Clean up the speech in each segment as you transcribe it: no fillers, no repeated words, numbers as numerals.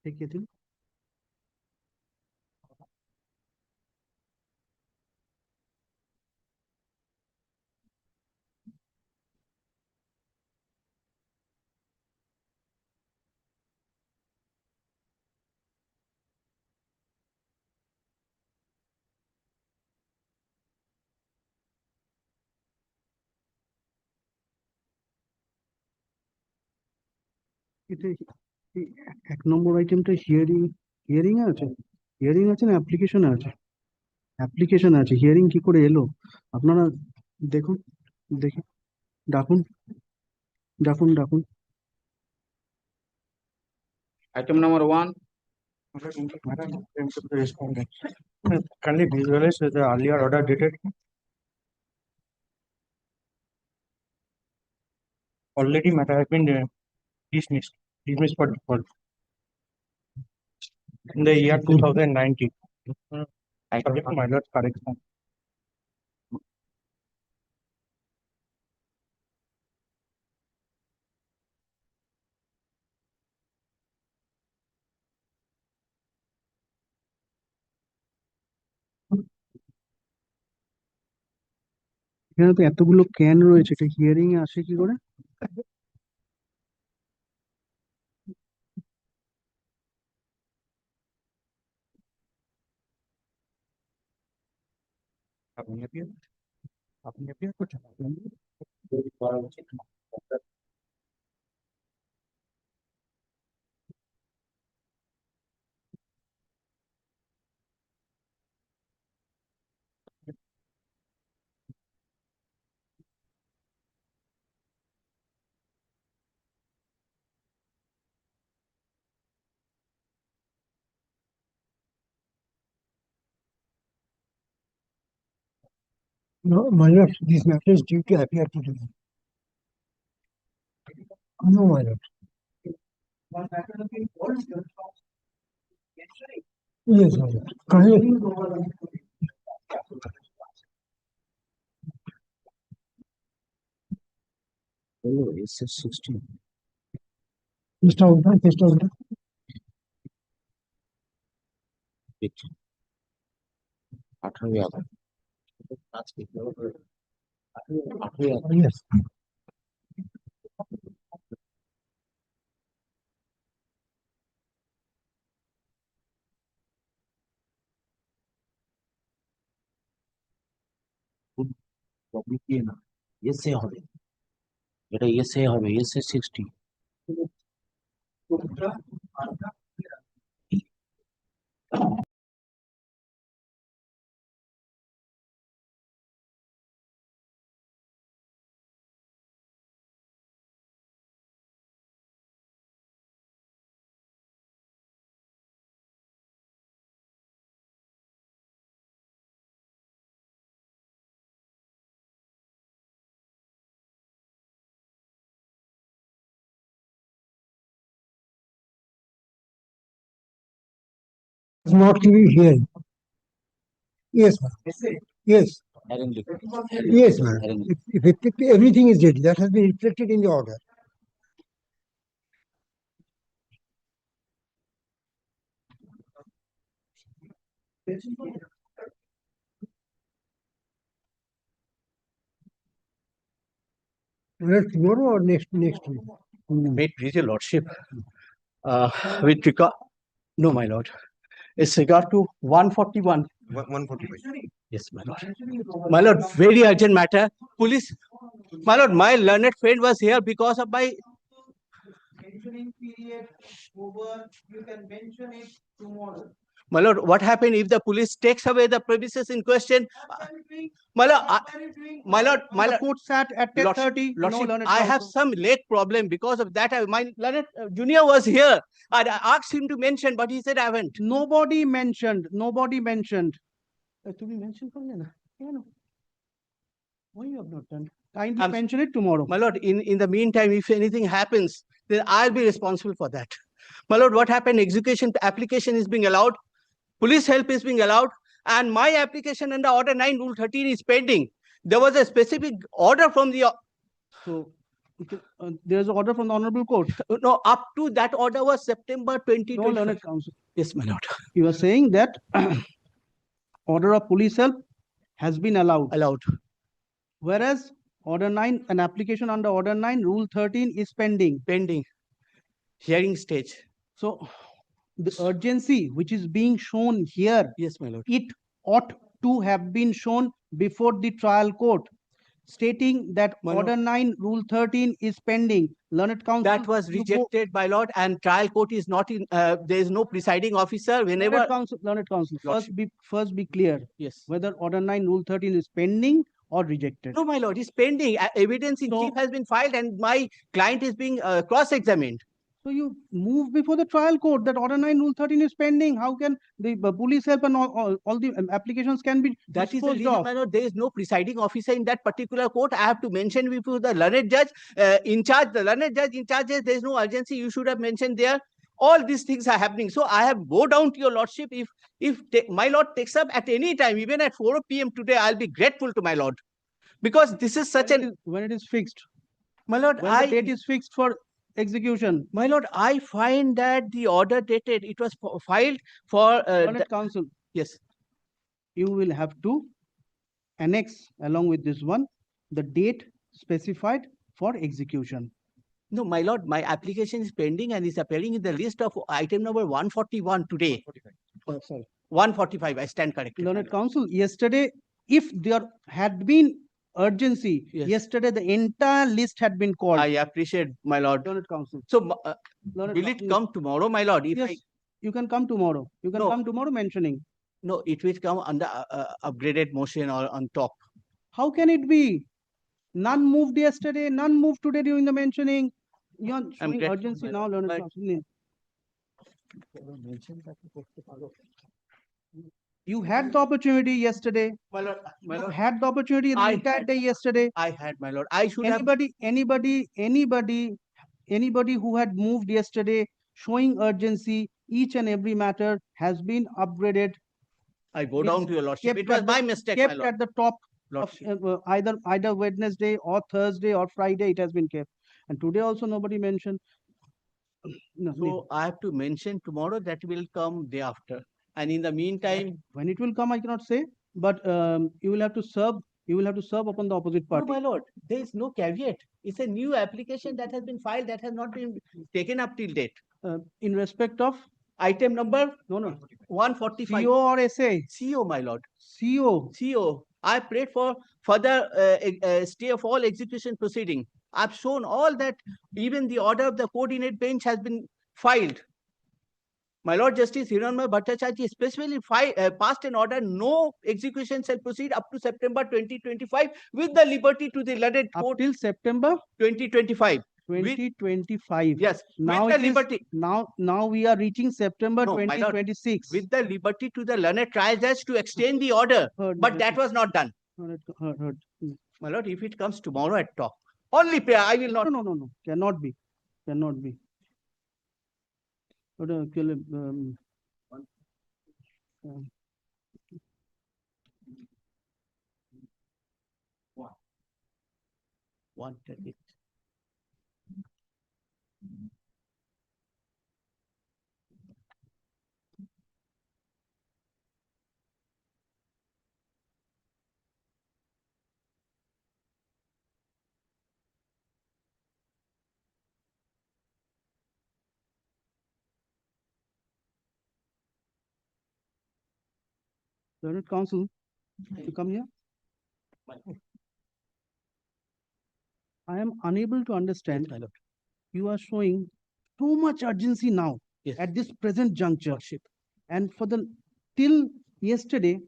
Take it in. এটা এক নম্বর আইটেমটা হিয়ারিং আছে, হিয়ারিং আছে না অ্যাপ্লিকেশনে আছে? অ্যাপ্লিকেশনে আছে, হিয়ারিং কি করে এলো? আপনারা দেখুন, দেখে ডাকুন, ডাকুন, ডাকুন। Item number 1. Respondent. Kindly visualize the earlier order dated. Already matter has been dismissed for default in the year 2019. Subject to my lord's correction. এখানে তো এতগুলো ক্যান রয়েছে, এটা হিয়ারিং এ আসে কি করে? আপনি appear করছেন? No, my lord, this matter is due to appear today. No, my lord. Yes, my lord. Kindly. Oh, it's a 16. Mr. Order, Mr. Order. Picture. 18 August. Yes. Public কি না এসে হবে, এটা এসে হবে, এসে 60। It's not to be here. Yes, ma'am. Yes. Yes, ma'am. Everything is ready. That has been reflected in the order. Whether tomorrow or next week? May it please your lordship, with regard, no, my lord, it's regard to 141. 145. Yes, my lord. My lord, very urgent matter. Police, my lord, my learned friend was here because of my Mentioning period over, you can mention it tomorrow. my lord. What happened if the police takes away the premises in question? My lord, my lord, my The lord. court sat at 10:30. Lordship, I have some leg problem because of that. My learned junior was here. I asked him to mention, but he said I haven't. Nobody mentioned. Nobody mentioned. To be mentioned for you, no. Why you have not done? Kindly mention it tomorrow. My lord, in the meantime, if anything happens, then I'll be responsible for that. My lord, what happened? Execution application is being allowed. Police help is being allowed. And my application under Order 9, Rule 13 is pending. There was a specific order from the... So There's an order from the Honorable Court. No, up to that order was September No, 2025. learned counsel. Yes, my lord. You are saying that order of police help has been allowed, Allowed. whereas order 9, an application under order 9, rule 13 is pending. Pending. Hearing stage. So the urgency which is being shown here, Yes, my lord. it ought to have been shown before the trial court, stating that My order 9, rule 13 is pending. Learned counsel. That was you go- rejected, my lord, and trial court is not in, there is no presiding officer whenever. Learned counsel, Lordship. first be clear Yes. whether order 9, rule 13 is pending or rejected. No, my lord, it's pending. Evidence in So- chief has been filed and my client is being cross-examined. So you move before the trial court that order 9, rule 13 is pending. How can the police help and all the applications can be That is the disposed reason, of? my lord, there is no presiding officer in that particular court. I have to mention before the learned judge in charge. The learned judge in charge is there is no urgency. You should have mentioned there. All these things are happening. So I have go down to your lordship. If my lord takes up at any time, even at 4 p.m. today, I'll be grateful to my lord. Because this is such an, When it is fixed, my lord, when the date is fixed for execution. my lord, I find that the order dated, it was filed for, Learned counsel, yes, you will have to annex along with this one the date specified for execution. no, my lord, my application is pending and is appearing in the list of item number 141 today. Oh, sorry. 145, I stand corrected. my Learned lord. counsel, yesterday, if there had been urgency, Yes. yesterday the entire list had been called. I appreciate, my lord. Learned counsel. So, Learned will it counsel, come tomorrow, my lord? If Yes, you can come tomorrow. You can No. come tomorrow mentioning. no, it will come under upgraded motion or on top. How can it be? None moved yesterday, none moved today during the mentioning. You are showing grateful, urgency my now, lord. learned But- counsel. You had the opportunity yesterday. My lord, You had the opportunity the I entire had- day yesterday. I had, my lord. I should have. Anybody who had moved yesterday showing urgency, each and every matter has been upgraded, I go it's down to your lordship. kept It was at the- my mistake, my kept lord. at the top of Lordship. either Wednesday or Thursday or Friday. It has been kept, and today also nobody mentioned. No, So I have to mention tomorrow that will come day after. And in the meantime, when it will come, I cannot say, but you will have to serve. You will have to serve upon the opposite no, party. my lord, there is no caveat. It's a new application that has been filed that has not been taken up till date. In respect of Item number no 145. CO or SA. CO, my lord. CO. CO. I prayed for further stay of all execution proceeding. I've shown all that even the order of the coordinate bench has been filed. My Lord Justice Hiranmay Bhattacharya specifically passed an order, no execution shall proceed up to September 2025 with the liberty to the learned Up court till September 2025. 2025. Yes, Now with it the is, liberty. now we are reaching September No, my lord, 2026. With the liberty to the learned trial judge to extend the order. Heard, But that was not done. heard. My lord, if it comes tomorrow at talk, only pay, I will not. No. Cannot be. Cannot be. But, Wanted it. Learned counsel, you come here. I am unable to understand. Yes, my lord. You are showing too much urgency now Yes. at this present juncture, Lordship. and for the till yesterday.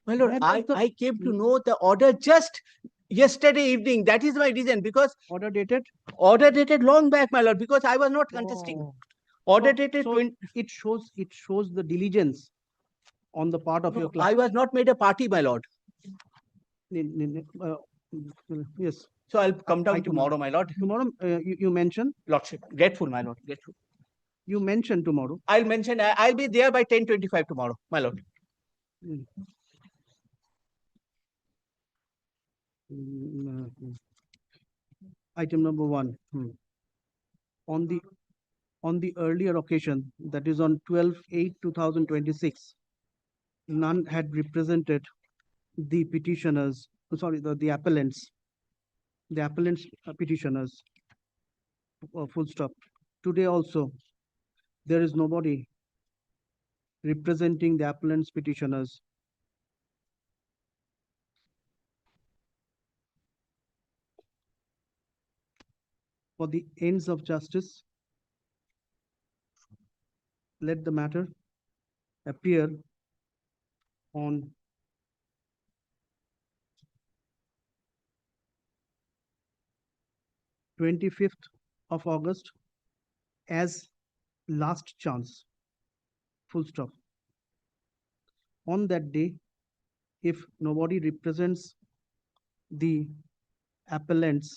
My lord, where was the I came to know the order just yesterday evening. That is my reason, because order dated. order dated long back, my lord, because I was not contesting. Oh. Order So- dated so it shows the diligence on the part of your No, client. I was not made a party, my lord. Yes, So I'll come I down could tomorrow, my lord. tomorrow you mention, Lordship, grateful, my lord, grateful. you mention tomorrow. I'll mention, I'll be there by 10:25 tomorrow, my lord. Item number 1. On the earlier occasion, that is on 12/8/2026, none had represented the petitioners, the appellants, petitioners, full stop. Today also, there is nobody representing the appellants petitioners. For the ends of justice, let the matter appear on 25th of August as last chance. Full stop. On that day, if nobody represents the appellants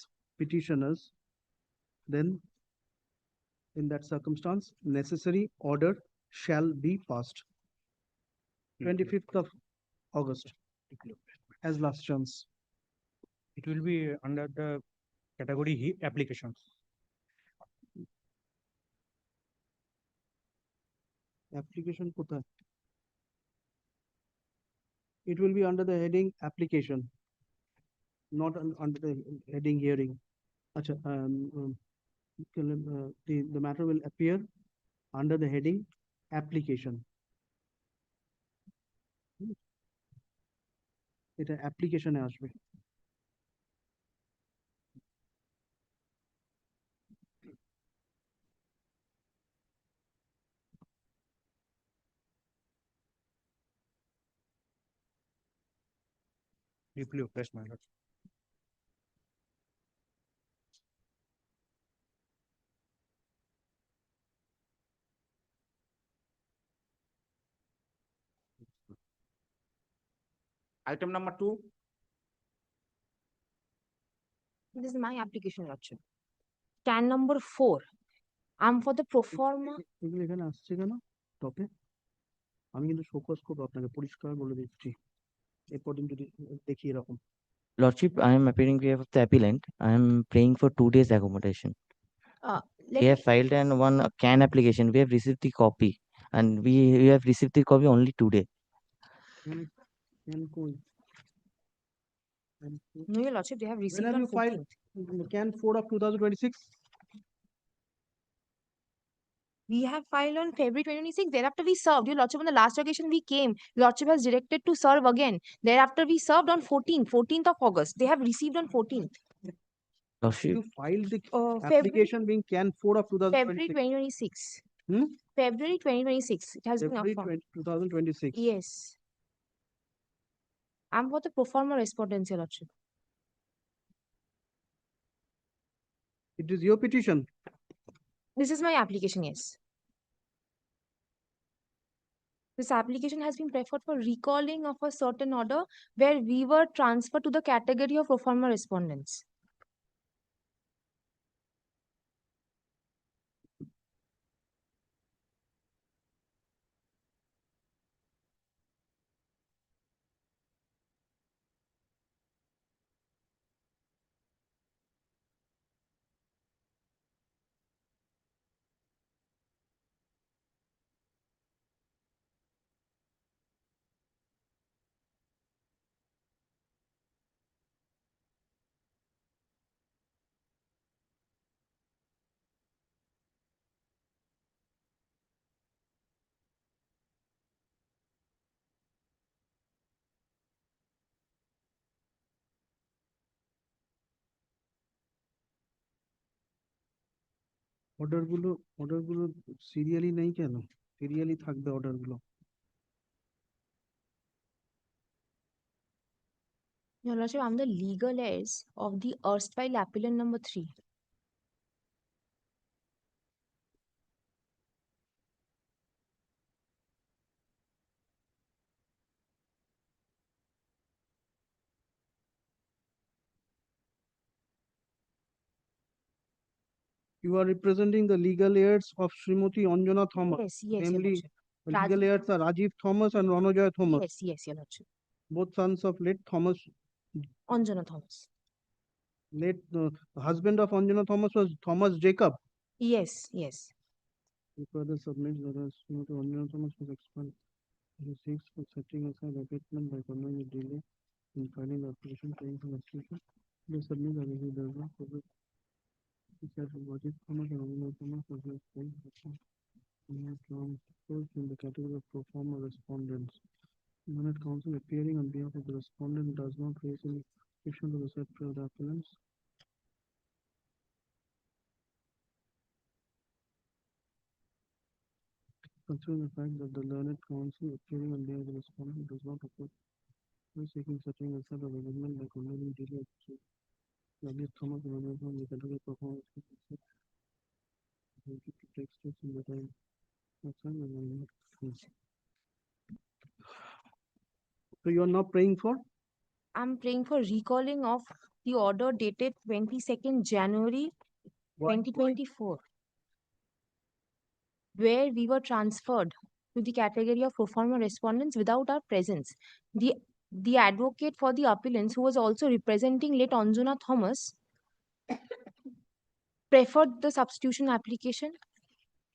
petitioners, then in that circumstance, necessary order shall be passed. 25th of August as last chance. It will be under the category applications. Application kothay? It will be under the heading application, not under the heading hearing. Acha, the matter will appear under the heading application. এটা অ্যাপ্লিকেশনে আসবে। Deeply oppressed, my lord. Item number 2. This is my application, Lordship. Can number 4. I'm for the pro forma. এগুলো এখানে আসছে কেন টপে? আমি কিন্তু ফোকাস করবো আপনাকে পরিষ্কার বলে দিচ্ছি, এরপর দিন যদি দেখি এরকম। Lordship, I am appearing on behalf of the appellant. I am praying for 2 days accommodation. Let We have filed one CAN application. We have received the copy, and we have received the copy only today. Can কই? No, Your Lordship, they have When received have on you filed 14th. Can 4 of 2026? We have filed on February 2026. Thereafter, we served. Your Lordship, on the last occasion we came, Lordship has directed to serve again. Thereafter, we served on 14th of August. They have received on 14th. Lordship, You filed the February, application being Can 4 of February 2026. 2026. February 2026. It has been February affirmed. 2026. Yes. I'm for the pro forma respondents, Your Lordship. It is your petition. This is my application, yes. This application has been preferred for recalling of a certain order where we were transferred to the category of pro forma respondents. অর্ডারগুলো serially নেই কেন? Serially থাকবে অর্ডারগুলো। Your Lordship, I'm the legal heirs of the erstwhile appellant number 3. You are representing the legal heirs of Srimati Anjana Thomas. Yes, yes, Your Namely, Lordship. the legal heirs are Rajiv Thomas and Ranojoy Thomas, Yes, yes, Your Lordship. both sons of late Thomas. Anjana Thomas. Late husband of Anjana Thomas was Thomas Jacob. Yes, yes. He further submits that Anjana Thomas was expelled. He seeks for setting aside abatement by conveying a delay in filing the application paying for restitution. They submit that he does not possess. He said Wajid Thomas and Anjana Thomas was paying in the category of pro forma respondents. Learned counsel appearing on behalf of the respondent does not raise any objection to the said prior appellants. Considering the fact that the learned counsel appearing on behalf of the respondent does not oppose seeking setting aside of amendment by condemning delay to Wajid Thomas and Anjana Thomas in the category of performance to take steps in the time. So you are now praying for? I'm praying for recalling of the order dated 22nd January Why? 2024, where we were transferred to the category of pro forma respondents without our presence. The advocate for the appellants, who was also representing late Anjana Thomas, preferred the substitution application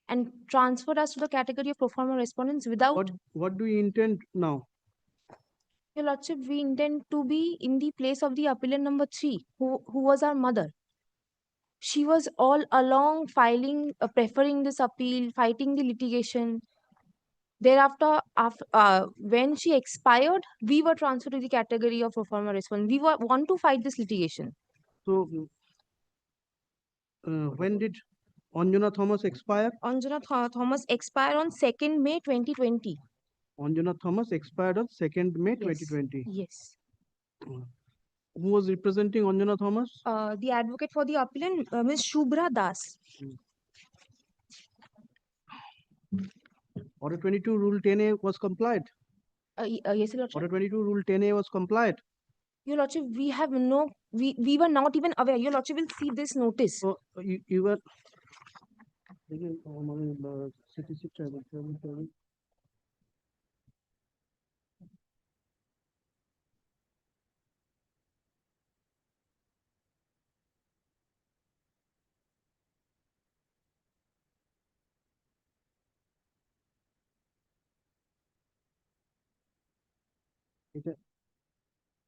and transferred us to the category of pro forma respondents without. What do you intend now? Your Lordship, we intend to be in the place of the appellant number 3, who was our mother. She was all along preferring this appeal, fighting the litigation. Thereafter, when she expired, we were transferred to the category of pro forma respondent. We want to fight this litigation. So when did Anjana Thomas expire? Anjana Thomas expired on 2nd May 2020. Anjana Thomas expired on 2nd May Yes. 2020. Yes. Who was representing Anjana Thomas? The advocate for the appellant, Ms. Shubhra Das. Order 22 Rule 10A was complied. Yes, Your Lordship. Order 22 Rule 10A was complied. Your Lordship, we were not even aware. Your Lordship will see this notice. So you were.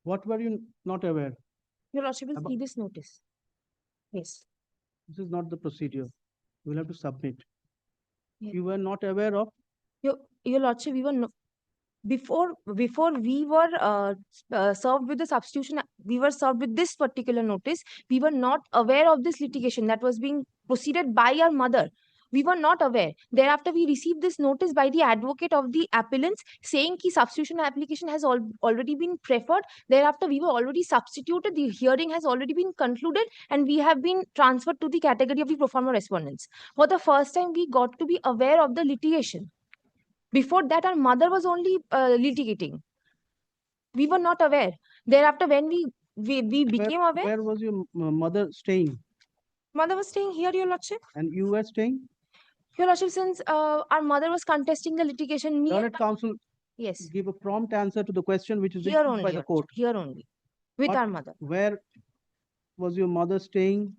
What were you not aware? Your Lordship will see this notice. Yes. This is not the procedure. You will have to submit. Yeah. You were not aware of? Your Lordship, we were before we were served with the substitution, we were served with this particular notice. We were not aware of this litigation that was being proceeded by our mother. We were not aware. Thereafter, we received this notice by the advocate of the appellants saying that substitution application has already been preferred. Thereafter, we were already substituted. The hearing has already been concluded, and we have been transferred to the category of the pro forma respondents. For the first time, we got to be aware of the litigation. Before that, our mother was only litigating. We were not aware. Thereafter, when we became aware. Where was your mother staying? Mother was staying here, Your Lordship. And you were staying? Your Lordship, since our mother was contesting the litigation, Learned counsel, yes, give a prompt answer to the question which is here issued only, by the court. here only, with What- our mother. Where was your mother staying?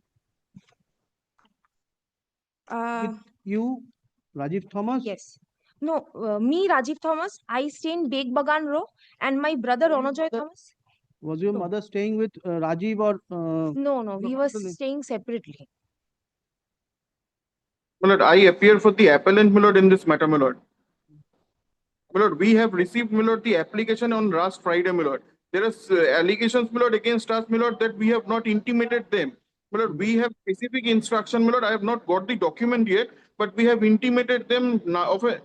You, Rajiv Thomas? Yes. No, me, Rajiv Thomas, I stay in Beg Bagan Row, and my brother, Ronojoy Thomas. Was your No. mother staying with Rajiv or? No, we were Absolutely. staying separately. My lord, I appear for the appellant, my lord, in this matter, my lord. My lord, we have received, my lord, the application on last Friday, my lord. There are allegations, my lord, against us, my lord, that we have not intimated them. My lord, we have specific instruction, my lord. I have not got the document yet, but we have intimated them of a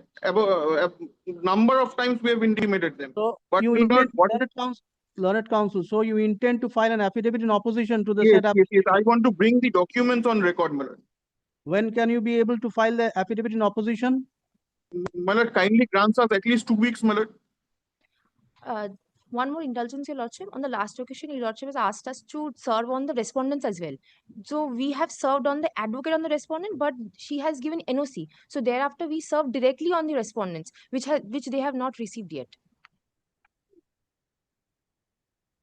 number of times. We have intimated them. So But you my lord, intend, Learned counsel. So you intend to file an affidavit in opposition to the yes, said application. yes, I want to bring the documents on record, my lord. When can you be able to file the affidavit in opposition? My lord, kindly grants us at least 2 weeks, my lord. One more indulgence, Your Lordship. On the last occasion, Your Lordship has asked us to serve on the respondents as well. So we have served on the advocate on the respondent, but she has given NOC. So thereafter, we served directly on the respondents, which they have not received yet.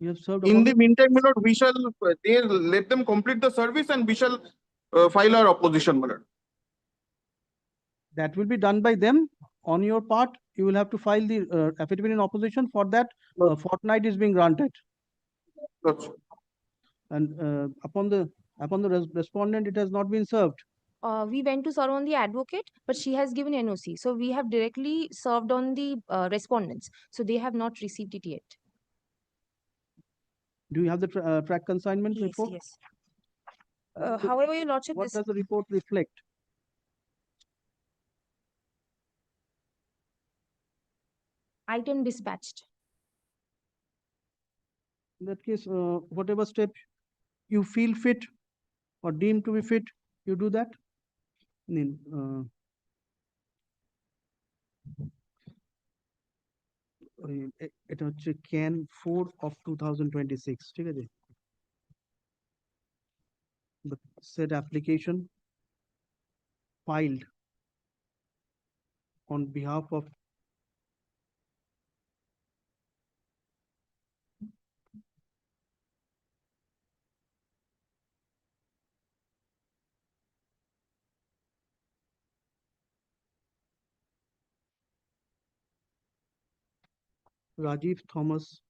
You have served In upon the meantime, my lord, we shall, they let them complete the service and we shall file our opposition, my lord. that will be done by them. On your part, you will have to file the affidavit in opposition. For that, fortnight is being granted. That's- And upon the respondent, it has not been served. We went to serve on the advocate, but she has given NOC. So we have directly served on the respondents. So they have not received it yet. Do you have the track consignment Yes, report? yes. So However, Your Lordship, what this does the report reflect? item dispatched. In that case, whatever step you feel fit or deem to be fit, you do that. এটা হচ্ছে CAN 4 of 2026, ঠিক আছে? The said application filed on behalf of Rajiv Thomas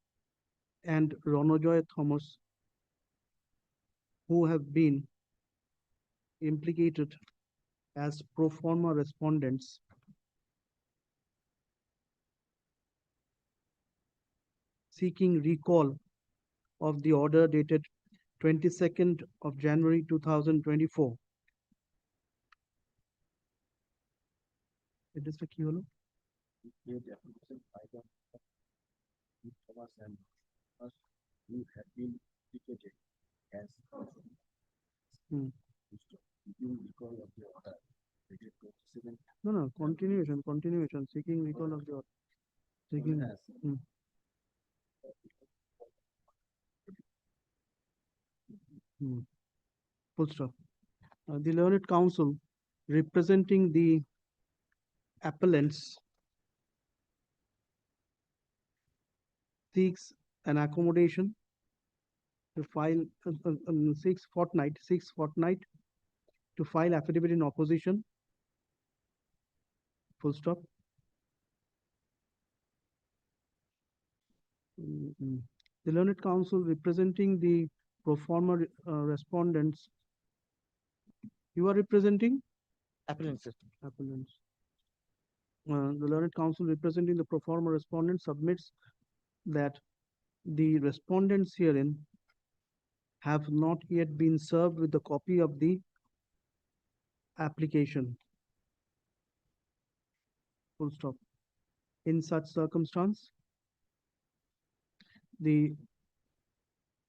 and Ronojoy Thomas, who have been implicated as pro forma respondents seeking recall of the order dated 22nd of January 2024. It is কি হলো? Thomas and us who have been indicated as Hmm. you recall of the order dated 27th No, continuation, seeking recall of the order. Seeking, as full stop. The learned counsel representing the appellants seeks an accommodation to file seeks fortnight to file affidavit in opposition. Full stop. The learned counsel representing the pro forma respondents. You are representing Appellants. appellants. The learned counsel representing the pro forma respondent submits that the respondents herein have not yet been served with the copy of the application. Full stop. In such circumstance, the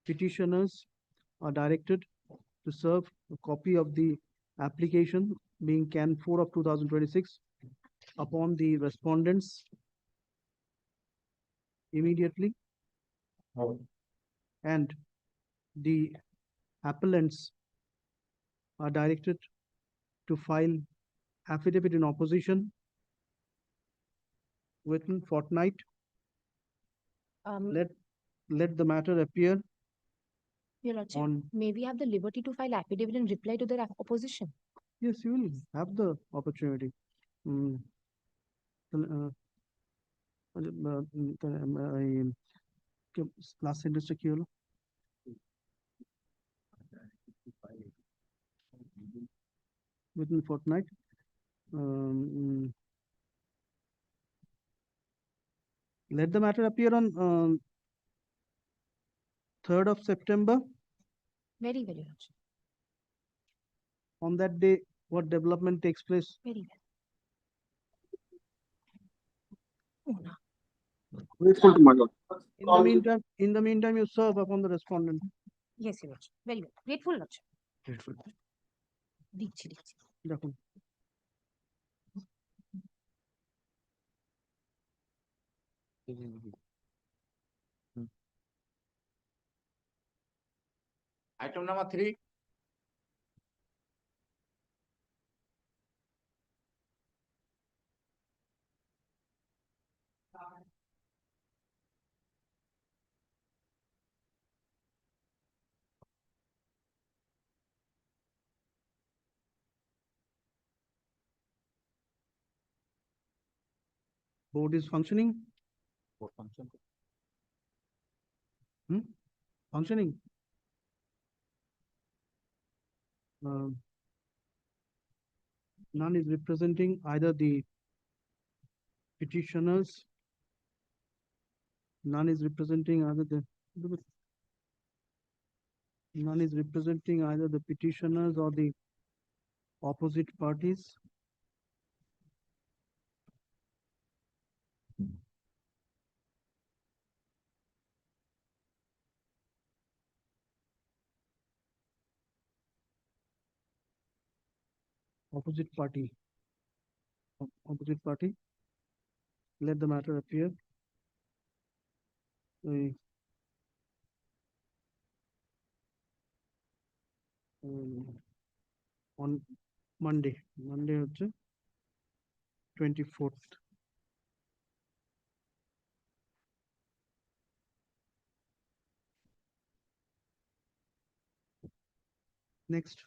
petitioners are directed to serve a copy of the application being CAN 4 of 2026 upon the respondents immediately, and the appellants are directed to file affidavit in opposition within fortnight. Let the matter appear Your Lordship, on. may we have the liberty to file affidavit in reply to their opposition? Yes, you will have the opportunity. Last sentence কি হলো? Within fortnight. Let the matter appear on 3rd of September. Very well, Your Lordship. On that day, what development takes place? Very well. Oh, no. Grateful to my lord. In the meantime, you serve upon the respondent. Yes, Your Lordship. Very well. Grateful, Lordship. Grateful. দিচ্ছি। দেখুন। item number 3. Board is functioning? Board function. Functioning? None is representing either the petitioners. None is representing either the none is representing either the petitioners or the opposite parties. Opposite party. Opposite party. Let the matter appear. On Monday. Monday হচ্ছে 24th. Next.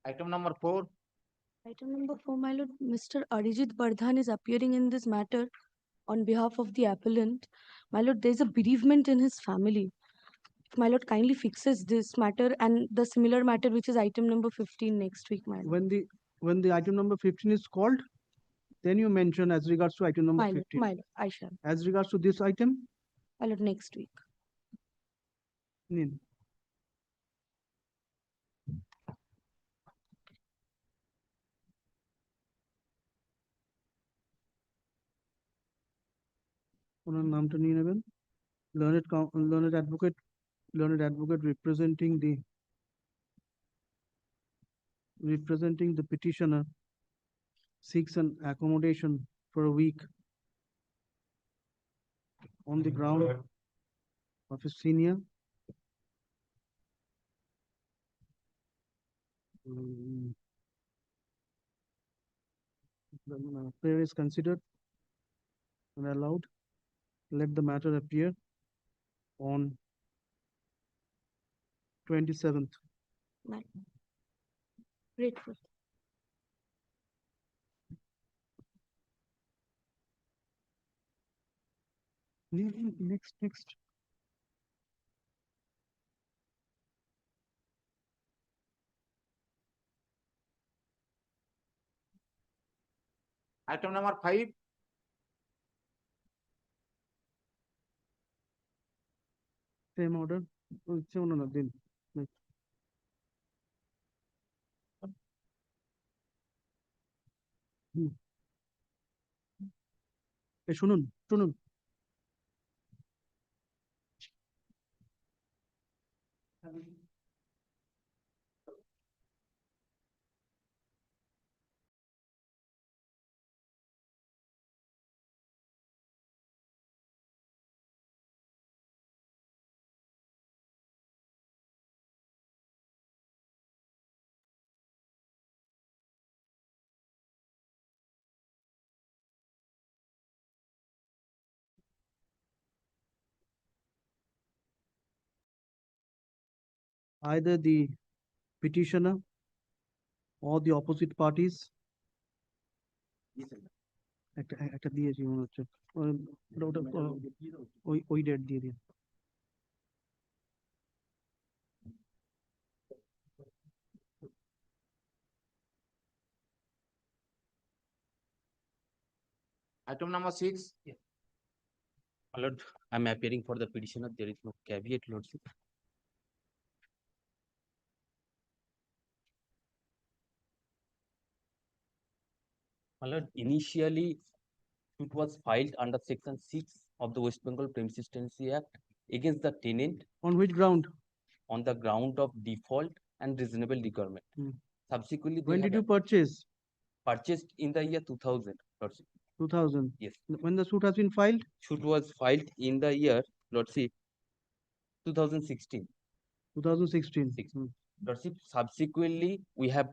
Item number 4. Item number 4, my lord, Mr. Arijit Bardhan is appearing in this matter on behalf of the appellant. My lord, there is a bereavement in his family. My lord kindly fixes this matter and the similar matter, which is item number 15 next week, my lord. When the item number 15 is called, then you mention as regards to item number My lord, 15. my lord, I shall. As regards to this item, My lord, next week. নিন। ওনার নামটা নিয়ে নেবেন। learned advocate representing the petitioner seeks an accommodation for a week on the ground of a senior prayer is considered and allowed. Let the matter appear on 27th. Grateful. Next. Item number 5. Same order. No, then. শুনুন either the petitioner or the opposite parties একটা দিয়েছি মনে হচ্ছে ওই date দিয়ে দিন Item number 6. My lord, I'm appearing for the petitioner. There is no caveat, lordship. My lord, initially it was filed under section 6 of the West Bengal Premises Tenancy Act against the tenant on which ground? on the ground of default and reasonable requirement. Subsequently, When did you purchase? purchased in the year 2000, lordship. 2000. Yes. When the suit has been filed? Suit was filed in the year, lordship, 2016. 2016. Lordship, subsequently, we have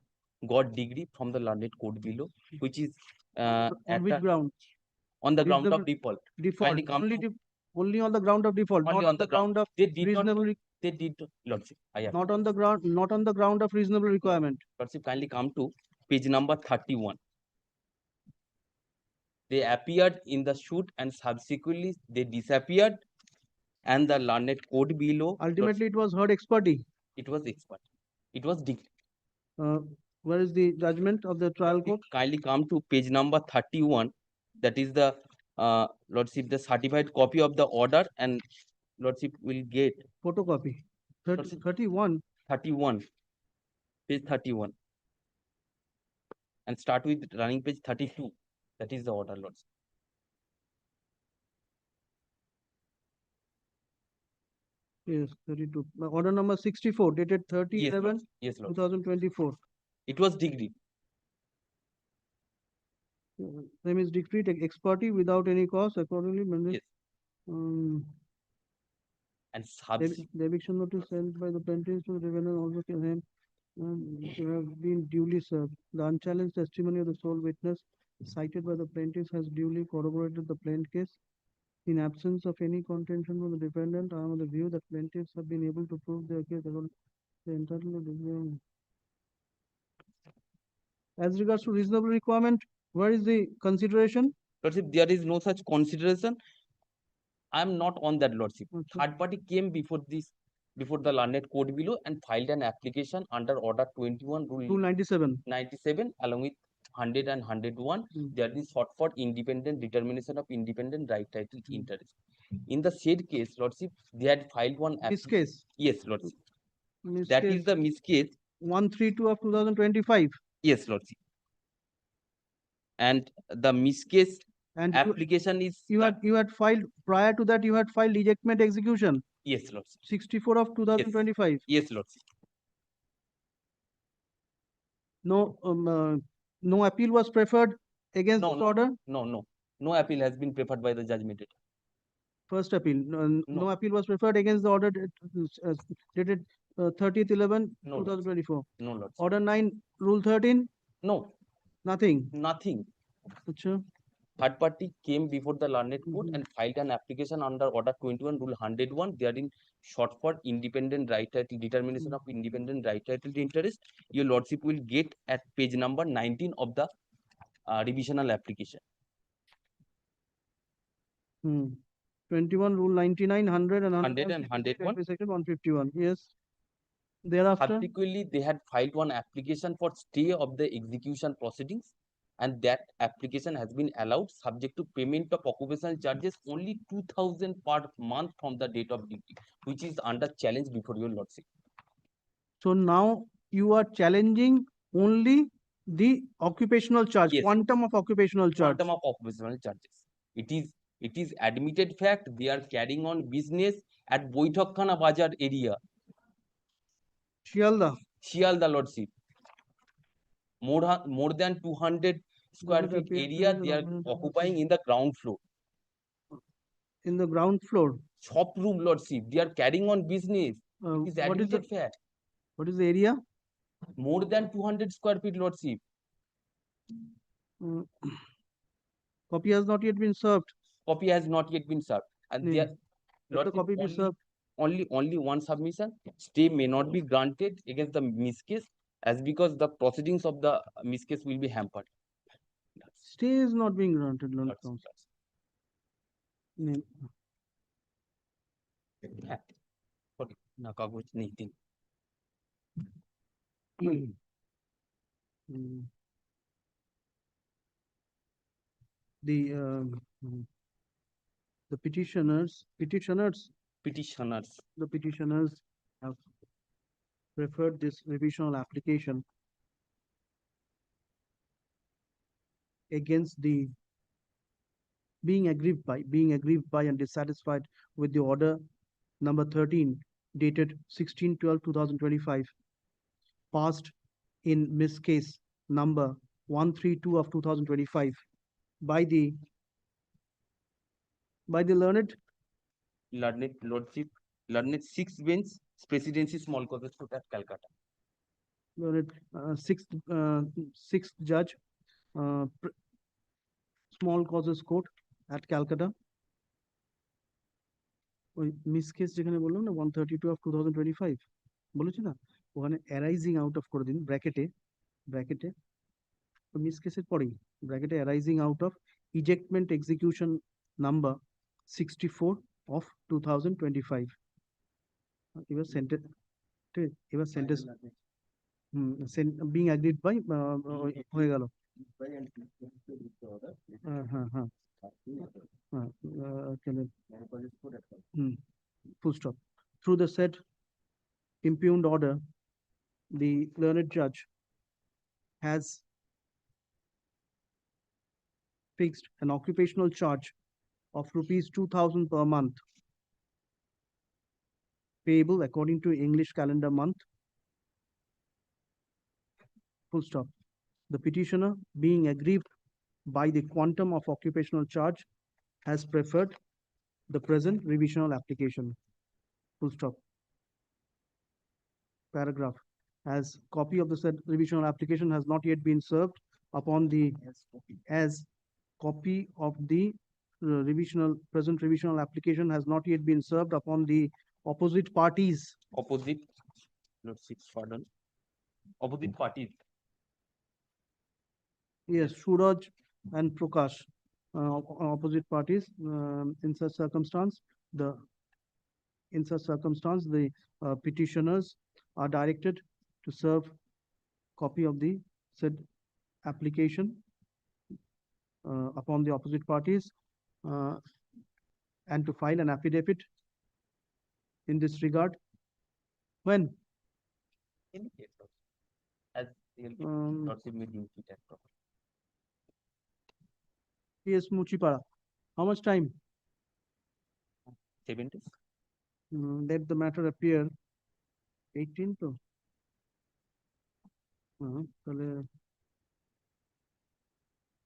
got degree from the learned court below, which is on which ground? on the ground of Reasonable- default. Default. Kindly come Only to- only on the ground of default, Only not on the ground. of They did not reasonable They did, Lordship. I have. Not on the ground of reasonable requirement. Lordship, kindly come to page number 31. They appeared in the shoot and subsequently they disappeared, and the learned code below. Ultimately, it was heard ex parte. It was expert. It was degree. Where is the judgment of the trial court? Kindly come to page number 31. That is the Lordship, the certified copy of the order, and Lordship will get Photocopy. Lordship. 31. 31. Page 31. And start with running page 32. That is the order, Lordship. Yes, 32. Order number 64, dated 30/11, Yes, Lord. 2024. It was degree. Same is decreed ex parte without any cause accordingly. Yes. Um, And the eviction notice sent by the plaintiff to the defendant also can have been duly served. The unchallenged testimony of the sole witness cited by the plaintiff has duly corroborated the plaintiff case. In absence of any contention from the defendant, I am of the view that plaintiffs have been able to prove their case according to the entitlement. As regards to reasonable requirement, where is the consideration? Lordship, there is no such consideration. I am not on that, Lordship. Okay. Third party came before the learned code below and filed an application under order 21 Rule rule 97. 97 along with 100 and 101. There is sought for independent determination of independent right title interest. In the said case, Lordship, they had filed one Miss case. Yes, Lordship. Miss That case is the miss case. 132 of 2025. Yes, Lordship. And the miss case And application is you had filed prior to that, you had filed ejectment execution. Yes, Lordship. 64 of 2025. Yes, Lordship. No appeal was preferred against this order. No appeal has been preferred by the judgment. First appeal. No appeal was preferred against the order dated 30/11, 2024. No, Lordship. Order 9, Rule 13. No. Nothing. Achha. Third party came before the learned court and filed an application under order 21 rule 101. Therein short for independent right title determination of independent right title interest. Your Lordship will get at page number 19 of the revisional application. 21 Rule 99, 100 and 100 and 101. Section 151. Yes. Thereafter, Subsequently, they had filed one application for stay of the execution proceedings, and that application has been allowed subject to payment of occupational charges only 2,000 per month from the date of duty, which is under challenge before your Lordship. so now you are challenging only the occupational charge, Yes. quantum of occupational charge. Quantum of occupational charges. It is admitted fact they are carrying on business at Boithokhana Bazar area. Shialda, Lordship. More than 200 square feet area they are occupying in the ground floor. In the ground floor. Shop room, Lordship. They are carrying on business. It is What is admitted fact. What is the area? More than 200 square feet, Lordship. Copy has not yet been served. Copy has not yet been served. And they are, Let the copy be served. only one submission. Stay may not be granted against the miscase, as because the proceedings of the miscase will be hampered. Stay is not being granted, Lord Counsel. না কাগজ নেই দিন The petitioners have preferred this revisional application against the being aggrieved by and dissatisfied with the order number 13 dated 16/12/2025 passed in miss case number 132 of 2025 by the learned Lordship, learned 6th bench, Presidency Small Causes Court at Calcutta. Learned sixth judge, Small Causes Court at Calcutta. ওই miss case যেখানে বললাম না 132/2025 বলেছি না, ওখানে arising out of করে দিন ব্র্যাকেটে মিস কেসের পরেই ব্র্যাকেটে arising out of ejectment execution number 64/2025। এবার সেন্টেন্স, ঠিক আছে? এবার সেন্টেন্স বিং অ্যাগ্রিড বাই হয়ে গেল। হ্যাঁ হ্যাঁ হ্যাঁ full stop. Through the said impugned order, the learned judge has fixed an occupational charge of rupees 2,000 per month, payable according to English calendar month. Full stop. The petitioner, being aggrieved by the quantum of occupational charge, has preferred the present revisional application. Full stop. Paragraph. As copy of the said revisional application has not yet been served upon the as copy of the present revisional application has not yet been served upon the opposite parties. Opposite, lordship, pardon. Opposite parties. Yes, Suraj and Prakash, opposite parties. In such circumstance, the petitioners are directed to serve copy of the said application upon the opposite parties and to file an affidavit in this regard. When? Indicate, as lordship may deem fit and proper. Yes, Muchipara. How much time? 7 days. Let the matter appear 18th.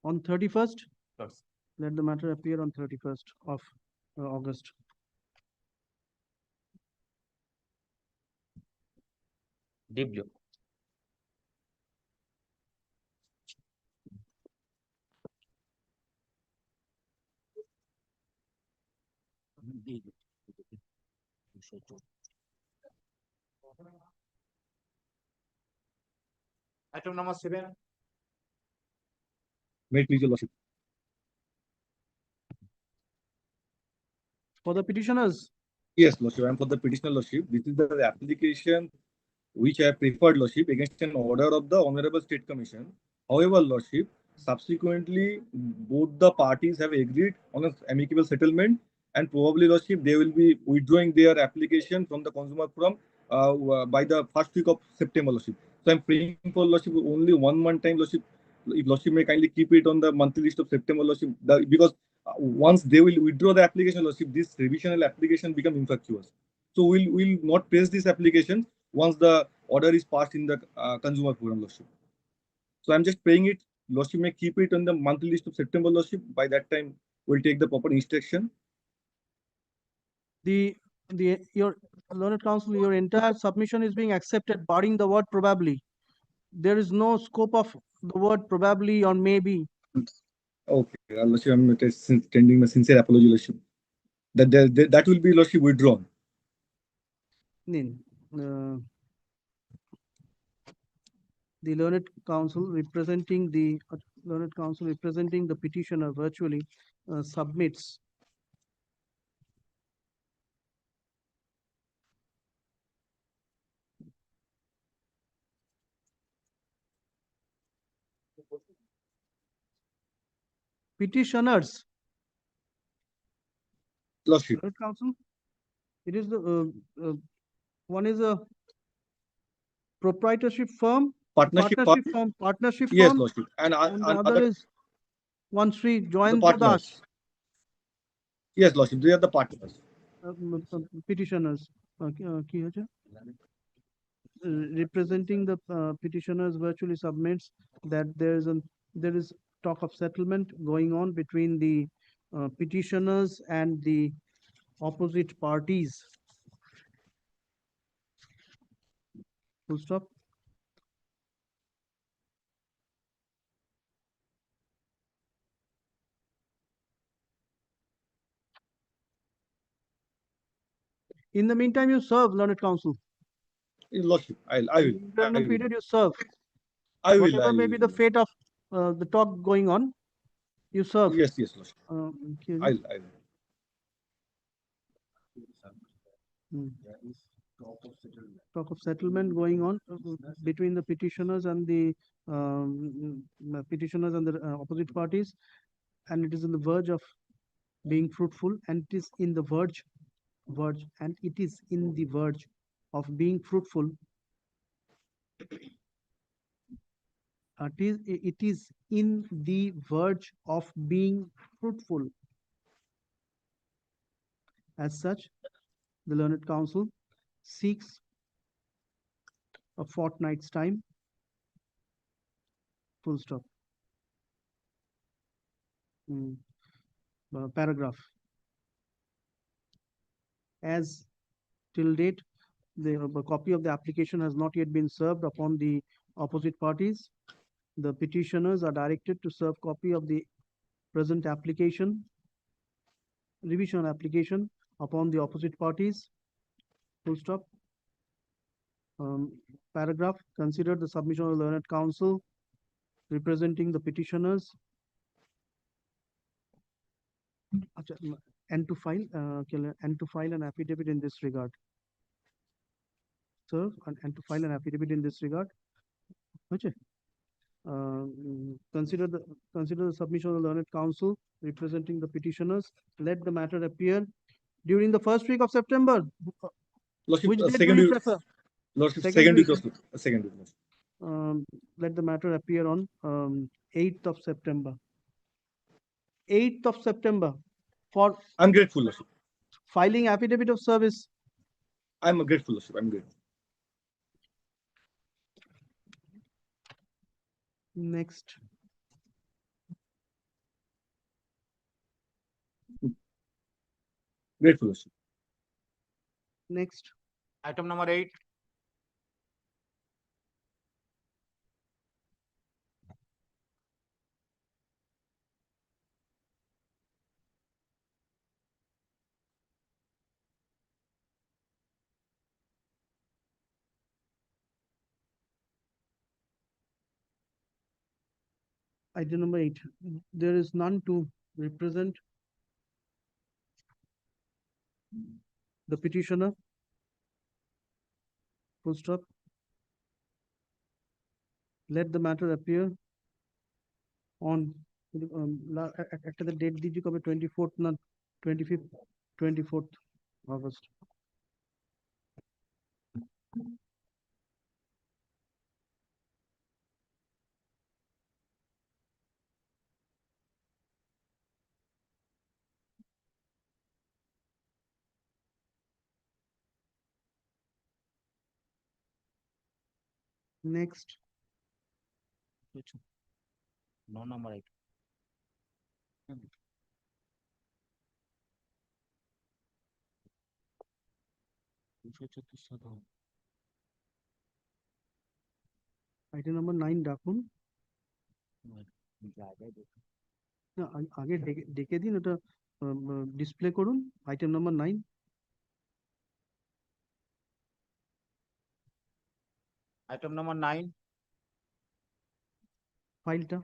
On 31st, Lordship. let the matter appear on 31st of August. W. Item number 7. May it please your lordship. For the petitioners, Yes, lordship. And for the petitioner lordship, this is the application which I have preferred lordship against an order of the Honorable State Commission. However, lordship, subsequently both the parties have agreed on an amicable settlement, and probably lordship they will be withdrawing their application from the consumer forum by the first week of September lordship. So I'm praying for lordship only 1 month time lordship. If lordship may kindly keep it on the monthly list of September lordship, because once they will withdraw the application lordship, this revisional application become infructuous. So we'll not press this application once the order is passed in the consumer forum lordship. So I'm just praying it, lordship may keep it on the monthly list of September lordship. By that time, we'll take the proper instruction. your learned counsel, your entire submission is being accepted, barring the word probably. There is no scope of the word probably or maybe. Okay, lordship, I'm sending my sincere apology lordship. That will be lordship withdrawn. The learned counsel representing the petitioner virtually submits petitioners. Lordship. Learned counsel, it is the one is a proprietorship firm, Partnership firm, partnership yes, firm, lordship. And the other is one Sri the Joyendra partners. Das. Yes, lordship, they are the partners. Petitioners. কি হয়েছে? Representing the petitioners virtually submits that there is talk of settlement going on between the petitioners and the opposite parties. Full stop. In the meantime, you serve, learned counsel. Your Lordship, I In will. the internal period, you serve. I will. Whatever may be the fate of the talk going on, you serve. Yes, Lordship. Okay. I'll. Talk of settlement going on between the petitioners and the opposite parties, and it is in the verge of being fruitful, and it is in the verge, and it is in the verge of being fruitful. It is in the verge of being fruitful. As such, the learned counsel seeks a fortnight's time. Full stop. Paragraph. As till date, the copy of the application has not yet been served upon the opposite parties. The petitioners are directed to serve copy of the present application, revision application, upon the opposite parties. Full stop. Paragraph. Consider the submission of the learned counsel representing the petitioners and to file an affidavit in this regard. Serve and to file an affidavit in this regard. Okay. Consider the submission of the learned counsel representing the petitioners. Let the matter appear during the first week of September. Lordship, Which date second do you week. prefer? Lordship, Second second week. week. Second week. Let the matter appear on 8th of September. 8th of September for I'm grateful, Lordship. filing affidavit of service. I'm grateful, Lordship. I'm grateful. Next. Grateful, Lordship. Next. Item number 8. Item number 8. There is none to represent the petitioner. Full stop. Let the matter appear on after the date did you cover 24th, not 25th, 24th August. Next. No number 8. Item number 9 ডাকুন না আগে ডেকে দিন ওটা display করুন item number 9 Item number 9. ফাইলটা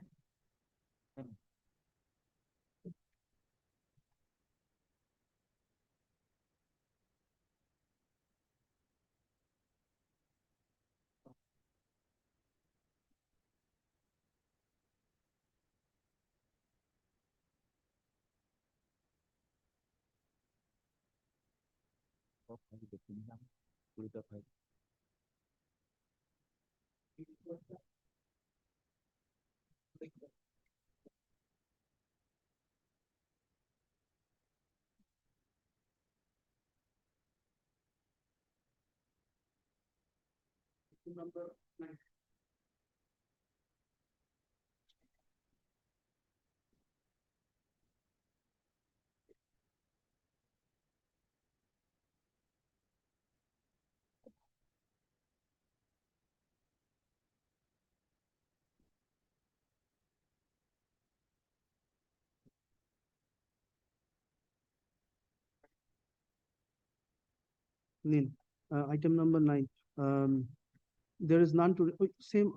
number 9. Nin. Item number 9. There is none to,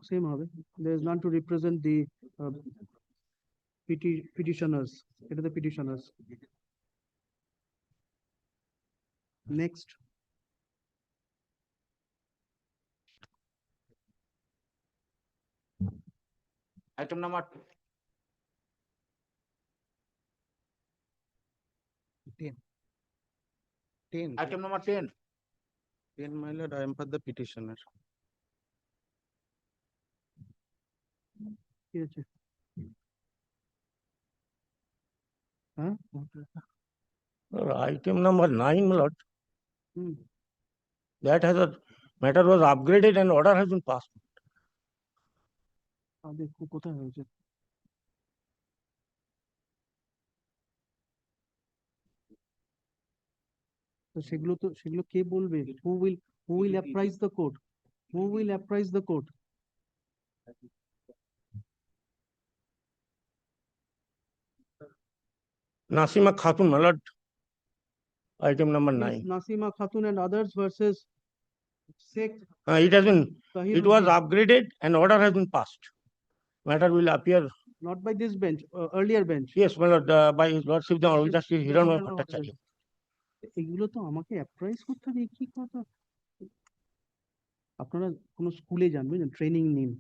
same হবে. There is none to represent the petitioners. It is the petitioners. Next. Item number 10. 10. item number 10. 10, my lord, I am for the petitioner. কি আছে? হ্যাঁ? Item number 9, my lord, hmm, that has a matter was upgraded and order has been passed. আগে কোথায় হয়েছে? তো সেগুলো কে বলবে? Who will apprise the court? Who will apprise the court? Nasima Khatun, my lord, item number 9. Nasima Khatun and others versus Sheikh It has been, Tahir it was Uddin. upgraded and order has been passed. Matter will appear, Not by this bench, earlier bench. yes, my lord, by his lordship, the Honorable Justice Hiranmoy Bhattacharya. এগুলো তো আমাকে apprise করতে হবে, কি কথা? আপনারা কোনো স্কুলে যান, বুঝলেন, ট্রেনিং নিন,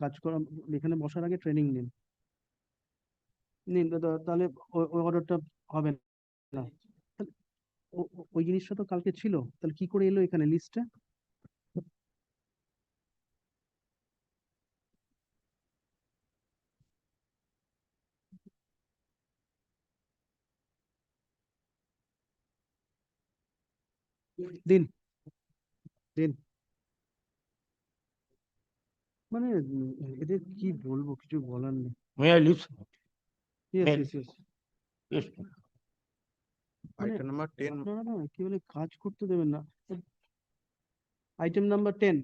কাজ করা, এখানে বসার আগে ট্রেনিং নিন। তাহলে ওই অর্ডারটা হবে না। ওই জিনিসটা তো কালকে ছিল, তাহলে কি করে এলো এখানে লিস্টে? দিন দিন, মানে এদের কি বলবো, কিছু বলার নেই। May I leave? Yes, May- yes, yes. Yes. মানে Item number 10. আপনারা না কি বলে কাজ করতে দেবেন না। Item number 10.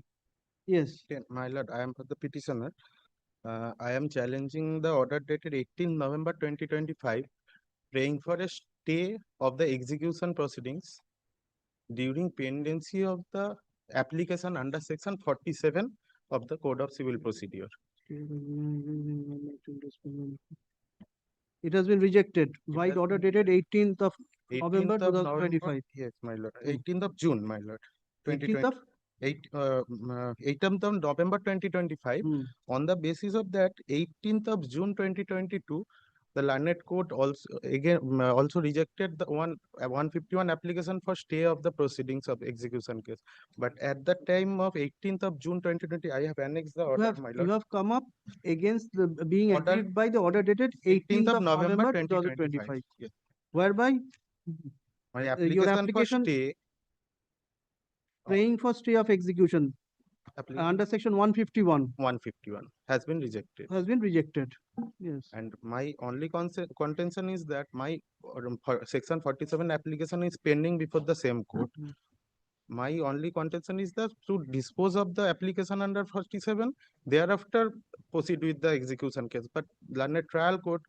Yes. 10. My lord, I am for the petitioner. I am challenging the order dated 18 November 2025, praying for a stay of the execution proceedings during pendency of the application under section 47 of the Code of Civil Procedure. It has been rejected. Right has order been- dated 18th of November 18th of 2025. Yes, my lord. Hmm. 18th of June, my lord. 18th of 18th of November 2025. Hmm. On the basis of that, 18th of June 2022, the learned court also again also rejected the 151 application for stay of the proceedings of execution case. But at the time of 18th of June 2020, I have annexed the order, my You lord. have come up against the being Order agreed by the order dated 18th of November 2025, 2025. Yes. whereby My your application for application stay praying for stay of execution under section 151 151 has been rejected. has been rejected. Yes. And my only contention is that my section 47 application is pending before the same court. Mm. My only contention is that to dispose of the application under 47, thereafter proceed with the execution case. But learned trial court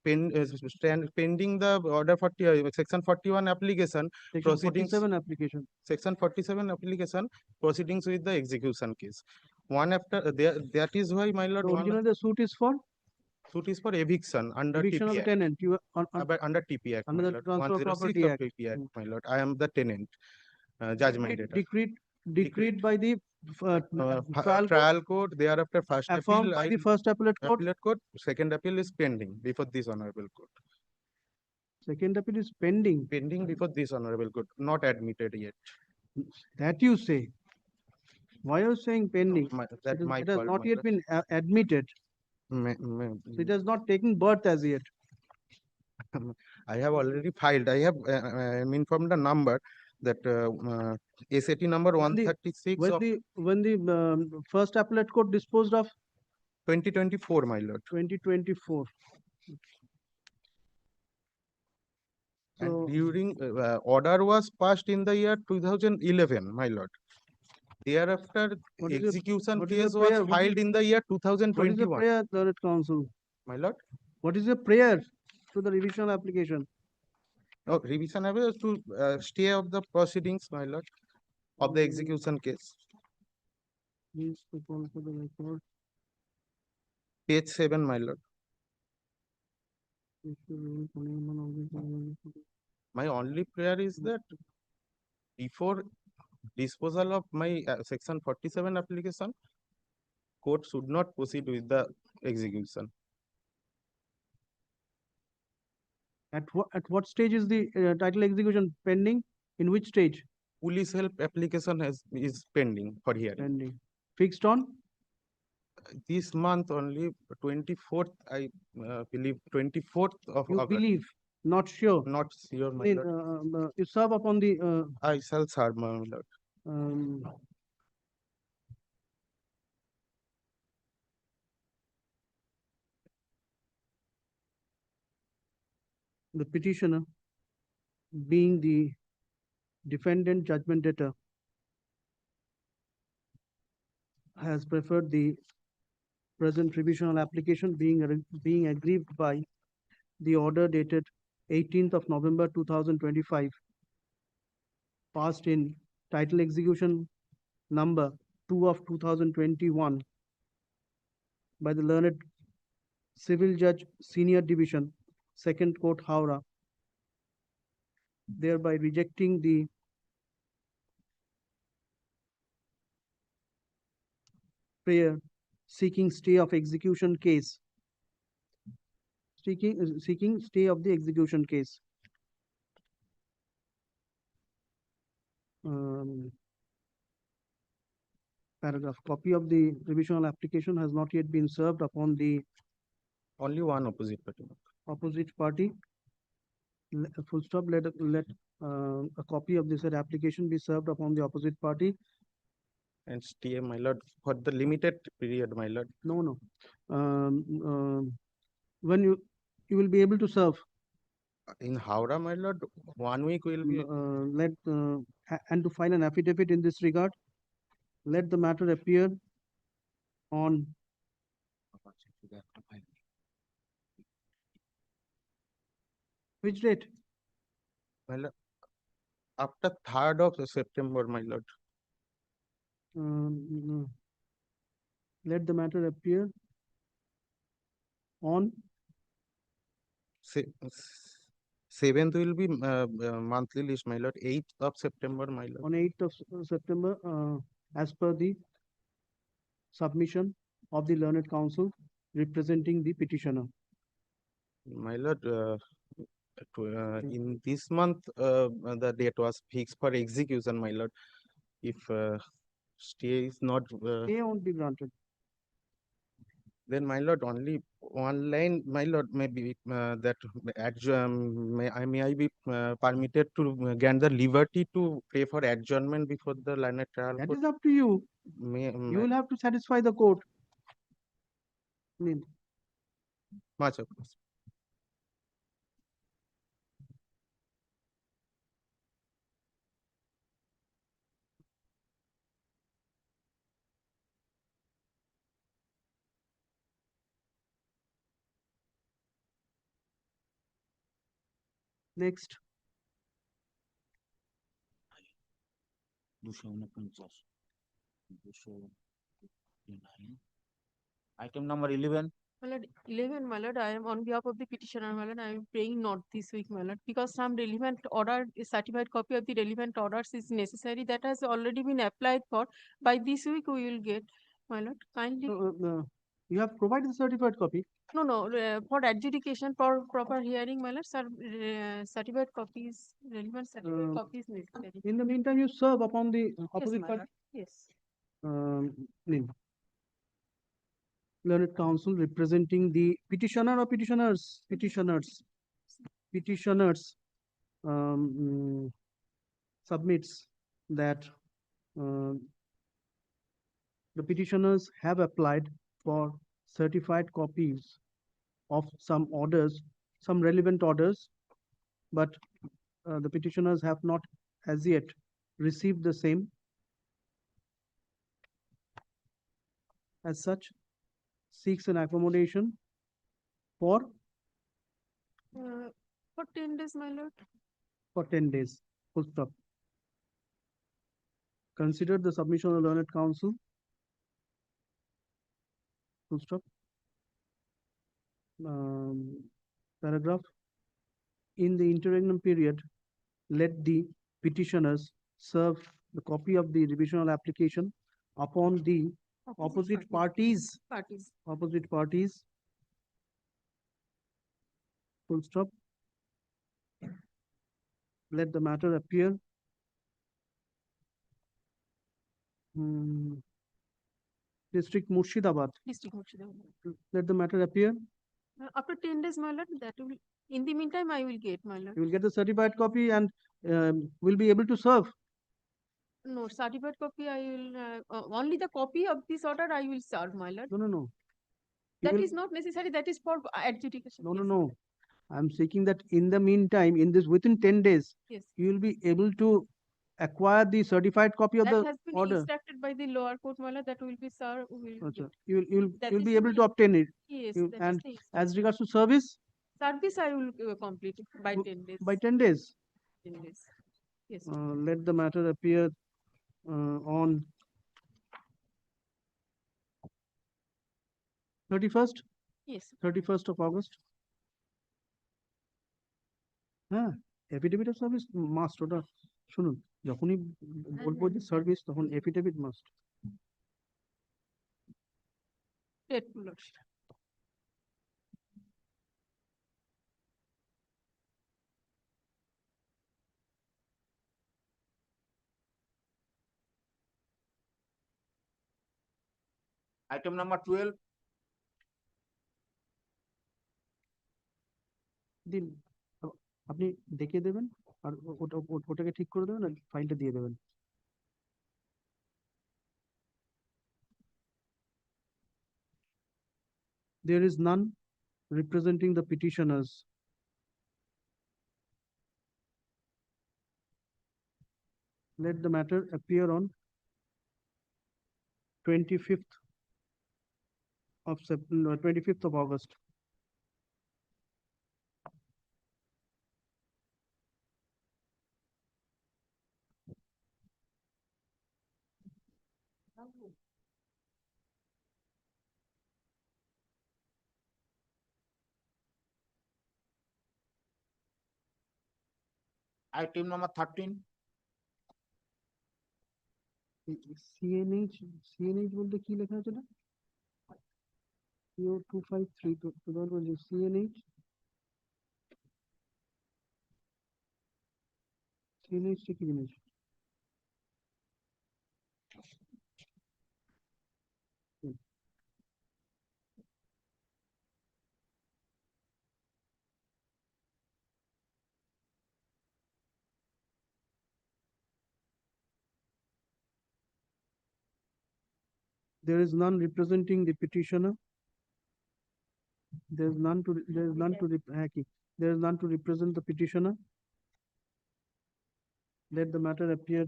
pending the order 40 section 41 application Section proceedings. 47 application. Section 47 application proceedings with the execution case. One after that is why, my lord, So originally the suit is for suit is for eviction under eviction TP of Act. tenant. You are Under TP Act, under my the lord, Transfer of 106 Property of Act. TP Act, my lord. I am the tenant, judgment debtor. decreed by the trial court, Trial court, thereafter first appeal, affirmed by the first appellate court. appellate court, second appeal is pending before this honorable court. Second appeal is pending. Pending before this honorable court, not admitted yet. That you say. Why are you saying pending? That my It has fault, not my yet lord. been admitted. So it has not taken birth as yet. I have already filed. I have informed the number that SAT number When the- 136 of When the first appellate court disposed of 2024, my lord. 2024. And So during order was passed in the year 2011, my lord. Thereafter, What is the- execution what is the case was prayer? What is- filed in the year what is the 2021, prayer, Learned Counsel? my lord. What is the prayer to the revisional application? No, revision to stay of the proceedings, my lord. of the execution case. Please recall for the record. Page 7, my lord. My only prayer is that before disposal of my section 47 application, court should not proceed with the execution. At what stage is the title execution pending? In which stage? Police help application is pending for hearing. Pending. Fixed on? This month only, 24th, I believe 24th of You August. believe, not sure. Not sure, my Then, lord. you serve upon the I shall serve, my lord. um, the petitioner, being the defendant judgment debtor, has preferred the present revisional application being aggrieved by the order dated 18th of November 2025, passed in title execution number 2 of 2021 by the learned Civil Judge Senior Division, Second Court, Howrah, thereby rejecting the prayer seeking stay of execution case, seeking stay of the execution case. Paragraph. Copy of the revisional application has not yet been served upon the Only one opposite party. opposite party. Full stop. Let a copy of this application be served upon the opposite party. And stay, my lord, for the limited period, my lord. No. When you will be able to serve. In Howrah, my lord, 1 week will be. And to file an affidavit in this regard, let the matter appear on which date? My lord, after 3rd of September, my lord. Let the matter appear on 7th will be monthly list, my lord. 8th of September, my lord. On 8th of September, as per the submission of the learned counsel representing the petitioner. My lord, in this month, the date was fixed for execution, my lord. If stay is not, Stay won't be granted. then my lord, only one line, my lord, maybe that may I be permitted to grant the liberty to pay for adjournment before the learned trial That court? is up to you. You You will have to satisfy the court. much of course. Next. 249, 249. Item number 11. My lord, 11, my lord, I am on behalf of the petitioner, my lord, I am praying not this week, my lord, because some relevant order, a certified copy of the relevant orders is necessary. That has already been applied for. By this week, we will get, my lord, kindly. You have provided the certified copy. No, for adjudication, for proper hearing, my lord, certified copies, relevant certified copies necessary. In the meantime, you serve upon the opposite Yes, my party. lord. Yes. Learned counsel representing the petitioner or petitioners? Petitioners submits that the petitioners have applied for certified copies of some orders, some relevant orders, but the petitioners have not as yet received the same. As such, seeks an accommodation for 10 days, my lord. for 10 days. Full stop. Consider the submission of the learned counsel. Full stop. Paragraph. In the interregnum period, let the petitioners serve the copy of the revisional application upon the opposite parties. Opposite parties. Full stop. Let the matter appear. District Murshidabad. District Murshidabad. Let the matter appear. After 10 days, my lord, that will, in the meantime, I will get, my lord. You will get the certified copy and will be able to serve. No, certified copy, I will, only the copy of this order I will serve, my lord. No. That is not necessary, that is for adjudication. No, Yes. no. I'm seeking that in the meantime, within 10 days, Yes. you will be able to acquire the certified copy of That the has been order. instructed by the lower court, my lord, that will be served. Achha. You'll That be is able the- to obtain it. Yes, You- that is and the as regards to service, service, I will complete it by 10 days. by 10 days, 10 days. Yes. let the matter appear on 31st. Yes. 31st of August. হ্যাঁ, affidavit of service must. ওটা শুনুন, যখনই বলবো যে service তখন affidavit must. Item number 12. দিন, আপনি দেখিয়ে দেবেন আর ওটাকে ঠিক করে দেবেন আর ফাইলটা দিয়ে দেবেন। There is none representing the petitioners. Let the matter appear on 25th of September, 25th of August. Item number 13. CNH বলতে কি লেখা আছে না? CO253 CNH টা কি জিনিস? There is none representing the petitioner. There is none to represent the petitioner. Let the matter appear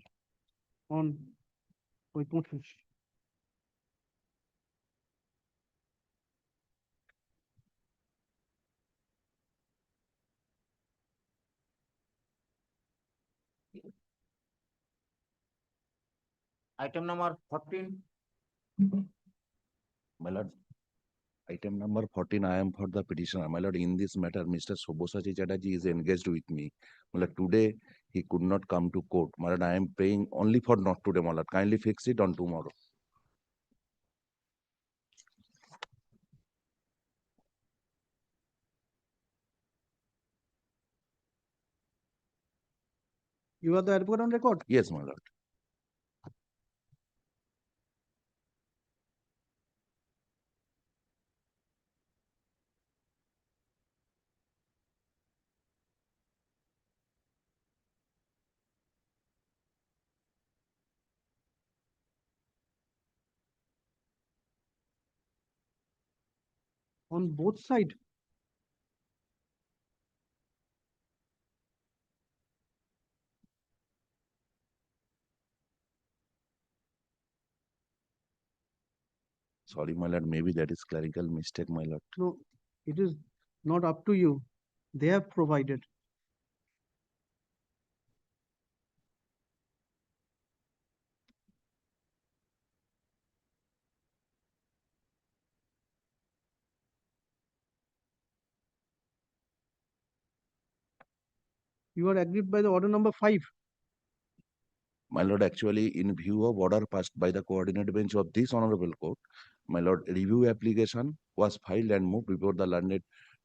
on 25th. Item number 14. My lord, item number 14, I am for the petitioner. My lord, in this matter, Mr. Sobosati Chatterjee is engaged with me. My lord, today he could not come to court. My lord, I am praying only for not today, my lord. Kindly fix it on tomorrow. You are the advocate on record? Yes, my lord. On both sides. Sorry, my lord, maybe that is clerical mistake, my lord. No, it is not up to you. They have provided. You are aggrieved by the order number 5. My lord, actually, in view of order passed by the coordinate bench of this honorable court, my lord, review application was filed and moved before the learned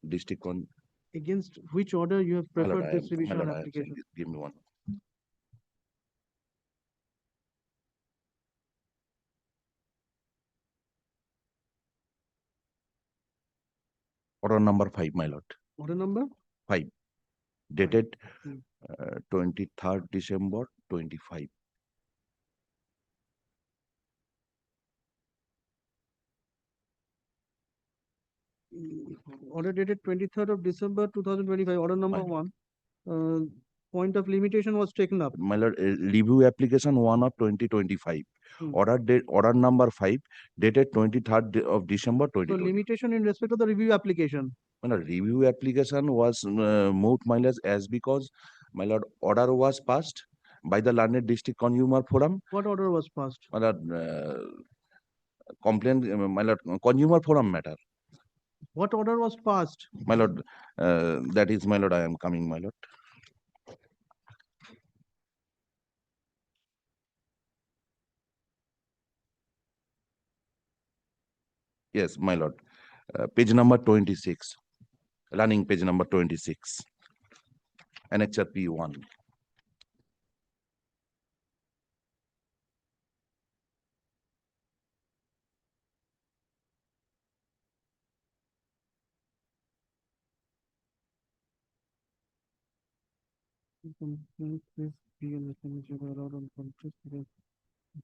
district con. Against which order you have My lord, preferred this my revisional lord, I am saying application? this. Give me one. Order number 5, my lord. Order number? 5. Dated Hmm. 23rd December 25. Order dated 23rd of December 2025, order number Fine. 1. Point of limitation was taken up. My lord, review application 1 of 2025. Hmm. Order number 5 dated 23rd of December So 2020. limitation in respect of the review application. My lord, review application was moved, my lord, as because my lord, order was passed by the learned district consumer forum. What order was passed? My lord, complaint, my lord, consumer forum matter. What order was passed? My lord, that is, my lord, I am coming, my lord. Yes, my lord. Page number 26. Running page number 26. Annexure P1.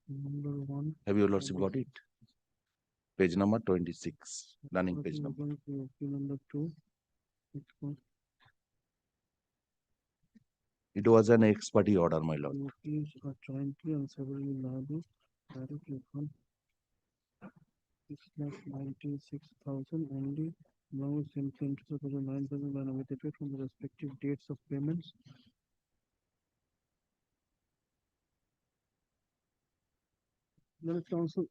Number 1. Have your lordship got it? Page number 26. Running page number. Number 2. It was an ex parte order, my lord. Notice are jointly and severally liable. Direct refund 6,96,000 only. Now same interest of 9,000 with effect from the respective dates of payments. Then it's also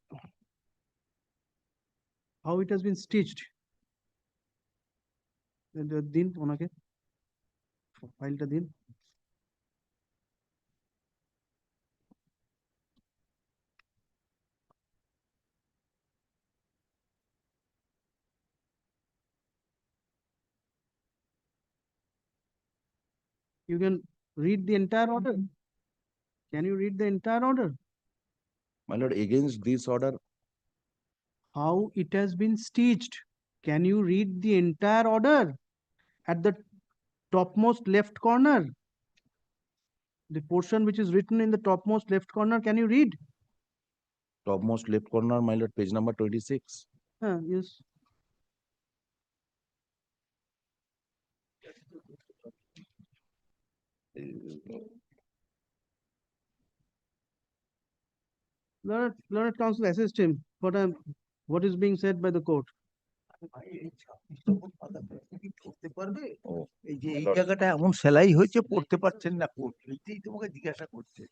how it has been stitched. The din onake file ta din. You can read the entire order. Can you read the entire order? My lord, against this order, How it has been stitched. Can you read the entire order? At the topmost left corner. The portion which is written in the topmost left corner, can you read? topmost left corner, my lord, page number 26. Yes. Learned counsel assist him. What is being said by the court? এই যে এই জায়গাটা এমন সেলাই হয়েছে পড়তে পারছেন না কোর্ট এইটাই তোমাকে জিজ্ঞাসা করছে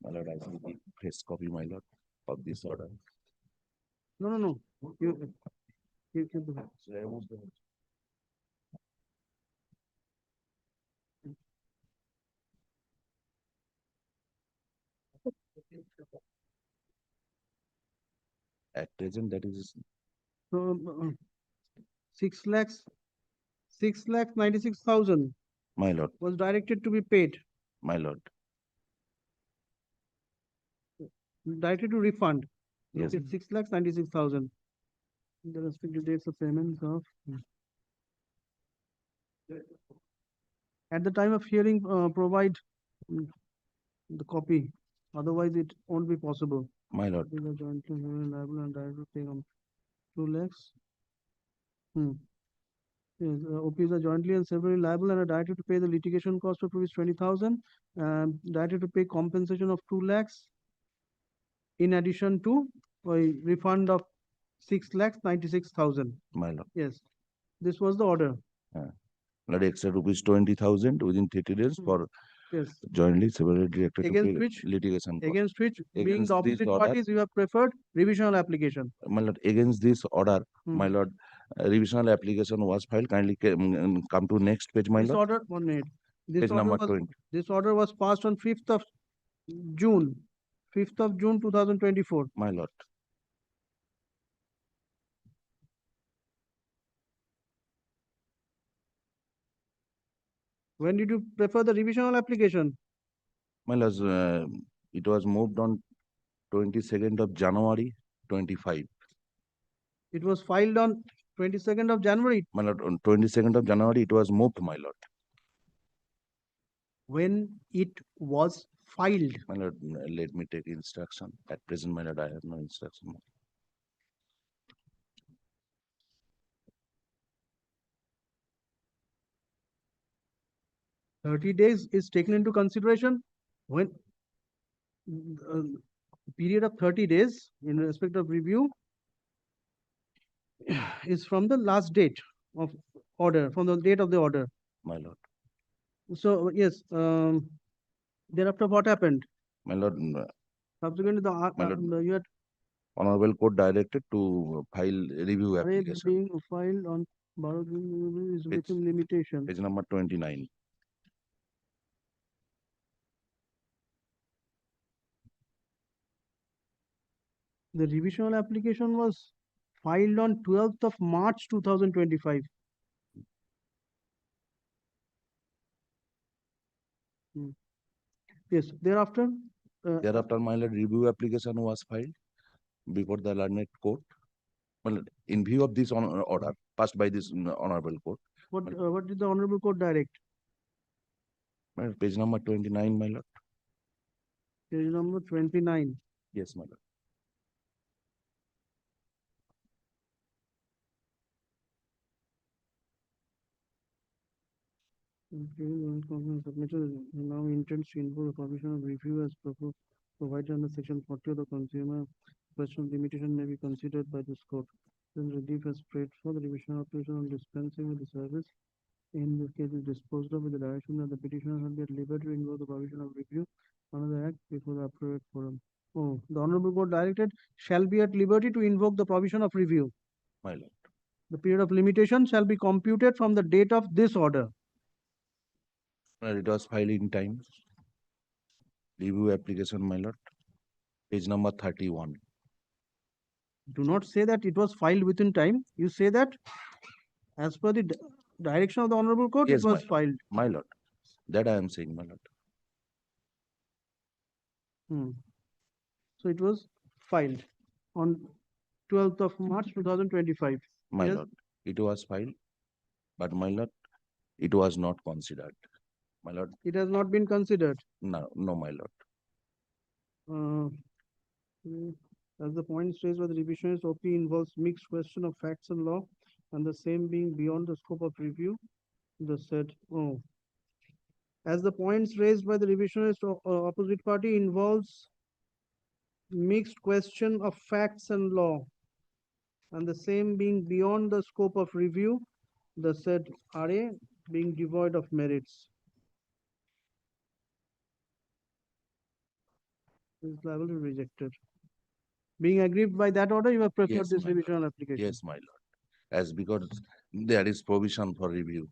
My lord, I will give fresh copy, my lord, of this order. No. At present, that is, So 6,96,000 my lord, was directed to be paid. my lord. Directed to refund. Yes. 6,96,000. The respective dates of payments of. At the time of hearing, provide the copy. Otherwise, it won't be possible. My lord. These are jointly liable and directed to pay on 2 lakhs. Yes, OPs are jointly and severally liable and are directed to pay the litigation cost of rupees 20,000. Directed to pay compensation of 2 lakhs. In addition to a refund of 6,96,000. My lord. Yes, this was the order. Lord, extra rupees 20,000 within 30 days for Yes. jointly severally directed to Against pay which? litigation cost. Against which, being Against the this opposite order, parties, you have preferred revisional application. my lord, against this order, my lord, revisional application was filed. Kindly come to next page, my This lord. order, 1 minute. This Page order number was, 20. this order was passed on 5th of June, 5th of June 2024. My lord. When did you prefer the revisional application? My lord, it was moved on 22nd of January 25. It was filed on 22nd of January. My lord, on 22nd of January, it was moved, my lord. When it was filed. My lord, let me take instruction. At present, my lord, I have no instruction. 30 days is taken into consideration when period of 30 days in respect of review is from the last date of order, from the date of the order. My lord. So yes, thereafter what happened? My lord, Subsequently, my lord, you had Honorable Court directed to file review application. being filed on borrowed is with limitation. Page number 29. The revisional application was filed on 12th of March 2025. Yes, thereafter. Thereafter, my lord, review application was filed before the learned court. Well, in view of this order passed by this honorable court. What did the honorable court direct? Page number 29, my lord. Page number 29. Yes, my lord. Submitted now intends to invoke a provision of review as provided under section 40 of the consumer question limitation may be considered by this court. Then relief has prayed for the revision application on dispensing with the service. In this case, is disposed of with the direction that the petitioner shall be at liberty to invoke the provision of review under the act before the appropriate forum. Oh, the honorable court directed shall be at liberty to invoke the provision of review. My lord. The period of limitation shall be computed from the date of this order. It was filed in time. Review application, my lord. Page number 31. Do not say that it was filed within time. You say that as per the direction of the honorable court, Yes, it was filed. My lord. That I am saying, my lord. So it was filed on 12th of March 2025. My Yes? lord. It was filed, but my lord, it was not considered. My lord. It has not been considered. No, my lord. As the points raised by the revisionist OP involves mixed question of facts and law, and the same being beyond the scope of review, the said, as the points raised by the revisionist opposite party involves mixed question of facts and law, and the same being beyond the scope of review, the said RA being devoid of merits, is liable to be rejected. Being aggrieved by that order, you have preferred this revisional application. Yes, my lord. As because there is provision for review.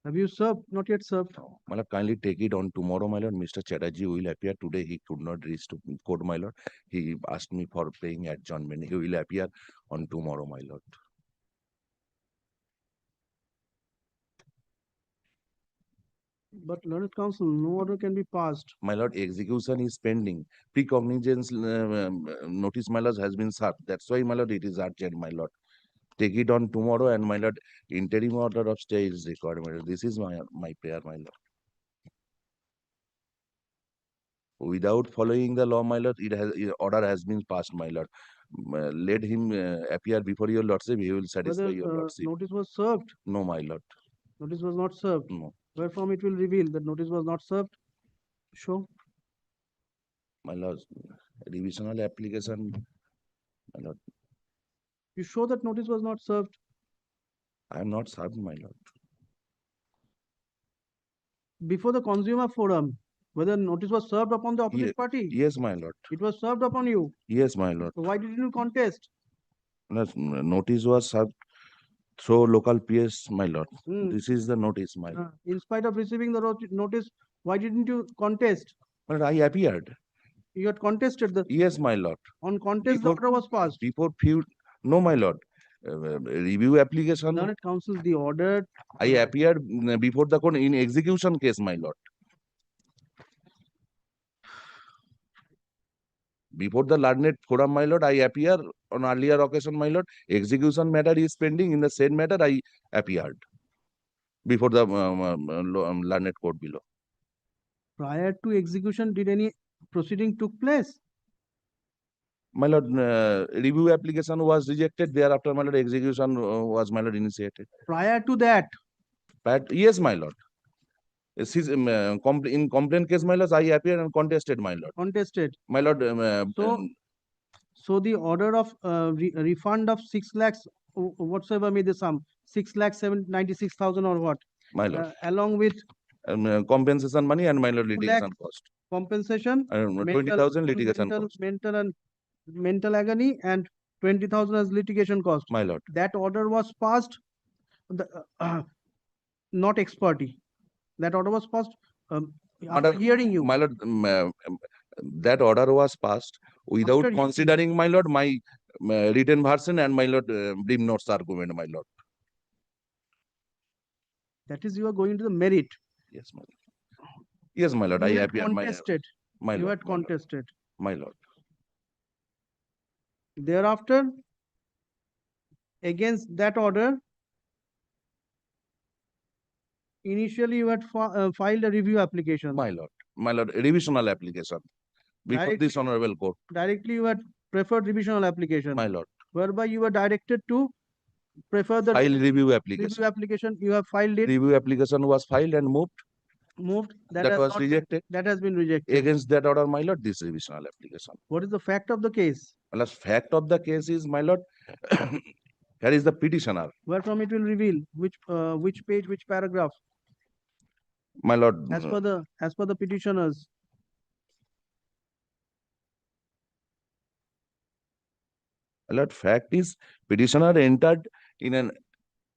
Have you served? Not yet served. My lord, kindly take it on tomorrow, my lord. Mr. Chatterjee will appear today. He could not reach to court, my lord. He asked me for paying adjournment. He will appear on tomorrow, my lord. But learned counsel, no order can be passed. My lord, execution is pending. Precognizance notice, my lord, has been served. That's why, my lord, it is urgent, my lord. Take it on tomorrow, and my lord, interim order of stay is required, my lord. This is my prayer, my lord. Without following the law, my lord, order has been passed, my lord. Let him appear before your lordship. He will satisfy Whether your lordship. notice was served? No, my lord. Notice was not served. No, Wherefrom it will reveal that notice was not served. Show. my lord, revisional application, my lord, You show that notice was not served. I am not served, my lord. Before the consumer forum, whether notice was served upon the opposite Ye- party. Yes, my lord. It was served upon you. Yes, my lord. So why didn't you contest? Notice was served through local PS, my lord. Hmm. This is the notice, my lord. In spite of receiving the notice, why didn't you contest? But I appeared. You had contested the. Yes, my lord. On contest, the Before- order was passed. Before few, no, my lord. Review application, Learned counsel, the order. I appeared before the court in execution case, my lord. Before the learned forum, my lord, I appear on earlier occasion, my lord. Execution matter is pending. In the same matter, I appeared before the learned court below. Prior to execution, did any proceeding took place? My lord, review application was rejected. Thereafter, my lord, execution was, my lord, initiated. Prior to that, But yes, my lord. In complaint case, my lord, I appeared and contested, my lord. contested. My lord, So the order of refund of 6 lakhs, whatsoever may the sum, 6,96,000 or what, my lord, along with compensation money and my lord, 2 litigation lakh cost. compensation, 20,000 litigation cost. mental agony, and 20,000 as litigation cost. My lord, That order was passed, not ex parte. That order was passed after hearing you. my lord, that order was passed without After- considering, my lord, my written version and my lord, brief notes argument, my lord. That is, you are going to the merit. Yes, my lord. Yes, my lord, I You had appeared. contested. My You lord, had contested. my lord. Thereafter, against that order, initially you had filed a review application. My lord, revisional application before Directly- this honorable court. Directly you had preferred revisional application. My lord, Whereby you were directed to prefer the file review application. review application. You have filed it, Review application was filed and moved. that That has was not- rejected. That has been rejected. Against that order, my lord, this revisional application. What is the fact of the case? Alas, fact of the case is, my lord, here is the petitioner. Wherefrom it will reveal which page, which paragraph, My lord, as per the petitioners. my lord, fact is petitioner entered in an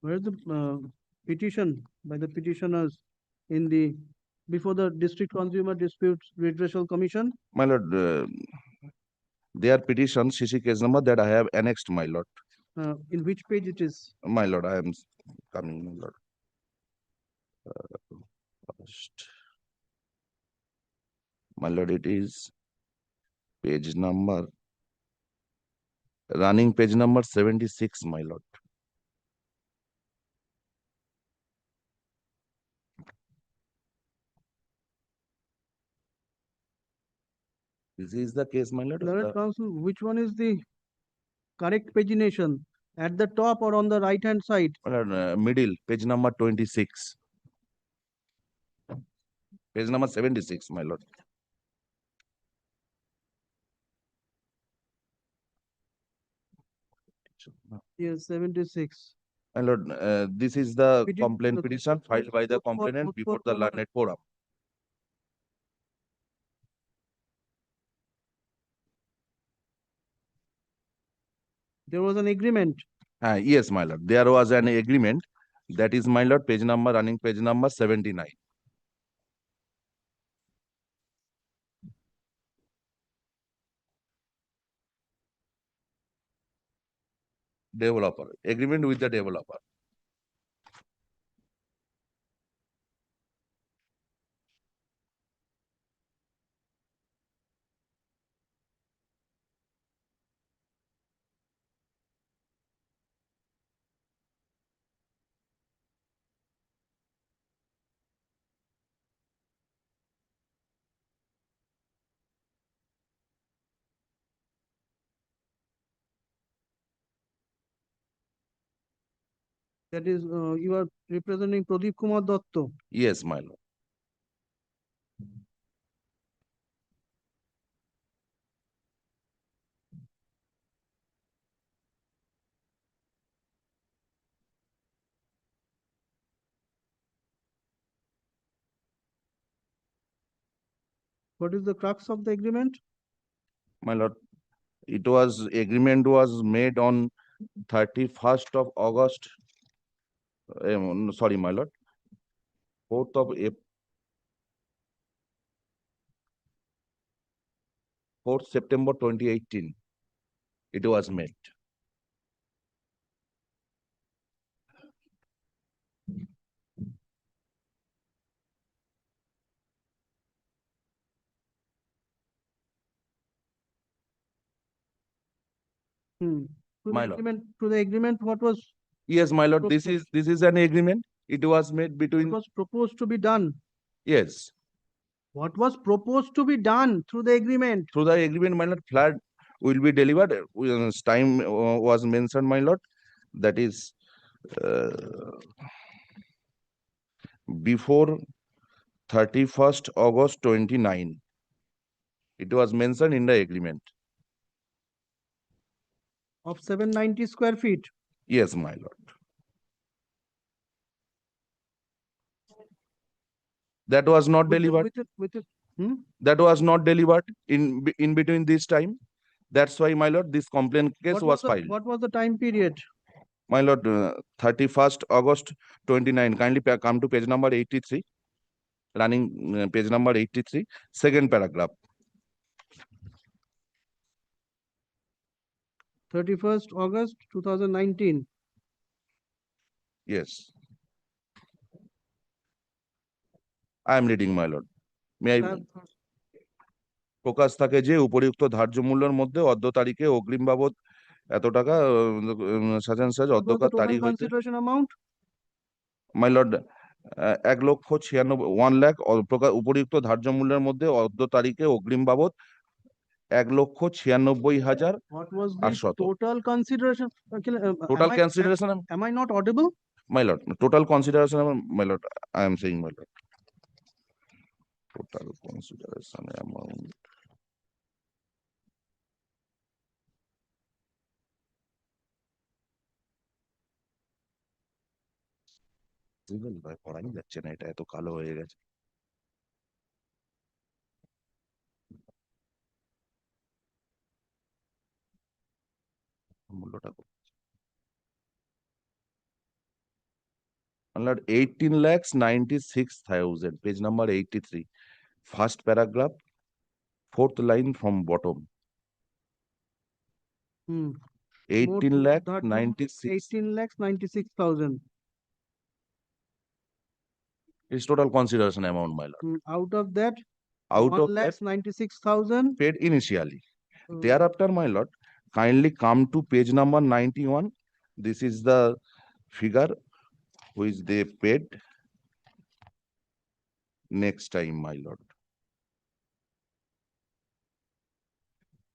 Where is the petition by the petitioners in the before the District Consumer Disputes Redressal Commission? my lord, their petition CC case number that I have annexed, my lord. In which page it is? My lord, I am coming, my lord. First. My lord, it is page number, running page number 76, my lord. This is the case, my lord. Learned counsel, which one is the correct pagination? At the top or on the right hand side? My lord, middle, page number 26. Page number 76, my lord. Yes, 76. My lord, this is the Peti- complaint petition filed by the Put for- complainant put before for the forward. learned forum. There was an agreement. Yes, my lord. There was an agreement. That is, my lord, page number, running page number 79. Developer. Agreement with the developer. That is, you are representing Pradeep Kumar Datta. Yes, my lord. What is the crux of the agreement? My lord, agreement was made on 31st of August. Sorry, my lord. 4th of April. 4th September 2018. It was made. To the My lord. agreement, to the agreement, what was Yes, my lord. This proposed? is an agreement. It was made What between. was proposed to be done? Yes. What was proposed to be done through the agreement? Through the agreement, my lord, flat will be delivered. Time was mentioned, my lord. That is before 31st August 29. It was mentioned in the agreement. Of 790 square feet. Yes, my lord. That was not delivered. That was not delivered in between this time. That's why, my lord, this complaint case was filed. What was the time period? My lord, 31st August 29. Kindly come to page number 83. Running page number 83, second paragraph. 31st August 2019. Yes. I am reading, my lord. May I প্রকাশ থাকে যে উপরিউক্ত ধার্য মূল্যের মধ্যে অদ্য তারিখে অগ্রিম বাবদ এত টাকা সাজান সাজ What was the অধ্যকার total তারিখ হইতে consideration amount? মাই লর্ড 1,96,000 উপরিউক্ত ধার্য মূল্যের মধ্যে অদ্য তারিখে অগ্রিম বাবদ 1,96,000 What was the 800 total consideration? total consideration. Am I not audible? My lord, total consideration, my lord, I am saying, my lord, total consideration amount. পড়াই যাচ্ছে না, এটা এত কালো হয়ে গেছে। মূল্যটা 18,96,000, page number 83, first paragraph, fourth line from bottom. 18,96,000 is total consideration amount, my lord. Out of that, Out of that, 1,96,000 paid initially. Thereafter, my lord, kindly come to page number 91. This is the figure which they paid next time, my lord.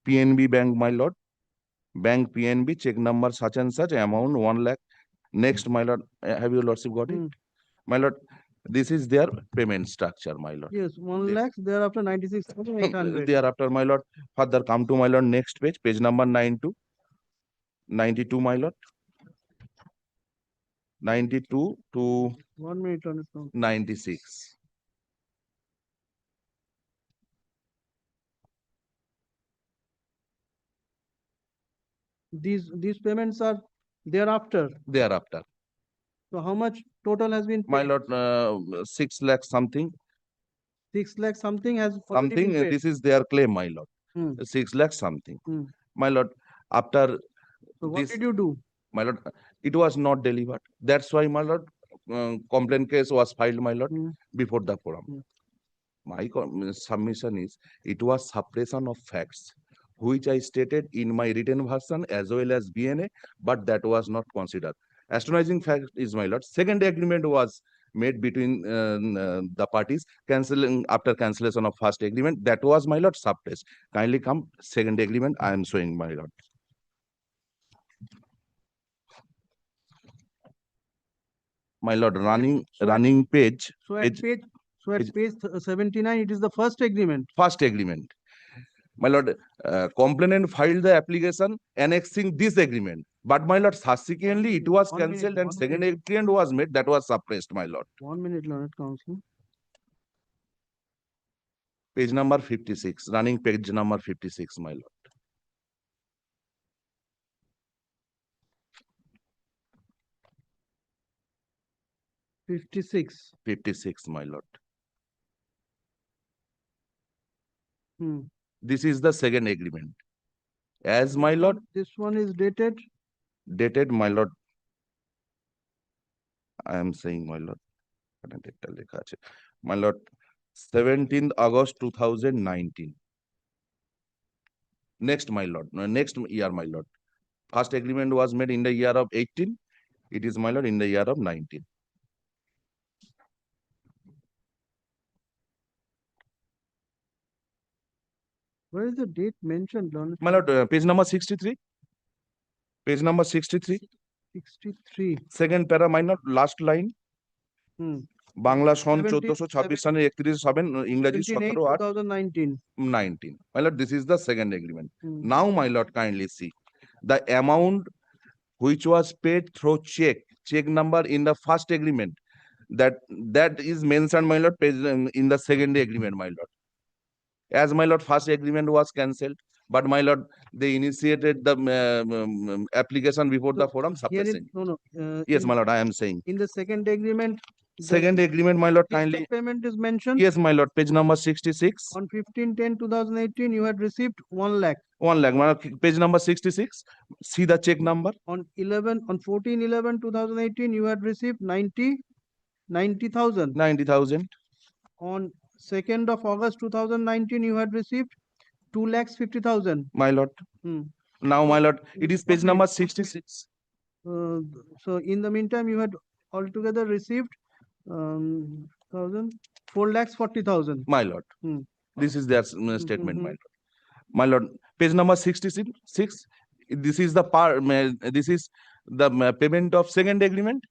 PNB Bank, my lord. Bank PNB, check number such and such, amount 1 lakh. Next, my lord, have your lordship got it? My lord, this is their payment structure, my lord. Yes, 1 lakh, thereafter 96,800. Thereafter, my lord, further come to, my lord, next page, page number 92. 92, my lord. 92 to 1 minute on it now. 96. These payments are thereafter. Thereafter. So how much total has been paid? My lord, 6 lakh something. 6 lakh something has already Something, been paid. this is their claim, my lord. 6 lakh something. My lord, after So what this, did you do? my lord, it was not delivered. That's why, my lord, complaint case was filed, my lord, before the forum. My submission is, it was suppression of facts, which I stated in my written version as well as BNA, but that was not considered. Astonishing fact is, my lord, second agreement was made between the parties, cancelling after cancellation of first agreement. That was, my lord, suppressed. Kindly come, second agreement, I am showing, my lord. My lord, running So at- running page, So at page 79, it is the first agreement. first agreement. My lord, complainant filed the application annexing this agreement. But my lord, subsequently it was 1 minute, cancelled and 1 second minute. agreement was made, that was suppressed, my lord. 1 minute, Learned Counsel. Page number 56, running page number 56, my lord. Fifty-six. 56, my lord. Hmm. This is the second agreement. As my lord, This one is dated. dated, my lord, I am saying, my lord, my lord, 17th August 2019. Next, my lord, no, next year, my lord. First agreement was made in the year of 18. It is, my lord, in the year of 19. Where is the date mentioned, Learned? My lord, page number 63. Page number 63. 63. Second para, my lord, last line. Bangla সন 17 1426 সালের 31/7 ইংরেজি 17/8 2019. 19. My lord, this is the second agreement. Now, my lord, kindly see the amount which was paid through check number in the first agreement, that is mentioned, my lord, in the second agreement, my lord. As my lord, first agreement was cancelled, but my lord, they initiated the application before the forum suppressing. No. Yes, my lord, I am saying. In the second agreement, Second agreement, my lord, the kindly. payment is mentioned. Yes, my lord, page number 66. On 15/10/2018, you had received 1 lakh. 1 lakh, my lord, page number 66. See the check number. On 14/11/2018, you had received 90,000. 90,000. On 2nd of August 2019, you had received 2,50,000. My lord. Now, my lord, it is page number 66. So in the meantime, you had altogether received 4,40,000. My lord. This is their statement, my lord. My lord, page number 66. This is the this is the payment of second agreement.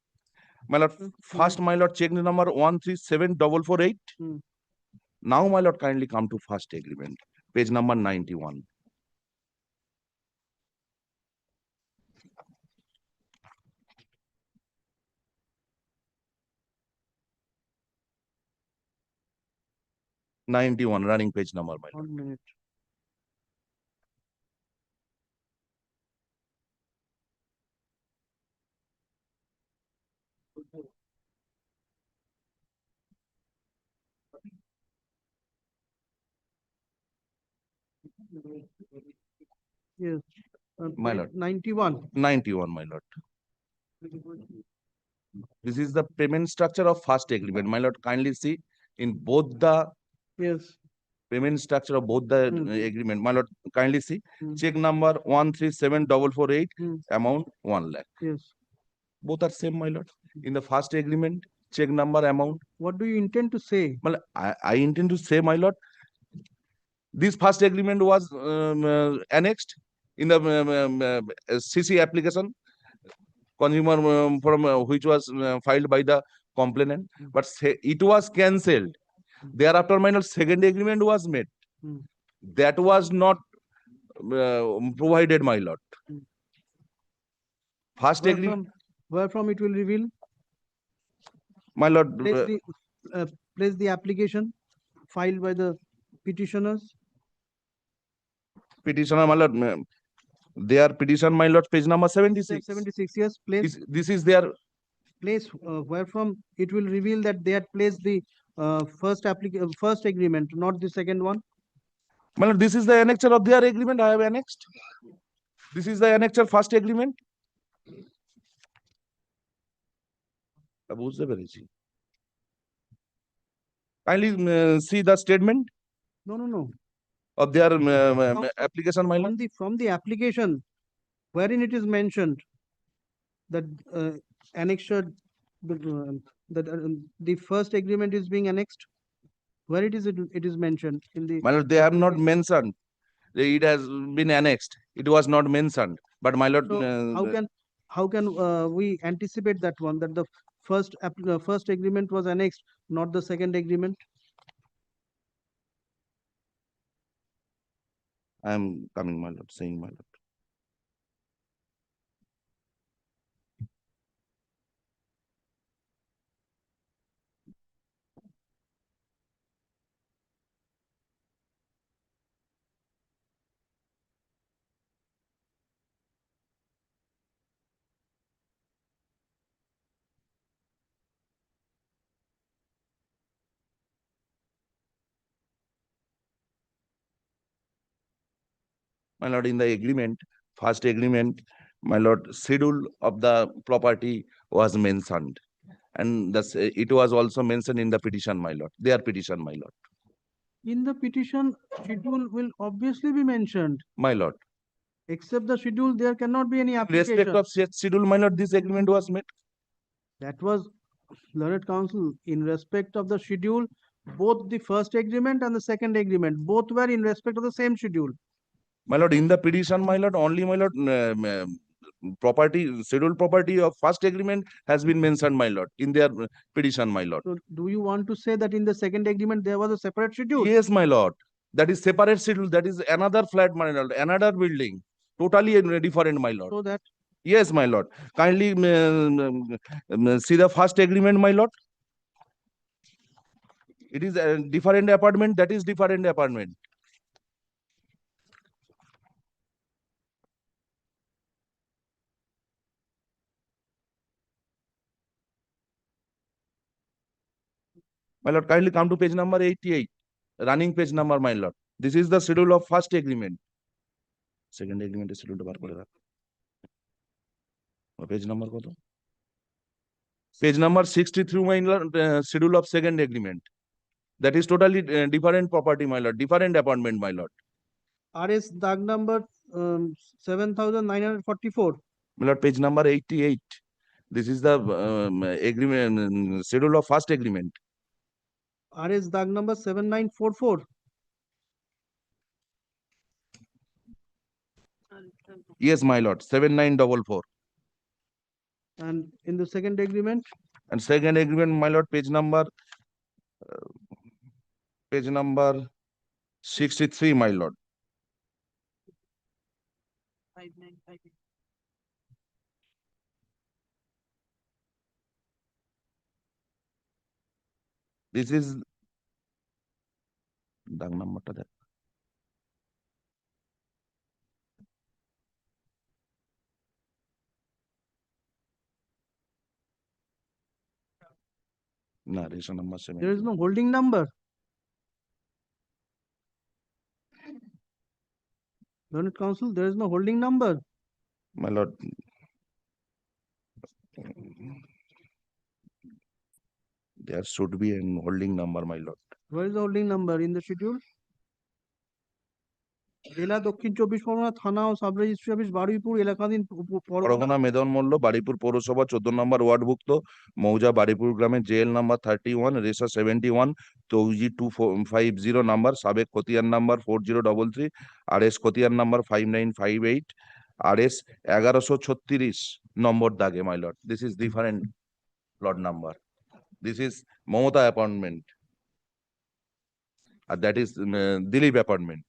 My lord, first, my lord, check number 137448. Now, my lord, kindly come to first agreement, page number 91. Running page number, my lord. 1 minute. Yes. My lord. 91. 91, my lord. This is the payment structure of first agreement. My lord, kindly see in both the payment structure of both the agreement. My lord, kindly see check number 137448, amount 1 lakh. Yes. Both are same, my lord. In the first agreement, check number, amount. What do you intend to say? Well, I intend to say, my lord, this first agreement was annexed in the CC application, consumer forum, which was filed by the complainant, but it was cancelled. Thereafter, my lord, second agreement was made. That was not provided, my lord. First agreement. Where from it will reveal? My lord, Place the application filed by the petitioners. Petitioner, my lord, their petition, my lord, page number 76. 76, yes. Place. This is their place where from it will reveal that they had placed the first agreement, not the second one. My lord, this is the annexure of their agreement. I have annexed. This is the annexure first agreement. Kindly see the statement. No. Of their application, my lord. From the application, wherein it is mentioned that annexure, that the first agreement is being annexed. Where it is mentioned in the. My lord, they have not mentioned. It has been annexed. It was not mentioned. But my lord, So how can we anticipate that one, that the first agreement was annexed, not the second agreement? I am coming, my lord, saying, my lord. My lord, in the agreement, first agreement, my lord, schedule of the property was mentioned. And thus it was also mentioned in the petition, my lord, their petition, my lord. In the petition, schedule will obviously be mentioned. My lord. Except the schedule, there cannot be any In application. respect of said schedule, my lord, this agreement was made. That was, learned counsel, in respect of the schedule, both the first agreement and the second agreement, both were in respect of the same schedule. My lord, in the petition, my lord, only, my lord, property, scheduled property of first agreement has been mentioned, my lord, in their petition, my lord. So do you want to say that in the second agreement, there was a separate schedule? Yes, my lord. That is separate schedule. That is another flat, my lord, another building. Totally different, my lord. So that, Yes, my lord. Kindly see the first agreement, my lord. It is a different apartment. That is different apartment. My lord, kindly come to page number 88. Running page number, my lord. This is the schedule of first agreement. Second agreement is scheduled bar kore rakho. Page number koto? Page number 63, my lord, schedule of second agreement. That is totally different property, my lord. Different apartment, my lord. RS dag number 7944. My lord, page number 88. This is the agreement, schedule of first agreement. RS dag number 7944. Yes, my lord, 7944. And in the second agreement? And second agreement, my lord, page number 63, my lord. 5958. This is dag number ta dekh. No, ration number 7. There is no holding number. Learned counsel, there is no holding number. My lord, there should be a holding number, my lord. Where is the holding number in the schedule? জেলা দক্ষিণ চব্বিশ পরগনা থানা ও sub registry office Baruipur এলাকাধীন পরগনা মেদন মল্ল বারুইপুর পৌরসভা 14 নম্বর ওয়ার্ডভুক্ত মৌজা বারুইপুর গ্রামে জেএল নাম্বার 31 রেসা 71 তৌজি 250 নাম্বার সাবেক খতিয়ান নাম্বার 4033 আরএস খতিয়ান নাম্বার 5958 আরএস 1136 নম্বর দাগে, my lord. This is different plot number. This is Mamata apartment আর that is Dilip apartment.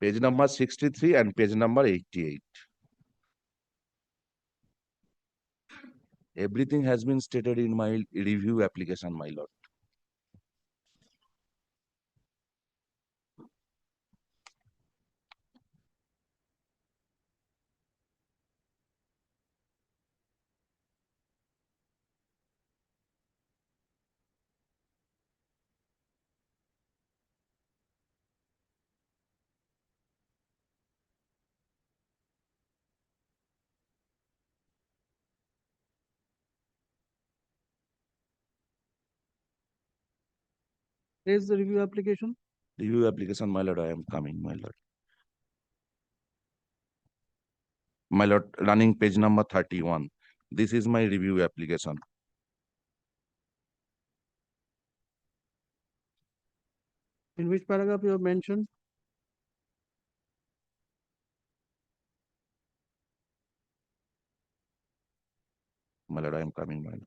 Page number 63 and page number 88. Everything has been stated in my review application, my lord. Where is the review application? Review application, my lord, I am coming, my lord. My lord, running page number 31. This is my review application. In which paragraph you have mentioned? My lord, I am coming, my lord.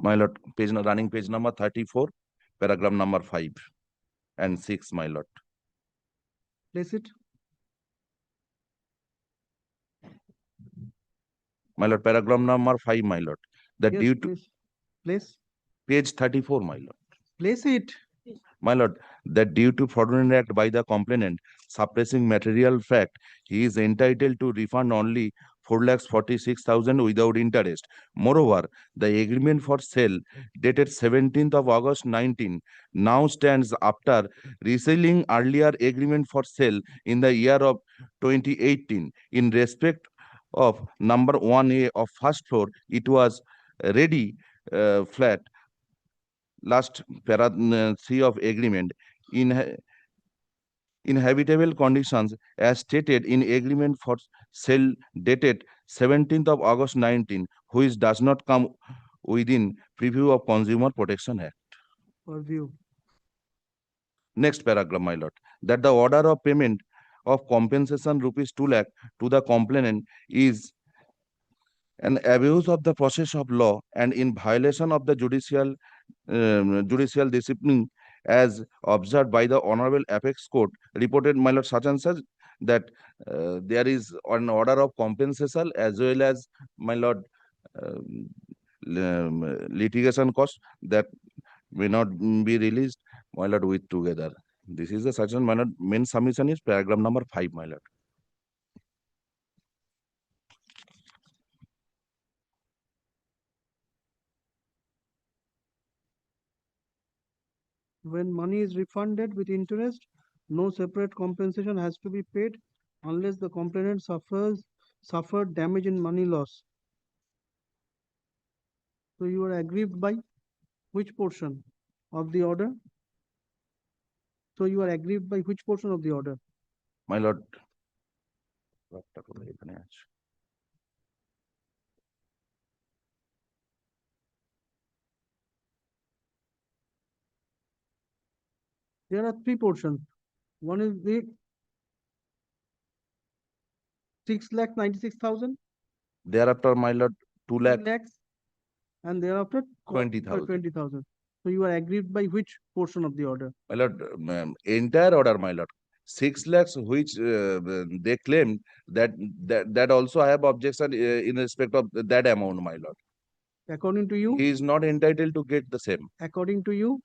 My lord, running page number 34, paragraph number 5 and 6, my lord. Place it. My lord, paragraph number 5, my lord. That Yes, due to place. page 34, my lord. Place it. My lord, that due to fraudulent act by the complainant suppressing material fact, he is entitled to refund only 4,46,000 without interest. Moreover, the agreement for sale dated 17th of August 19 now stands after reselling earlier agreement for sale in the year of 2018. In respect of number 1A of first floor, it was ready flat. Last para 3 of agreement in inhabitable conditions as stated in agreement for sale dated 17th of August 19, which does not come within preview of Consumer Protection Act. Purview. Next paragraph, my lord, that the order of payment of compensation rupees 2 lakh to the complainant is an abuse of the process of law and in violation of the judicial discipline as observed by the Honorable Apex Court, reported, my lord, such and such, that there is an order of compensation as well as, my lord, litigation cost that may not be released, my lord, with together. This is the section, my lord. Main submission is paragraph number 5, my lord. When money is refunded with interest, no separate compensation has to be paid unless the complainant suffered damage in money loss. So you are aggrieved by which portion of the order? So you are aggrieved by which portion of the order? My lord, there are three portions. One is the 6,96,000. Thereafter, my lord, 2 lakh lakhs, and thereafter 20,000. So you are aggrieved by which portion of the order? My lord, entire order, my lord. 6 lakhs, which they claimed that also I have objection in respect of that amount, my lord. According to you? He is not entitled to get the same. According to you?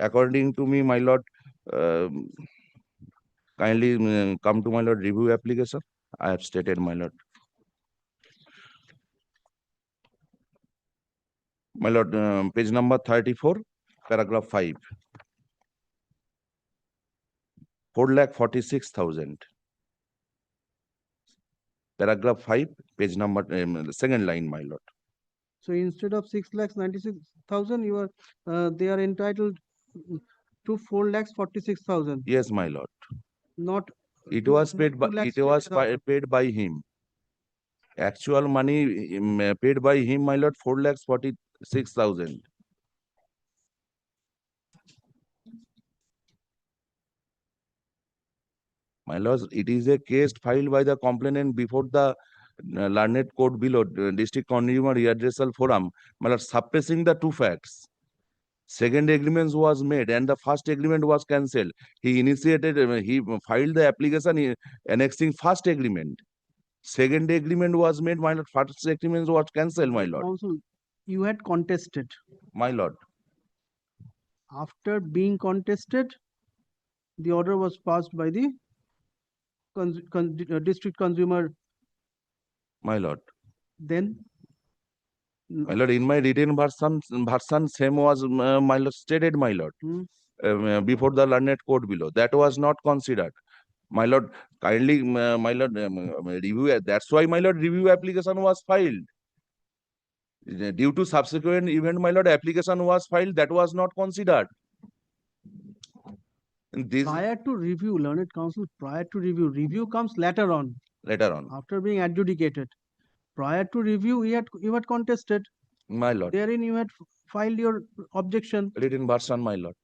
According to me, my lord, kindly come to my lord review application. I have stated, my lord. My lord, page number 34, paragraph 5. 4,46,000. Paragraph 5, page number, second line, my lord. So instead of 6,96,000, you are they are entitled to 4,46,000. Yes, my lord. Not it was paid by paid by him. Actual money paid by him, my lord, 4,46,000. My lord, it is a case filed by the complainant before the learned court below, District Consumer Redressal Forum, my lord, suppressing the two facts. Second agreement was made and the first agreement was cancelled. He initiated, he filed the application annexing first agreement. Second agreement was made, my lord. First agreement was cancelled, my lord. Also, you had contested. My lord. After being contested, the order was passed by the district consumer. My lord. Then? My lord, in my written version same was, my lord, stated, my lord, before the learned court below. That was not considered. My lord, kindly, my lord, review. That's why, my lord, review application was filed. Due to subsequent event, my lord, application was filed. That was not considered. This Prior to review, learned counsel, prior to review comes later on, later on, after being adjudicated. Prior to review, you had contested. my lord, Therein you had filed your objection. written version, my lord,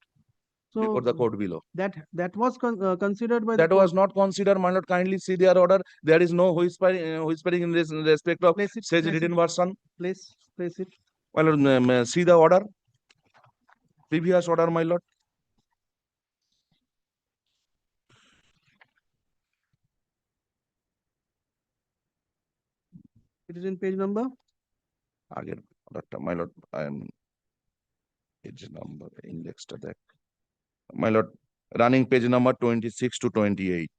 before the So court below. that was considered by the That court. was not considered, my lord. Kindly see their order. There is no whispering in respect of Place it, says place written it. version. Place it. My lord, see the order. Previous order, my lord. It is in page number. Again, my lord, I am page number index to that. My lord, running page number 26 to 28.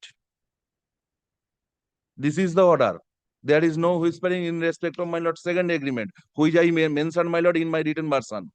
This is the order. There is no whispering in respect of my lord second agreement, which I may mention, my lord, in my written version.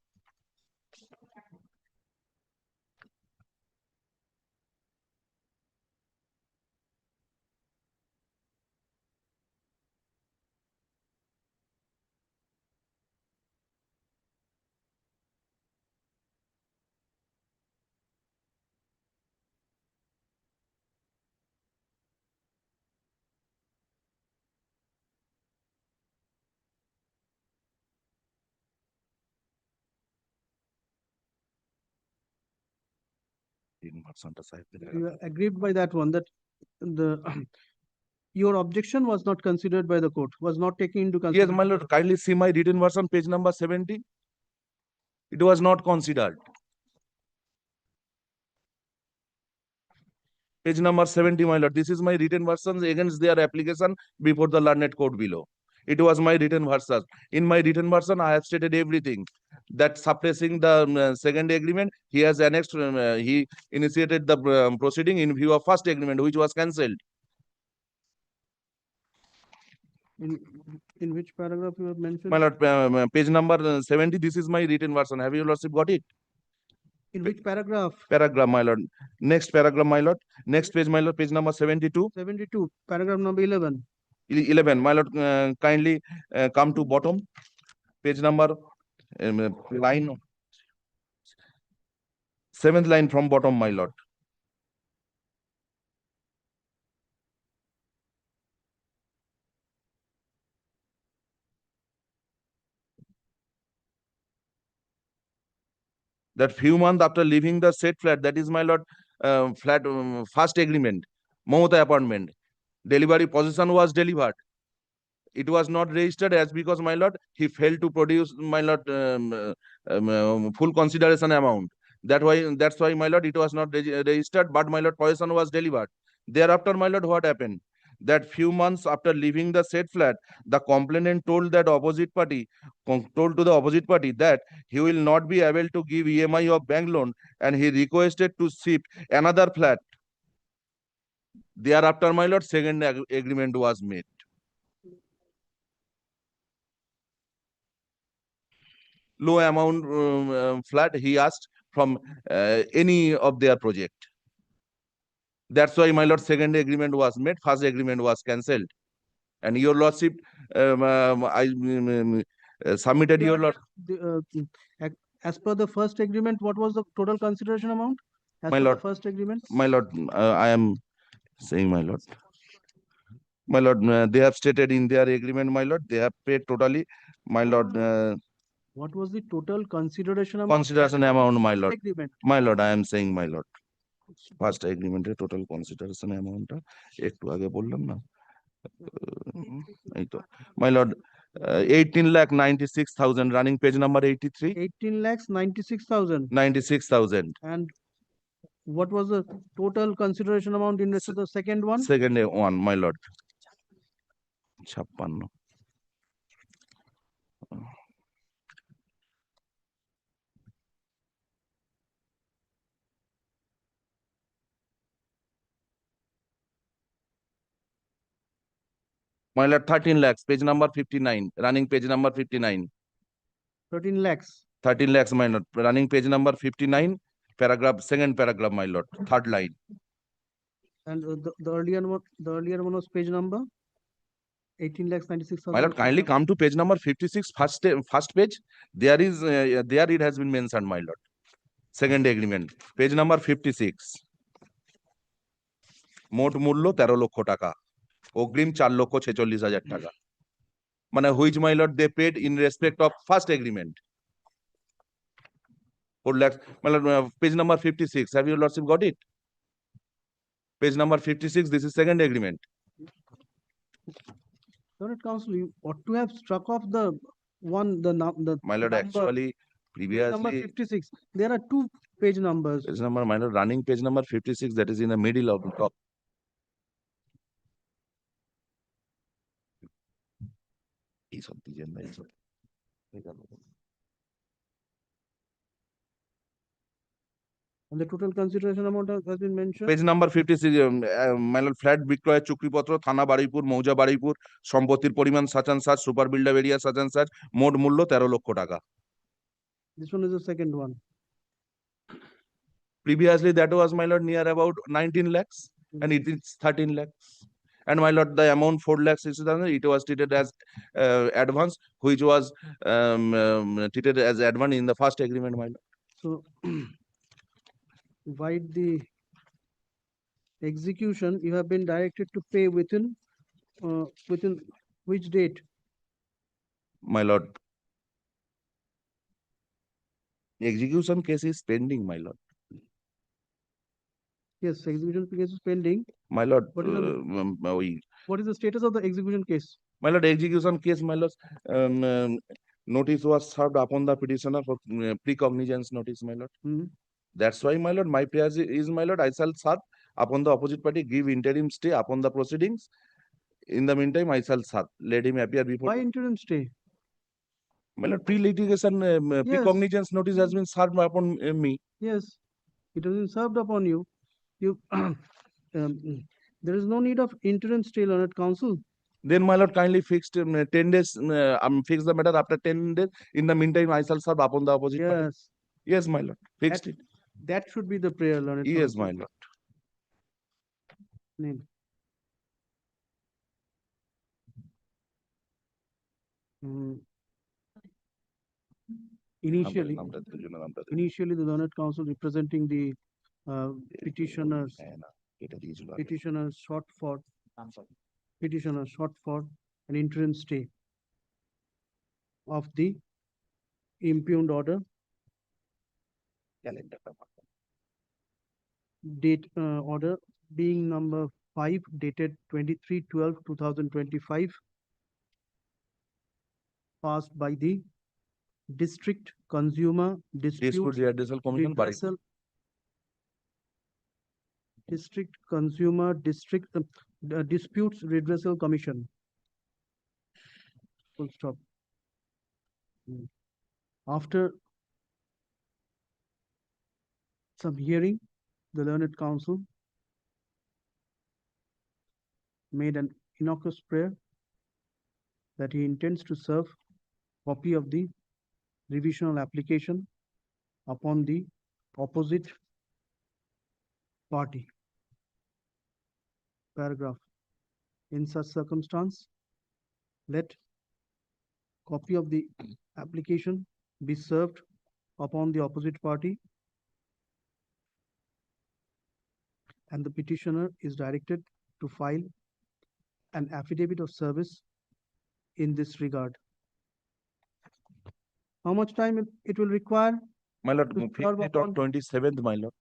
You are aggrieved by that one, that the your objection was not considered by the court, was not taken into Yes, consideration. my lord, kindly see my written version, page number 70. It was not considered. Page number 70, my lord. This is my written version against their application before the learned court below. It was my written version. In my written version, I have stated everything. That suppressing the second agreement, he has annexed, he initiated the proceeding in view of first agreement, which was cancelled. In which paragraph you have mentioned? My lord, page number 70, this is my written version. Have you lordship got it? In which paragraph? Paragraph, my lord. Next paragraph, my lord. Next page, my lord, page number 72. 72, paragraph number 11. 11, my lord, kindly come to bottom. Page number, line, 7th line from bottom, my lord. That few months after leaving the said flat, that is, my lord, flat first agreement, Mamata apartment, delivery possession was delivered. It was not registered as because, my lord, he failed to produce, my lord, full consideration amount. That's why, my lord, it was not registered, but, my lord, possession was delivered. Thereafter, my lord, what happened? That few months after leaving the said flat, the complainant told to the opposite party that he will not be able to give EMI of bank loan, and he requested to shift another flat. Thereafter, my lord, second agreement was made. Low amount flat he asked from any of their project. That's why, my lord, second agreement was made, first agreement was cancelled. And your lordship, I submitted your lord. As per the first agreement, what was the total consideration amount? As My per lord, the first agreement? my lord, I am saying, my lord. My lord, they have stated in their agreement, my lord, they have paid totally, my lord. What was the total consideration amount? Consideration amount, my lord. Agreement. My lord, I am saying, my lord. First agreement total consideration amount একটু আগে বললাম না এই তো my lord 18,96,000 running page number 83. 18,96,000. 96,000. And what was the total consideration amount in respect to the second one? Second one, my lord. 56. My lord, 13 lakhs, page number 59, running page number 59. 13 lakhs. 13 lakhs, my lord, running page number 59, paragraph, second paragraph, my lord, third line. And the earlier one was page number 18,96,000. My lord, kindly come to page number 56, first page. There it has been mentioned, my lord. Second agreement, page number 56. মোট মূল্য 13 লক্ষ টাকা, অগ্রিম 4,46,000 টাকা। মানে which my lord they paid in respect of first agreement 4 lakhs। মানে page number 56, have you lordship got it? Page number 56, this is second agreement. Learned Counsel, you ought to have struck off the one, the My lord, number, actually, page number previously, 56. There are two page numbers. page number, my lord, running page number 56, that is in the middle of the top. এইসব দিয়েন না, এইসব। And the total consideration amount has been mentioned. Page number 56, my lord, flat বিক্রয়ের চুক্তিপত্র, থানা বারুইপুর, মৌজা বারুইপুর, সম্পত্তির পরিমাণ such and such, super builder area such and such, মোট মূল্য 13 লক্ষ টাকা। This one is the second one. Previously, that was, my lord, near about 19 lakhs, and it is 13 lakhs. And my lord, the amount 4 lakhs, it was treated as advance, which was treated as advance in the first agreement, my lord. So write the execution, you have been directed to pay within which date? My lord, the execution case is pending, my lord. Yes, execution case is pending. My lord, What is the status of the execution case? my lord, execution case, my lord, notice was served upon the petitioner for precognizance notice, my lord. That's why, my lord, my prayer is, my lord, I shall serve upon the opposite party, give interim stay upon the proceedings. In the meantime, I shall serve. Let him appear before. Why interim stay? My lord, pre-litigation precognizance notice has been served upon me. Yes, it has been served upon you. You there is no need of interim stay, Learned Counsel. Then, my lord, kindly fixed 10 days, fix the matter after 10 days. In the meantime, I shall serve upon the opposite party. Yes, Yes, my lord, fixed it. that should be the prayer, Learned Yes, Counsel. my lord. Name. Initially, the Learned Counsel representing the petitioners sought for an interim stay of the impugned order. Date order being number 5 dated 23/12/2025, passed by the District Consumer Dispute Redressal Commission, Redressal District Consumer Disputes Redressal Commission. Full stop. After some hearing, the Learned Counsel made an innocuous prayer that he intends to serve copy of the revisional application upon the opposite party. Paragraph. In such circumstance, let copy of the application be served upon the opposite party, and the petitioner is directed to file an affidavit of service in this regard. How much time it will require? My lord, to serve fixed it on upon- 27th, my lord.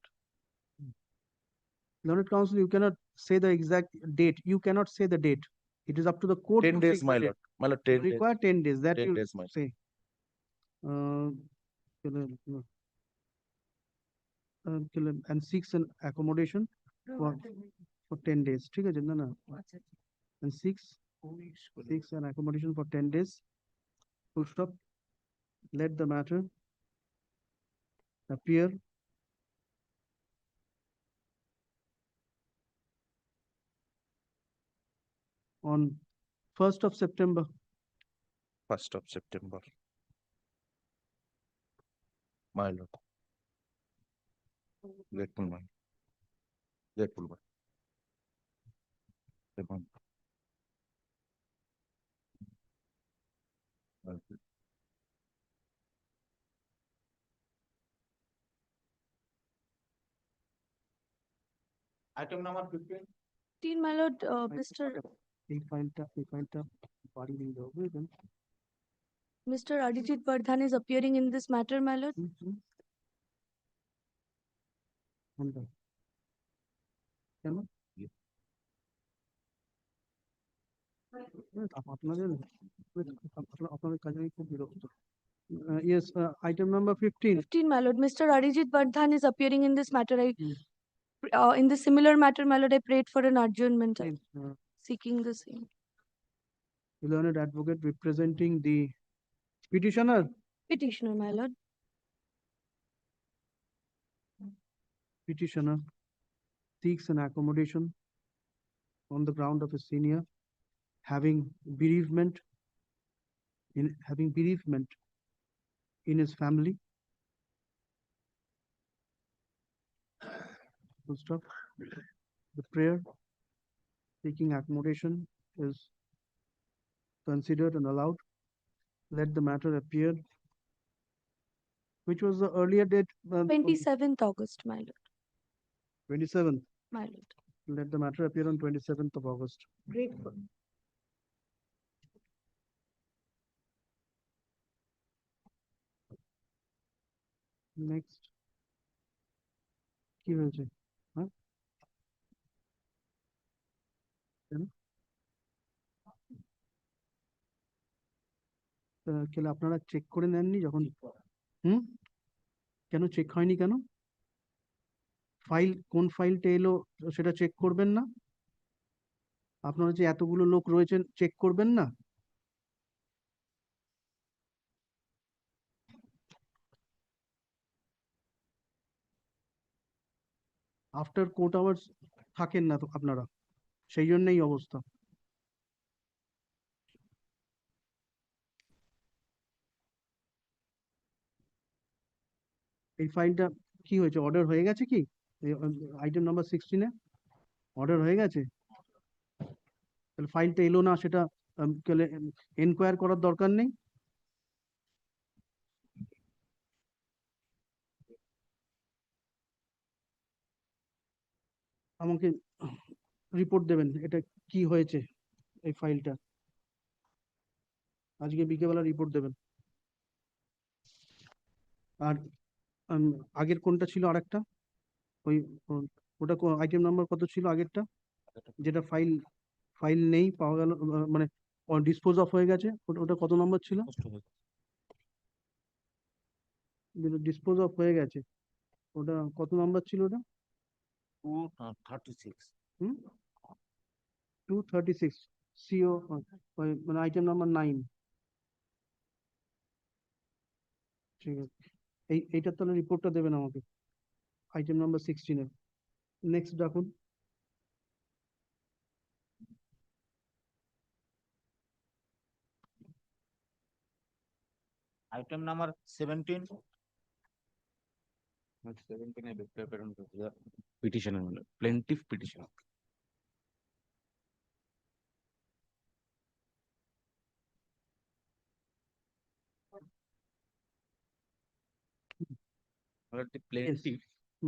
Learned Counsel, you cannot say the exact date. You cannot say the date. It is up to the court. 10 to days, fix the my date. lord. My lord, 10 You days. require 10 days. That 10 you days, my lord. say. And seeks an accommodation for 10 days. ঠিক আছে না? And seeks an accommodation for 10 days. Full stop. Let the matter appear on 1st of September. 1st of September. My lord. Grateful, man. Grateful, man. Item number 15. 15, my lord, Mr. এই ফাইলটা বাড়ি নিয়ে যাবো বুঝলেন? Mr. Arijit Vardhan is appearing in this matter, my lord. কোনটা? কেন? আপনাদের কাজে আমি খুব বিরক্ত। Yes, item number 15. 15, my lord, Mr. Arijit Vardhan is appearing in this matter. In the similar matter, my lord, I prayed for an adjournment. I'm seeking the same. Learned advocate representing the petitioner. Petitioner, my lord. Petitioner seeks an accommodation on the ground of a senior having bereavement in his family. Full stop. The prayer seeking accommodation is considered and allowed. Let the matter appear. Which was the earlier date? 27th August, my lord. 27th. My lord. Let the matter appear on 27th of August. Grateful. Next. কি হয়েছে? হ্যাঁ? কেন? কেন আপনারা check করে নেননি যখন? কেন চেক হয়নি কেন? কোন ফাইলটা এলো সেটা চেক করবেন না? আপনারা যে এতগুলো লোক রয়েছেন চেক করবেন না? আফটার কোর্ট আওয়ার্স থাকেন না তো আপনারা, সেই জন্যই অবস্থা। এই ফাইলটা কি হয়েছে? অর্ডার হয়ে গেছে কি? আইটেম নাম্বার 16-এ অর্ডার হয়ে গেছে? তাহলে ফাইলটা এলো না সেটা এনকোয়ার করার দরকার নেই? আমাকে রিপোর্ট দেবেন এটা কি হয়েছে এই ফাইলটা, আজকে বিকেলবেলা রিপোর্ট দেবেন। আর আগের কোনটা ছিল আরেকটা? ওই ওটা আইটেম নাম্বার কত ছিল আগেরটা? যেটা ফাইল নেই, পাওয়া গেল, মানে ডিসপোজ অফ হয়ে গেছে, ওটা কত নম্বর ছিল? ডিসপোজ অফ হয়ে গেছে, ওটা কত নাম্বার ছিল ওটা? 236 236 সিও, মানে আইটেম নাম্বার 9। ঠিক আছে, এইটার তাহলে রিপোর্টটা দেবেন আমাকে, আইটেম নাম্বার 16-এর। নেক্সট ডাকুন। item number 17. 17 petitioner, plaintiff petitioner. My lord, the plaintiff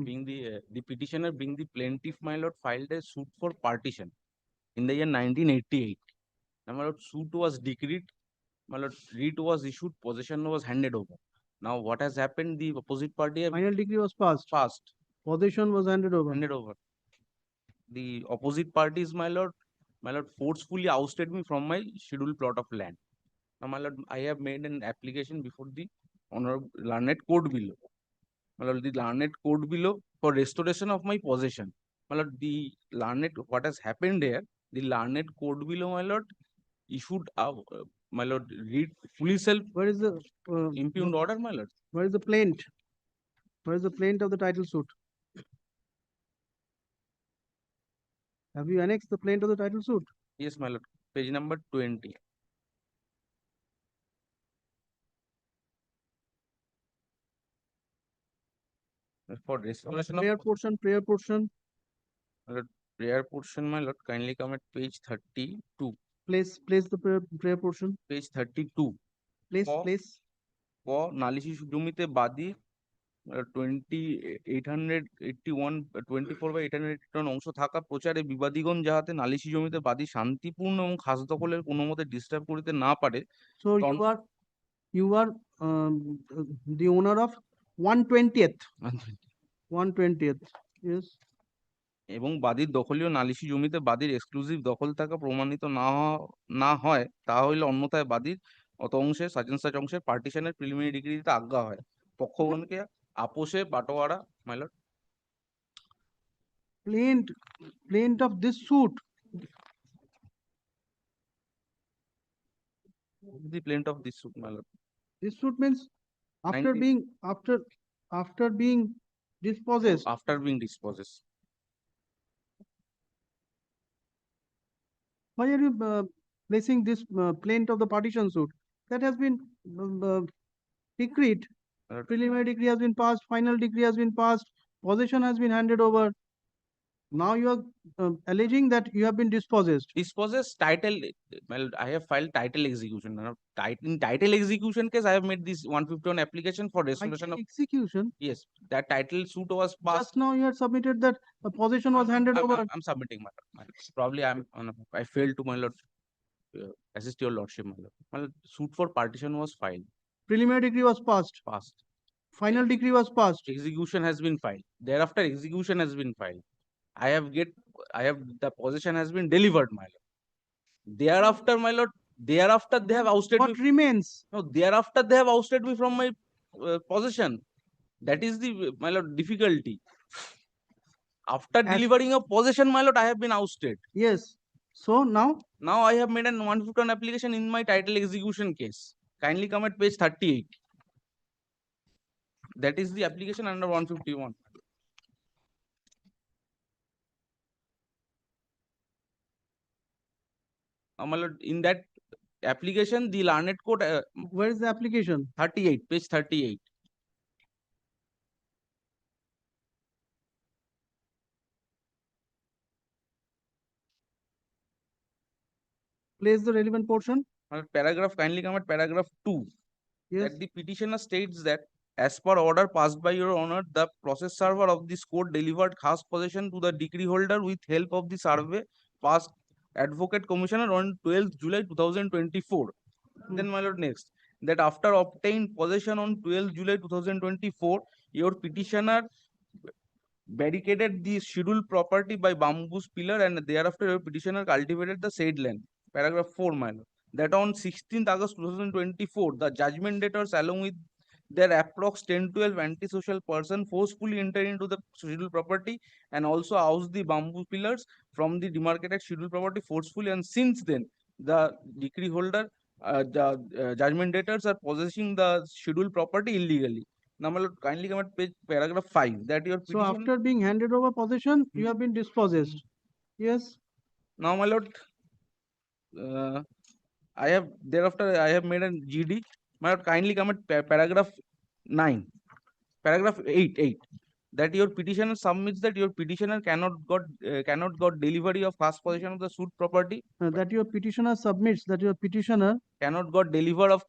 being the petitioner being the plaintiff, my lord, filed a suit for partition in the year 1988. Now, my lord, suit was decreed, my lord, writ was issued, possession was handed over. Now, what has happened? The opposite party Final decree was passed. Possession was handed over. The opposite parties, my lord, forcefully ousted me from my scheduled plot of land. Now, my lord, I have made an application before the honorable learned court below. My lord, the learned court below for restoration of my possession. My lord, the learned, what has happened there? The learned court below, my lord, issued my lord, read fully self. Where is the impugned order, my lord? Where is the plaint? Where is the plaint of the title suit? Have you annexed the plaint of the title suit? Yes, my lord. Page number 20. For restoration Prayer portion. My lord, prayer portion, my lord, kindly come at page 32. Place the prayer portion. Page 32. Place. ক নালিশি জমিতে বাদী 2881 অংশ থাকা প্রচারে বিবাদীগণ যাহাতে নালিশি জমিতে বাদী শান্তিপূর্ণ এবং খাস দখলের কোনো মতে ডিস্টার্ব করিতে না পারে So you are the owner of 120th. 120th. Yes. এবং বাদীর দখলীয় নালিশি জমিতে বাদীর এক্সক্লুসিভ দখল থাকা প্রমাণিত না হয় তা হইলে অন্যথায় বাদীর অত অংশে সাচ অংশের পার্টিশনের প্রিলিমিনারি ডিগ্রি দিতে আজ্ঞা হয় পক্ষগণকে আপোষে বাটোয়ারা my lord Plaint of this suit. the plaint of this suit, my lord. This suit means after 90 being dispossessed. After being dispossessed. Why are you placing this plaint of the partition suit? That has been decreed. Preliminary decree has been passed, final decree has been passed, possession has been handed over. Now you are alleging that you have been dispossessed. Dispossessed title, well, I have filed title execution. Now, in title execution case, I have made this 151 application for resolution of Execution. Yes, that title suit was passed. Just now you had submitted that the possession was handed over. I'm submitting my lord. Probably I failed to my lord assist your lordship, my lord. My lord, suit for partition was filed. Preliminary decree was passed. Final decree was passed. Execution has been filed. Thereafter, execution has been filed. The possession has been delivered, my lord. Thereafter, my lord, thereafter they have ousted What me. remains? No, thereafter they have ousted me from my possession. That is the, my lord, difficulty. After delivering a possession, my lord, I have been ousted. Yes. So now I have made an 151 application in my title execution case. Kindly come at page 38. That is the application under 151. My lord, in that application, the learned court. Where is the application? 38, page 38. Place the relevant portion. Paragraph, kindly come at paragraph 2. Yes. That the petitioner states that as per order passed by your honor, the process server of this court delivered khas possession to the decree holder with help of the survey passed advocate commissioner on 12th July 2024. Then, my lord, next, that after obtained possession on 12th July 2024, your petitioner barricaded the scheduled property by bamboo pillar and thereafter your petitioner cultivated the said land. Paragraph 4, my lord, that on 16th August 2024, the judgment debtors along with their approx 10-12 antisocial person forcefully entered into the scheduled property and also housed the bamboo pillars from the demarcated scheduled property forcefully, and since then the decree holder, the judgment debtors are possessing the scheduled property illegally. Now, my lord, kindly come at paragraph 5. That your petition. So after being handed over possession, you have been dispossessed. Yes. Now, my lord, I have made a GD. My lord, kindly come at paragraph 9. Paragraph 8. That your petitioner submits that your petitioner cannot got delivery of first possession of the suit property. That your petitioner submits that your petitioner cannot got deliver of.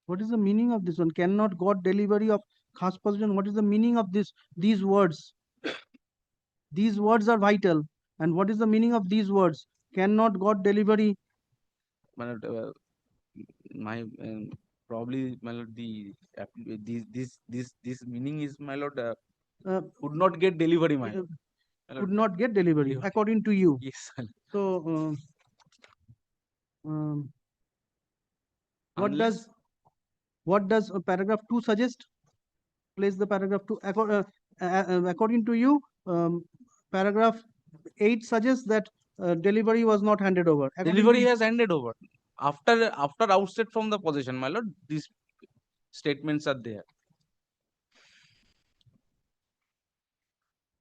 What is the meaning of this one? Cannot got delivery of khas possession. What is the meaning of these words? These words are vital. And what is the meaning of these words? Cannot got delivery. Probably, my lord, this meaning is, my lord, could not get delivery, my lord. Could not get delivery according to you. Yes. So what does paragraph 2 suggest? Place the paragraph 2. According to you, paragraph 8 suggests that delivery was not handed over. Delivery has handed over after ousted from the possession, my lord. These statements are there.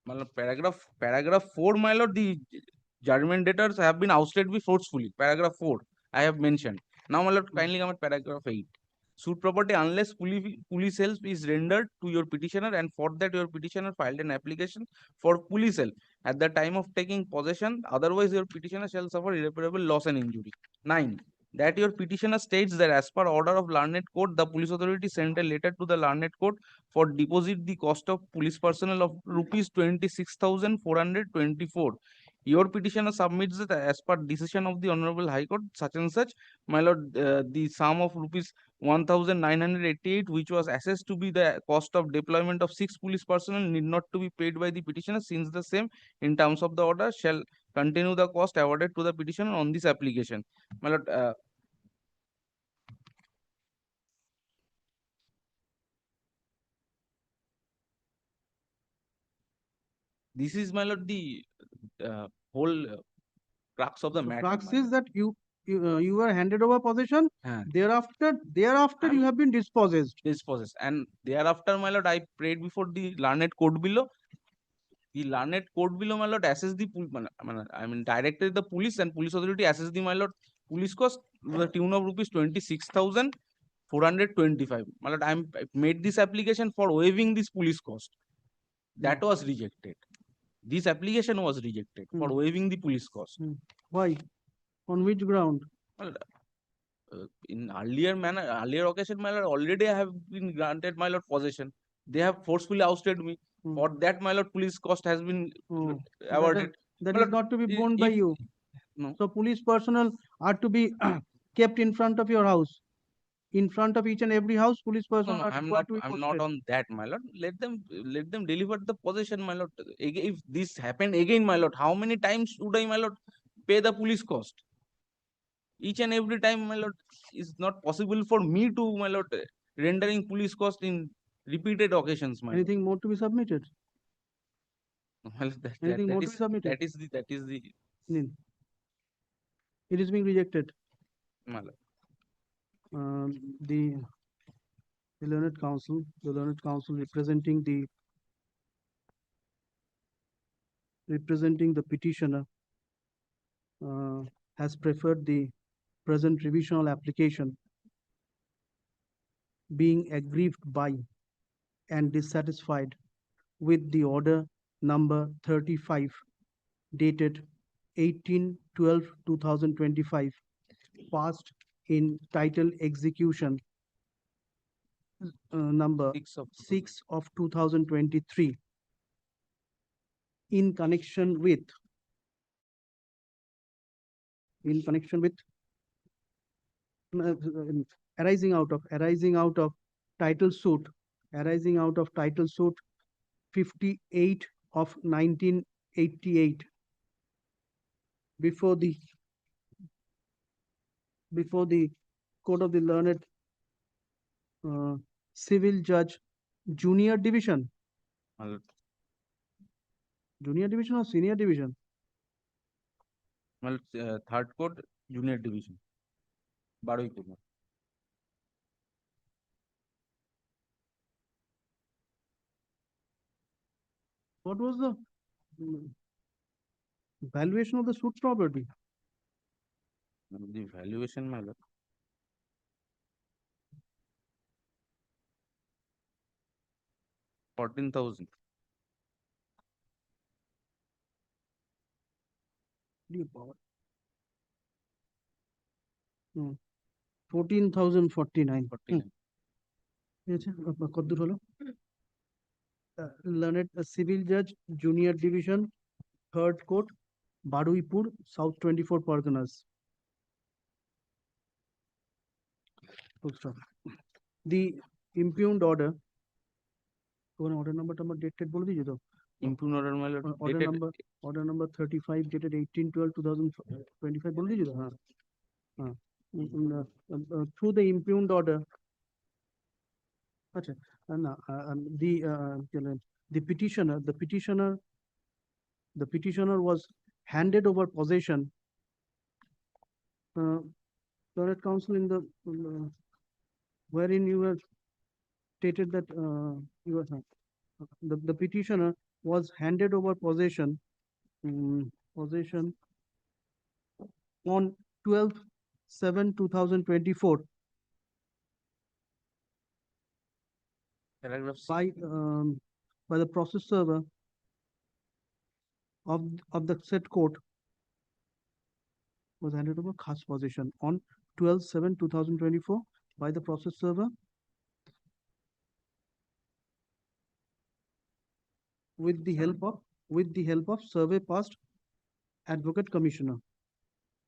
My lord, paragraph 4, my lord, the judgment debtors have been ousted forcefully. Paragraph 4, I have mentioned. Now, my lord, kindly come at paragraph 8. Suit property unless police help is rendered to your petitioner, and for that your petitioner filed an application for police help at the time of taking possession. Otherwise, your petitioner shall suffer irreparable loss and injury. 9. that your petitioner states that as per order of learned court, the police authority sent a letter to the learned court for deposit the cost of police personnel of rupees 26,424. Your petitioner submits that as per decision of the Honorable High Court, such and such, my lord, the sum of rupees 1,988, which was assessed to be the cost of deployment of 6 police personnel, need not to be paid by the petitioner, since the same, in terms of the order, shall continue the cost awarded to the petitioner on this application. My lord, this is, my lord, the whole crux of the matter. Crux my is that you were handed over possession. lord. Thereafter, you have been dispossessed. Dispossessed, and thereafter, my lord, I prayed before the learned court below. The learned court below, my lord, assess the I mean directed the police, and police authority assess the, my lord, police cost to the tune of rupees 26,425. My lord, I made this application for waiving this police cost. That was rejected. This application was rejected for waiving the police cost. Why? On which ground? My lord, in earlier occasion, my lord, already I have been granted, my lord, possession. They have forcefully ousted me. For that, my lord, police cost has been awarded. That My is lord, not to be borne by if- you. No. So police personnel are to be kept in front of your house. In front of each and every house, police personnel No, are required to be I'm not posted. on that, my lord. Let them deliver the possession, my lord. If this happened again, my lord, how many times would I, my lord, pay the police cost? Each and every time, my lord, is not possible for me to, my lord, rendering police cost in repeated occasions, my lord. Anything more to be submitted? Well, Anything more to be submitted? that is the Nil. It is being rejected. my lord. The learned counsel, representing the petitioner, has preferred the present revisional application, being aggrieved by and dissatisfied with the order number 35 dated 18/12/2025, passed in title execution number 6 of 2023, in connection with arising out of title suit 58 of 1988 before the court of the learned civil judge, junior division. My lord. Junior division or senior division? My lord, third court, junior division. Baruipur. What was the valuation of the suit property? The valuation, my lord. 14,000. 14,049. কতদূর হলো? Learned civil judge, junior division, third court, Baruipur, South 24 Parganas. Full stop. The impugned order, order number dated বলে দিয়েছো তো? Impugned order, my lord. Order number 35 dated 18/12/2025 বলে দিয়েছো তো? হ্যাঁ। Through the impugned order, the petitioner was handed over possession. Learned counsel, in the wherein you were stated that the petitioner was handed over possession on 12/7/2024 by the process server of the said court, was handed over khas possession on 12/7/2024 by the process server with the help of survey past advocate commissioner.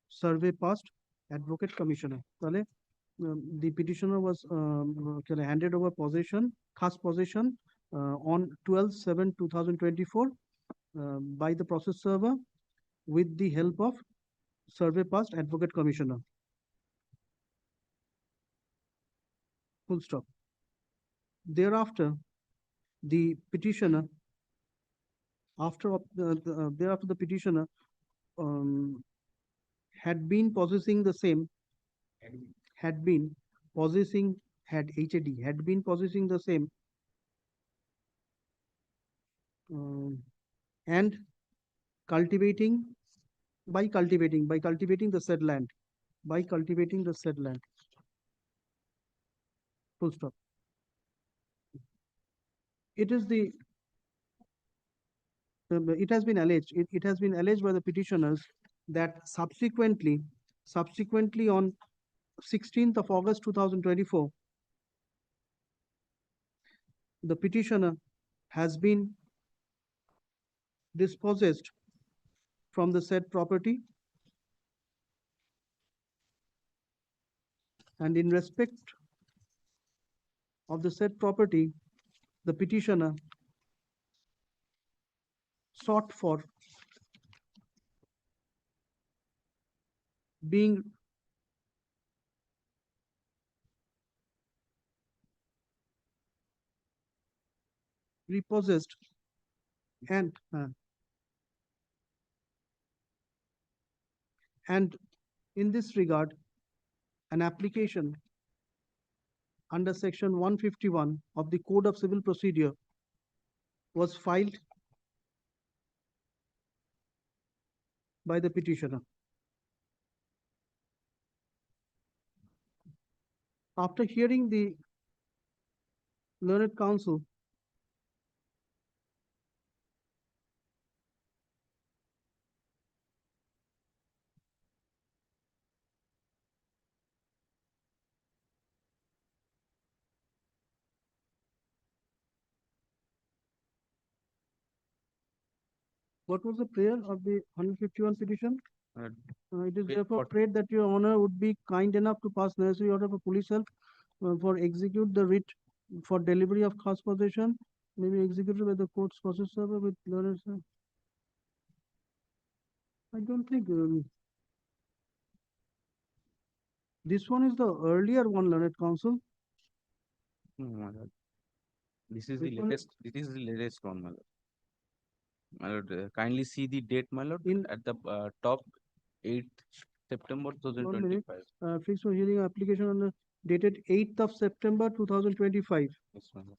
Survey past advocate commissioner. তাহলে the petitioner was handed over possession, khas possession on 12/7/2024 by the process server with the help of survey past advocate commissioner. Full stop. Thereafter, the petitioner, thereafter the petitioner had been possessing the same, had been possessing the same and cultivating the said land, full stop. It is the it has been alleged by the petitioners that subsequently on 16th of August 2024, the petitioner has been dispossessed from the said property, and in respect of the said property, the petitioner sought for being repossessed and in this regard, an application under section 151 of the Code of Civil Procedure was filed by the petitioner. After hearing the learned counsel, what was the prayer of the 151 petition? It is therefore prayed that your honor would be kind enough to pass necessary order for police help for execute the writ for delivery of khas possession, may be executed by the court's process server with learned. I don't think this one is the earlier one, learned counsel. No, my lord. This is Which the one? latest. This is the latest one, my lord. My lord, kindly see the date, my lord, at the top, 8th September 2025. Fixed for hearing application on the dated 8th of September 2025. Yes, my lord.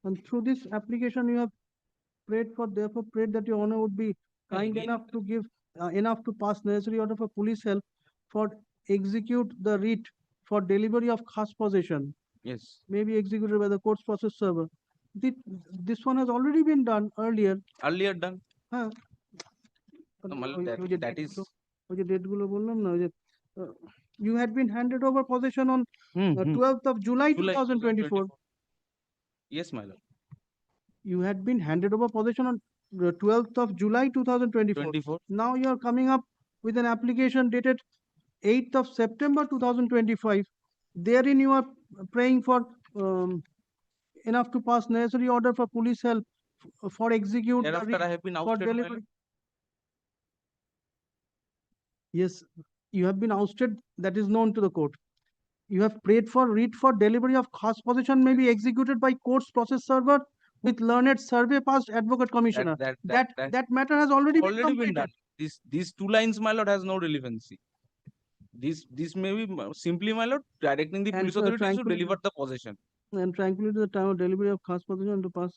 And through this application, you have therefore prayed that your honor would be kind again- enough to give enough to pass necessary order for police help for execute the writ for delivery of khas possession, Yes, may be executed by the court's process server. This one has already been done earlier. earlier done. হ্যাঁ No, my lord, that is. ওই যে date গুলো বললাম না, ওই যে you had been handed over possession on 12th of July 2024. Yes, my lord. You had been handed over possession on 12th of July 2024. 24. Now you are coming up with an application dated 8th of September 2025. Therein you are praying for enough to pass necessary order for police help for execute the Thereafter, writ I have been for ousted, my delivery. lord. Yes, you have been ousted. That is known to the court. You have prayed for writ for delivery of khas possession may be executed by court's process server with learned survey past advocate commissioner. That matter has already been completed. done. These two lines, my lord, has no relevancy. This may be simply, my lord, directing the And, police authorities to tranquility- deliver the possession. And tranquility the time of delivery of khas possession to pass.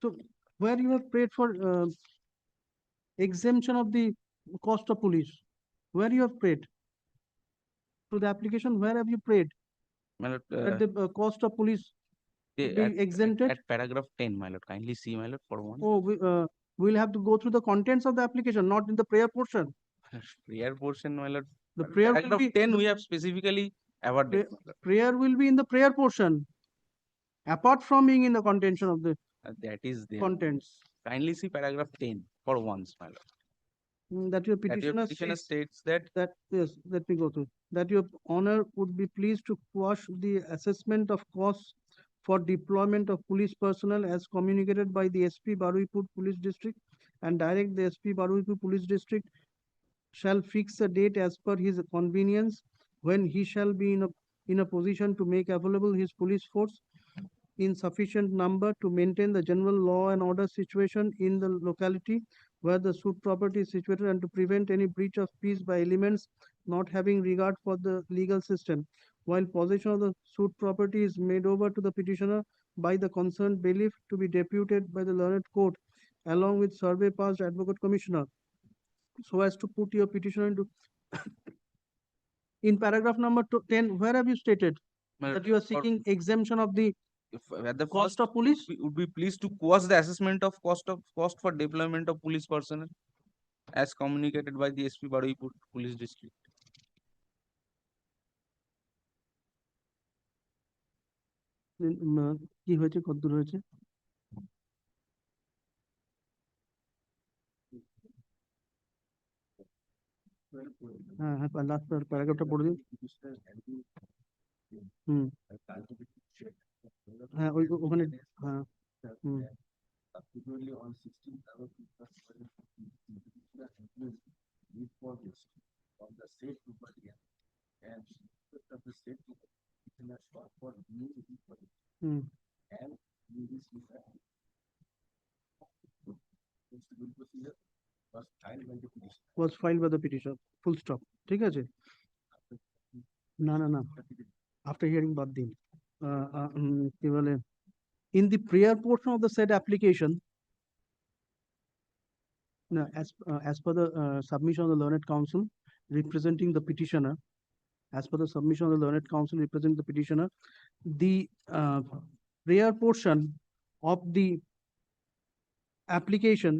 So where you have prayed for exemption of the cost of police, where you have prayed? To the application, where have you prayed My lord, that the cost of police they- be at, exempted? at paragraph 10, my lord, kindly see, my lord, for one. Oh, we'll have to go through the contents of the application, not in the prayer portion. Prayer portion, my lord. The prayer will Paragraph be 10, we have specifically avoided. prayer will be in the prayer portion, apart from being in the contention of the That is there. contents. Kindly see paragraph 10 for once, my lord. That your That your petitioner petitioner says states that that, yes, let me go through. That your honor would be pleased to quash the assessment of costs for deployment of police personnel as communicated by the SP Baruipur Police District, and direct the SP Baruipur Police District shall fix a date as per his convenience when he shall be in a position to make available his police force in sufficient number to maintain the general law and order situation in the locality where the suit property is situated, and to prevent any breach of peace by elements not having regard for the legal system. While possession of the suit property is made over to the petitioner by the concerned bailiff to be deputed by the learned court along with survey passed advocate commissioner, so as to put your petitioner into in paragraph number 10, where have you stated my that you are lord, seeking exemption of the if at the cost first of police? we would be pleased to quash the assessment of cost for deployment of police personnel as communicated by the SP Baruipur Police District. কি হয়েছে, কতদূর হয়েছে? হ্যাঁ হ্যাঁ, last প্যারাগ্রাফটা পড়ে দিন। হুম, হ্যাঁ ওখানে, হ্যাঁ, হুম, Particularly on 16th August 2020, of the said property and of the said property for new hmm, and this procedure was filed by the petitioner, full stop, ঠিক আছে? না না না, after hearing বাদ দিন। কি বলে, in the prayer portion of the said application, no, as per the submission of the learned counsel representing the petitioner, as per the submission of the learned counsel representing the petitioner, the prayer portion of the application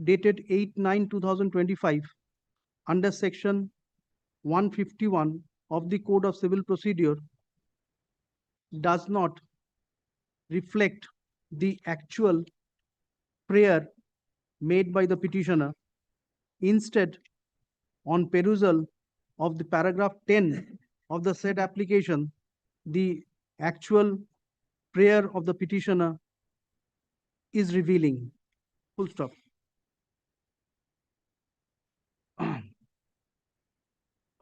dated 8/9/2025 under section 151 of the Code of Civil Procedure does not reflect the actual prayer made by the petitioner. Instead, on perusal of the paragraph 10 of the said application, the actual prayer of the petitioner is revealing. Full stop.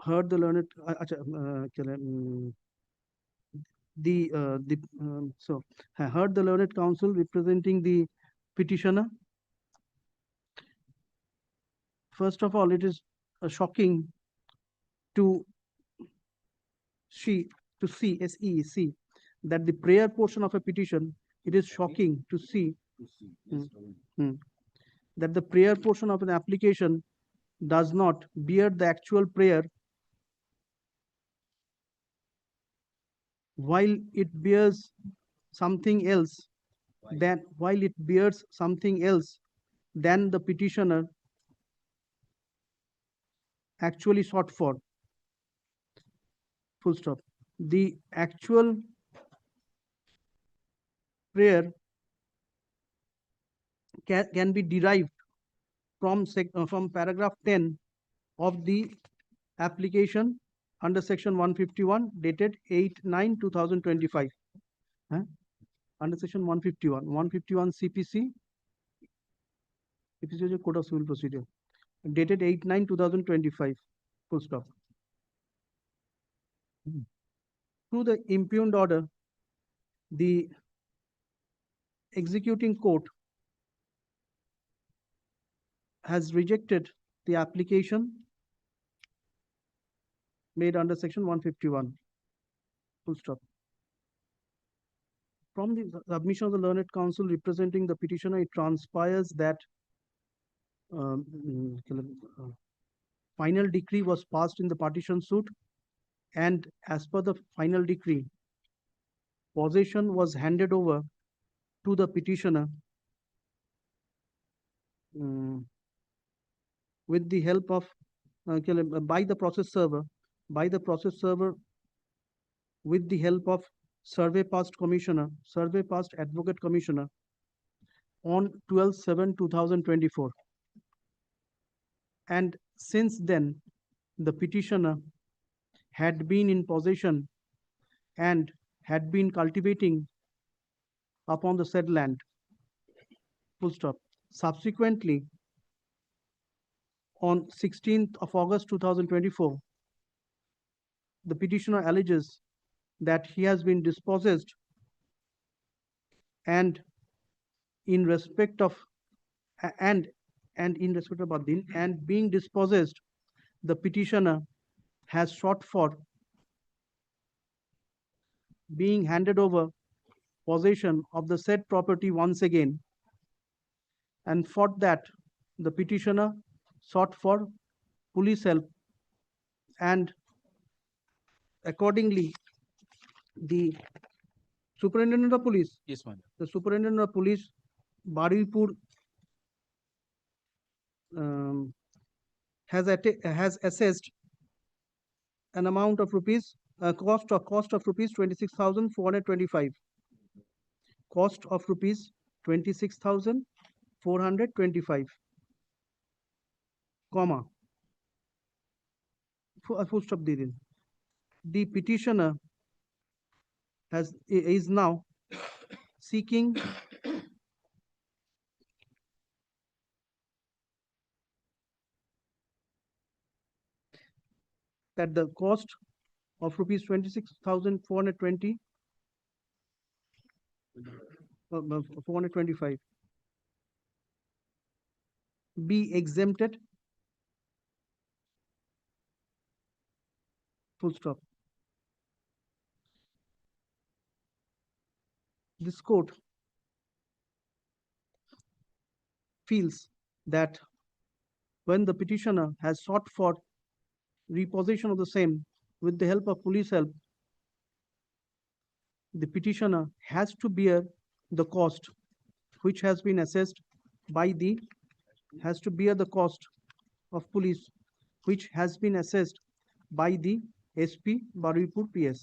Heard the learned, heard the learned counsel representing the petitioner. First of all, it is shocking to see that the prayer portion of a petition, it is shocking to see that the prayer portion of an application does not bear the actual prayer, while it bears something else than the petitioner actually sought for. Full stop. The actual prayer can be derived from paragraph 10 of the application under section 151 dated 8/9/2025. Under section 151 CPC, it is a Code of Civil Procedure dated 8/9/2025. Full stop. Through the impugned order, the executing court has rejected the application made under section 151. Full stop. From the submission of the learned counsel representing the petitioner, it transpires that final decree was passed in the partition suit and as per the final decree, possession was handed over to the petitioner with the help of by the process server with the help of survey past advocate commissioner on 12/7/2024. And since then, the petitioner had been in possession and had been cultivating upon the said land. Full stop. Subsequently, on 16th of August 2024, the petitioner alleges that he has been dispossessed, and in respect of and in respect of Badin, and being dispossessed, the petitioner has sought for being handed over possession of the said property once again, and for that the petitioner sought for police help, and accordingly the superintendent of police, Yes, ma'am. the superintendent of police Barilpur has assessed an amount of rupees cost of rupees 26,425, cost of rupees 26,425, comma, full stop দিয়ে দিন. The petitioner is now seeking that the cost of rupees 26,420 425 be exempted, full stop. This court feels that when the petitioner has sought for repossession of the same with the help of police help, the petitioner has to bear the cost which has been assessed by the cost of police which has been assessed by the SP Baruipur PS.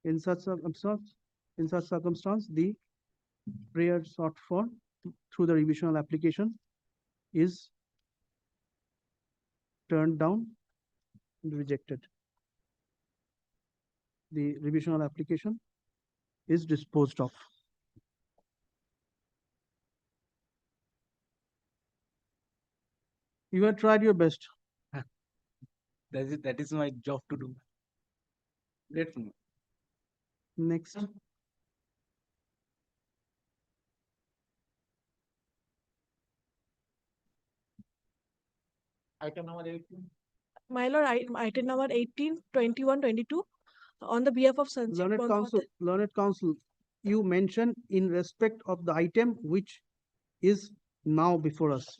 In such circumstance, the prayer sought for through the revisional application is turned down and rejected. The revisional application is disposed of. You have tried your best. That is my job to do. Great. Next. Item number 18. My lord, item number 18, 21, 22, on the behalf of Sanjeev Learned Counsel, you mentioned in respect of the item which is now before us.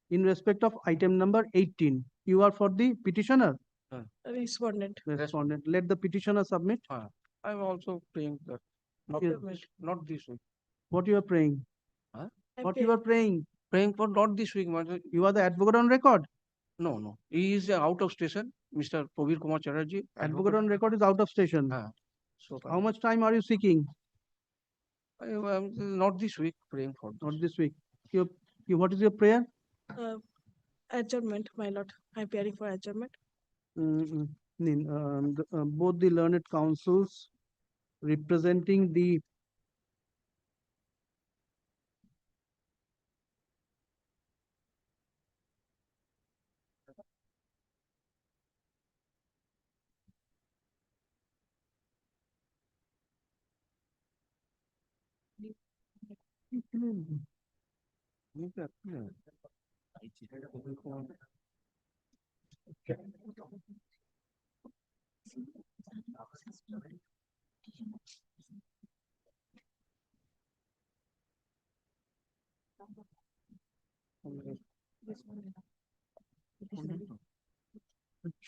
In respect of item number 18, you are for the petitioner? Respondent. Respondent. Let the petitioner submit. I'm also praying that. Not this week. What you are praying? Huh? What you are praying? Praying for not this week. You are the advocate on record. No. He is out of station. Mr. Pravir Kumar Chatterjee. Advocate on record is out of station. So how much time are you seeking? Not this week. Praying for this. Not this week. What is your prayer? Adjournment, my lord. I'm appearing for adjournment. Both the learned counsels representing the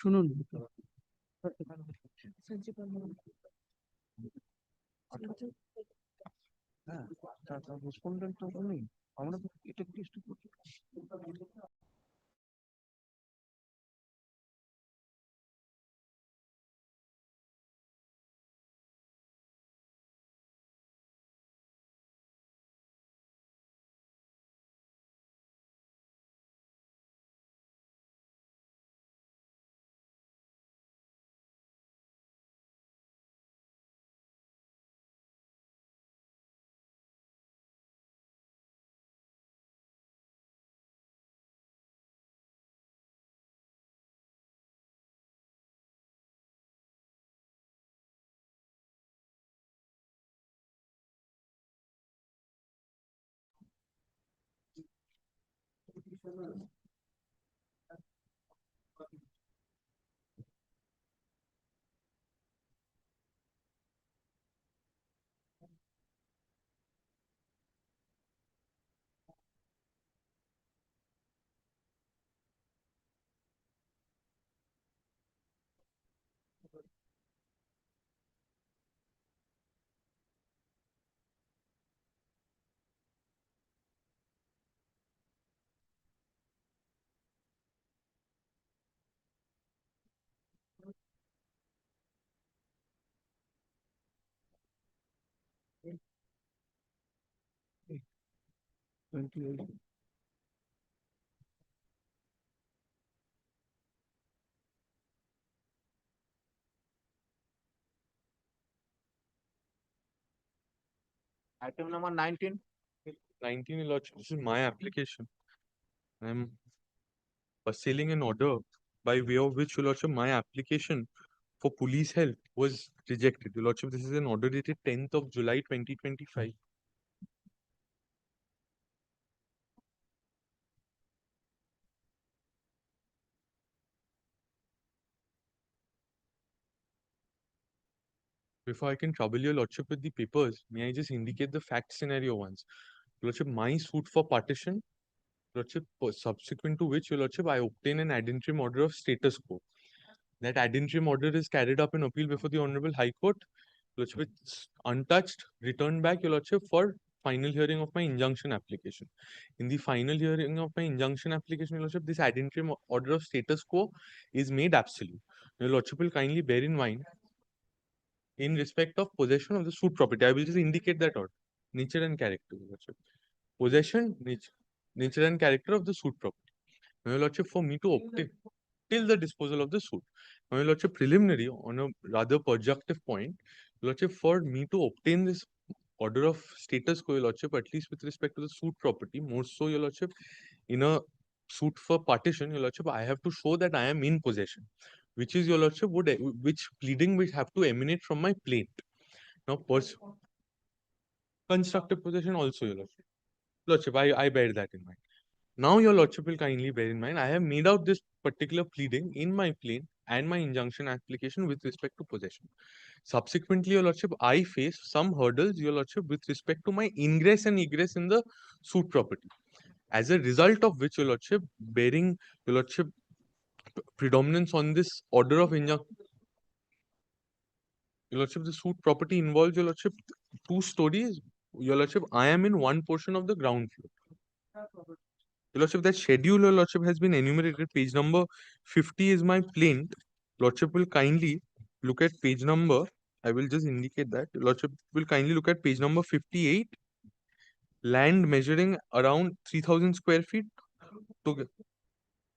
শুনুন, হ্যাঁ, তার respondent তো উনি, আমরা তো এটা case করছি। Item number 19. 19, Your Lordship, this is my application. I am pursuing an order by way of which, Your Lordship, my application for police help was rejected. Your Lordship, this is an order dated 10th of July 2025. Before I can trouble Your Lordship with the papers, may I just indicate the fact scenario once? Your Lordship, my suit for partition, Your Lordship, subsequent to which, Your Lordship, I obtain an ad interim order of status quo. That ad interim order is carried up in appeal before the Honorable High Court. Your Lordship, it's untouched, returned back, Your Lordship, for final hearing of my injunction application. In the final hearing of my injunction application, Your Lordship, this ad interim order of status quo is made absolute. Your Lordship will kindly bear in mind, in respect of possession of the suit property, I will just indicate that order. Nature and character, Your Lordship. Possession, nature and character of the suit property. Now, Your Lordship, for me to obtain till the disposal of the suit. Now, Your Lordship, preliminary on a rather projective point, Your Lordship, for me to obtain this order of status quo, Your Lordship, at least with respect to the suit property, more so, Your Lordship, in a suit for partition, Your Lordship, I have to show that I am in possession, which is, Your Lordship, which pleading will have to emanate from my plaint. Now, constructive possession also, Your Lordship. Lordship, I bear that in mind. Now, Your Lordship will kindly bear in mind, I have made out this particular pleading in my plaint and my injunction application with respect to possession. Subsequently, Your Lordship, I face some hurdles, Your Lordship, with respect to my ingress and egress in the suit property. As a result of which, Your Lordship, bearing, Your Lordship, predominance on this order of injunction, Your Lordship, the suit property involves, Your Lordship, 2 stories. Your Lordship, I am in one portion of the ground floor. Your Lordship, that schedule, Your Lordship, has been enumerated. Page number 50 is my plaint. Lordship will kindly look at page number. I will just indicate that. Your Lordship will kindly look at page number 58. Land measuring around 3,000 square feet.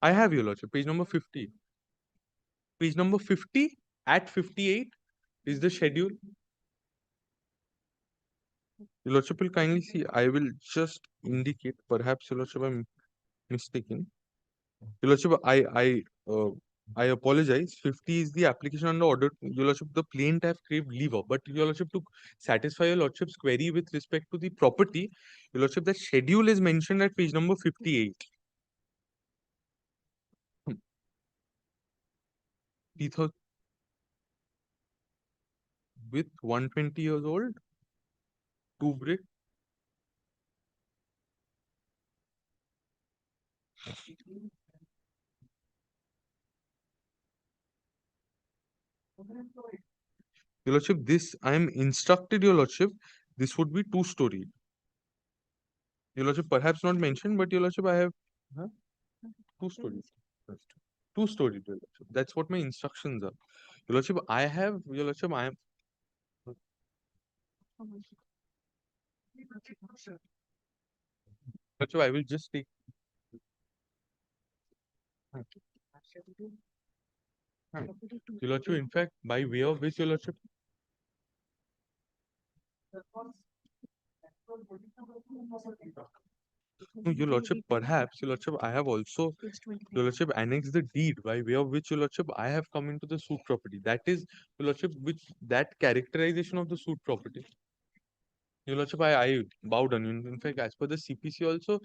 I have, Your Lordship, page number 50. Page number 50 at 58 is the schedule. Your Lordship will kindly see. I will just indicate. Perhaps, Your Lordship, I'm mistaken. Your Lordship, I apologize. 50 is the application under order. Your Lordship, the plaint have craved leave of, but Your Lordship, to satisfy Your Lordship's query with respect to the property, Your Lordship, the schedule is mentioned at page number 58. 3,000 with 120 years old, 2 brick. Your Lordship, this I am instructed, Your Lordship, this would be two-story. Your Lordship, perhaps not mentioned, but Your Lordship, I have two-story. Two-story, Your Lordship. That's what my instructions are. Your Lordship, I have, Your Lordship, I am. Lordship, I will just take. Your Lordship, in fact, by way of which, Your Lordship. No, Your Lordship, perhaps, Your Lordship, I have also, Your Lordship, annexed the deed by way of which, Your Lordship, I have come into the suit property. That is, Your Lordship, which that characterization of the suit property. Your Lordship, I bow down. In fact, as per the CPC also.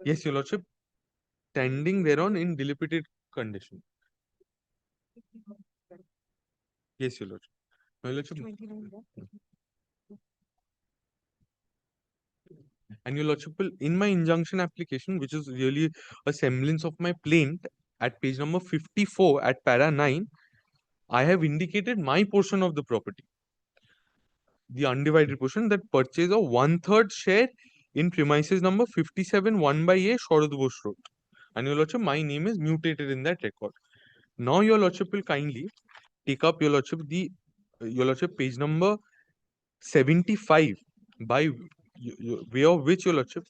Yes, Your Lordship, standing thereon in dilapidated condition. Yes, Your Lordship. Your Lordship. And Your Lordship, in my injunction application, which is really a semblance of my plaint, at page number 54 at para 9, I have indicated my portion of the property. The undivided portion, that purchase of 1/3 share in premises number 57 1/A Sharad Bose Road. And Your Lordship, my name is mutated in that record. Now Your Lordship will kindly take up, Your Lordship, Your Lordship, page number 75, by way of which, Your Lordship,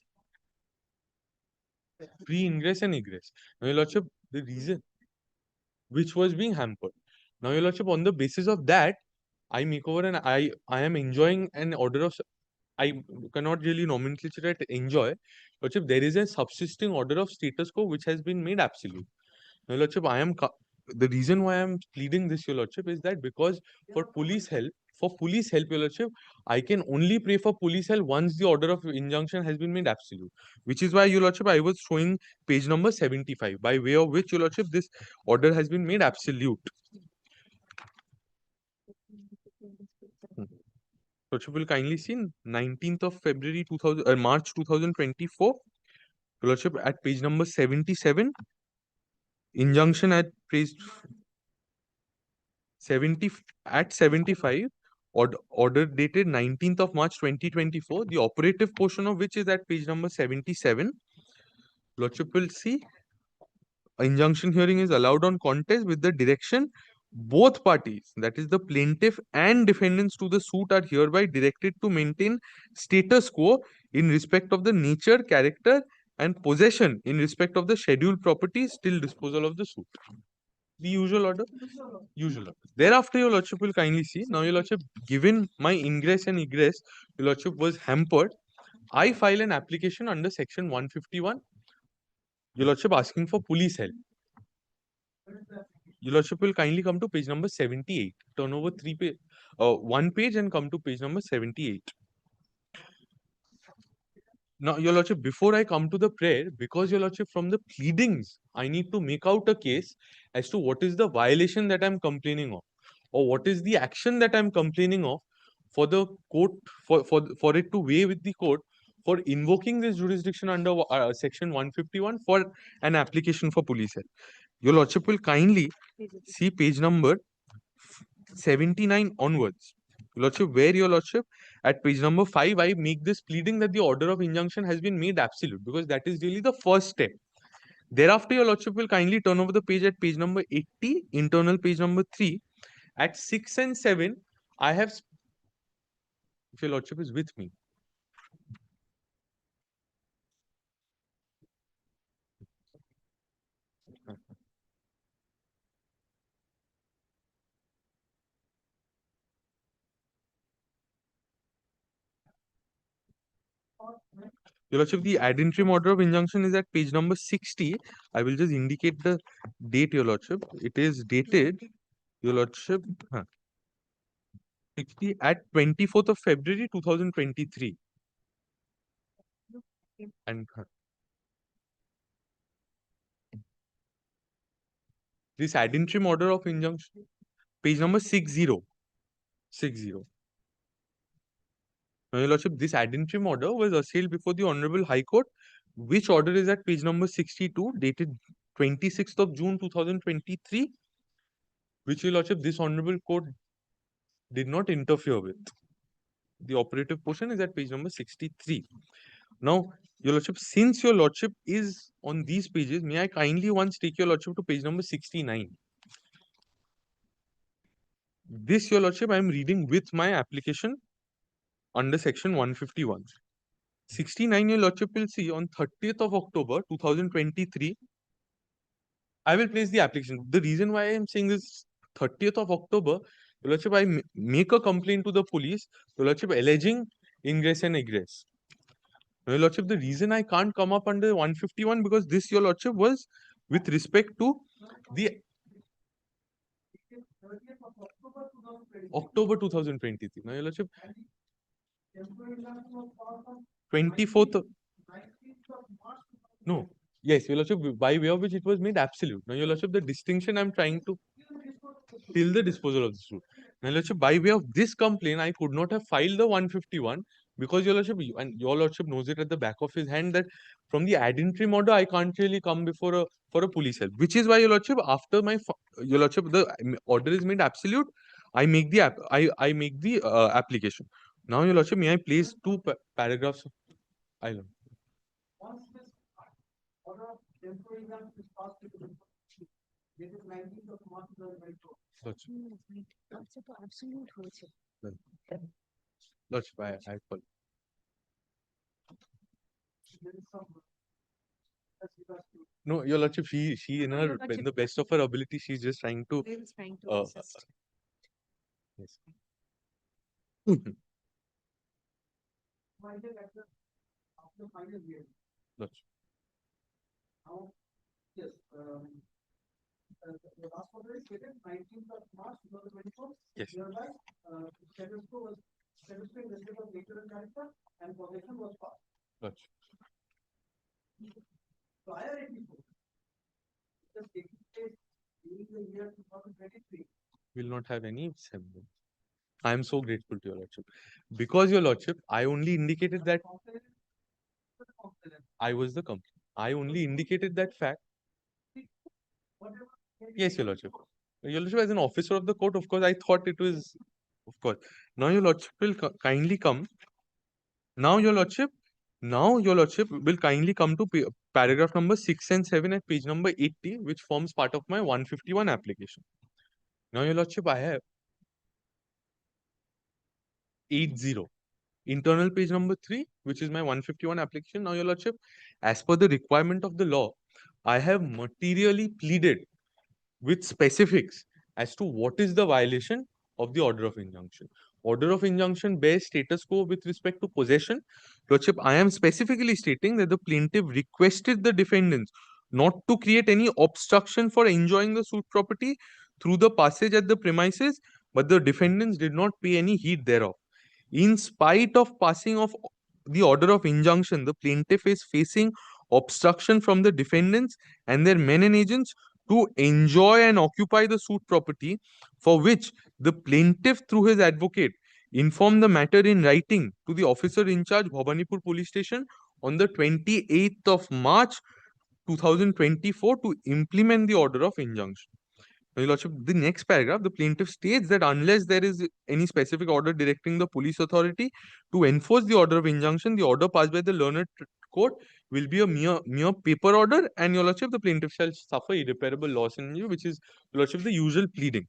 pre-ingress and egress. Now Your Lordship, the reason which was being hampered. Now Your Lordship, on the basis of that, I make over and I am enjoying an order of. I cannot really nomenclature it enjoy. Lordship, there is a subsisting order of status quo which has been made absolute. Now, Lordship, the reason why I am pleading this, Your Lordship, is that because for police help, Your Lordship, I can only pray for police help once the order of injunction has been made absolute. Which is why, Your Lordship, I was showing page number 75, by way of which, Your Lordship, this order has been made absolute. Lordship will kindly see 19th of February 2000, March 2024. Your Lordship, at page number 77, injunction at page 70 at 75, order dated 19th of March 2024, the operative portion of which is at page number 77. Lordship will see injunction hearing is allowed on contest with the direction both parties, that is the plaintiff and defendants to the suit, are hereby directed to maintain status quo in respect of the nature, character, and possession in respect of the scheduled properties till disposal of the suit. The usual order. Usual order. Thereafter, Your Lordship will kindly see. Now, Your Lordship, given my ingress and egress, Your Lordship, was hampered, I file an application under section 151. Your Lordship, asking for police help. Your Lordship will kindly come to page number 78. Turn over one page and come to page number 78. Now, Your Lordship, before I come to the prayer, because Your Lordship, from the pleadings, I need to make out a case as to what is the violation that I'm complaining of, or what is the action that I'm complaining of, for the court, for it to weigh with the court for invoking this jurisdiction under section 151 for an application for police help. Your Lordship will kindly see page number 79 onwards. Lordship, where Your Lordship, at page number 5, I make this pleading that the order of injunction has been made absolute, because that is really the first step. Thereafter, Your Lordship will kindly turn over the page at page number 80, internal page number 3. At 6 and 7, I have, if Your Lordship is with me. Your Lordship, the ad interim order of injunction is at page number 60. I will just indicate the date, Your Lordship. It is dated, Your Lordship, 60 at 24th of February 2023. And this ad interim order of injunction, page number 60. Now, Your Lordship, this ad interim order was assailed before the Honorable High Court which order is at page number 62, dated 26th of June 2023, which your lordship, this honorable court did not interfere with. The operative portion is at page number 63. Now, your lordship, since your lordship is on these pages, may I kindly once take your lordship to page number 69. This, your lordship, I am reading with my application under section 151. 69, your lordship will see on 30th of October 2023, I will place the application. The reason why I am saying this 30th of October, your lordship, I make a complaint to the police, your lordship, alleging ingress and egress. Now, your lordship, the reason I can't come up under 151 because this, your lordship, was with respect to the October 2023. Now, your lordship, 24th. No, yes, your lordship, by way of which it was made absolute. Now, your lordship, the distinction I'm trying to till the disposal of the suit. Now, your lordship, by way of this complaint, I could not have filed the 151 because your lordship, and your lordship knows it at the back of his hand that from the ad interim order, I can't really come before a for a police help. Which is why your lordship, after my your lordship, the order is made absolute. I make the I make the application. Now, your lordship, may I place two paragraphs? I learn. Lordship, I follow. No, your lordship, she in her in the best of her ability, she's just trying to. Yes. Lordship. Yes. The last order is dated 19th of March 2024. Yes. Hereby, status quo was satisfying the state of nature and character, and possession was passed. Lordship. Prior 84, just taking place during the year 2023. Will not have any semblance. I am so grateful to your lordship because your lordship, I only indicated that I was the complainant. I only indicated that fact. Yes, your lordship. Your lordship, as an officer of the court, of course, I thought it was, of course. Now, your lordship will kindly come. Now, your lordship will kindly come to paragraph number 6 and 7 at page number 80, which forms part of my 151 application. Now, your lordship, I have 80. Internal page number 3, which is my 151 application. Now, your lordship, as per the requirement of the law, I have materially pleaded with specifics as to what is the violation of the order of injunction. Order of injunction bears status quo with respect to possession. Lordship, I am specifically stating that the plaintiff requested the defendants not to create any obstruction for enjoying the suit property through the passage at the premises, but the defendants did not pay any heed thereof. In spite of passing of the order of injunction, the plaintiff is facing obstruction from the defendants and their men and agents to enjoy and occupy the suit property, for which the plaintiff, through his advocate, informed the matter in writing to the officer in charge, Bhabanipur Police Station, on the 28th of March 2024 to implement the order of injunction. Your lordship, the next paragraph, the plaintiff states that unless there is any specific order directing the police authority to enforce the order of injunction, the order passed by the learned court will be a mere paper order, and your lordship, the plaintiff shall suffer irreparable loss in injury, which is, your lordship, the usual pleading.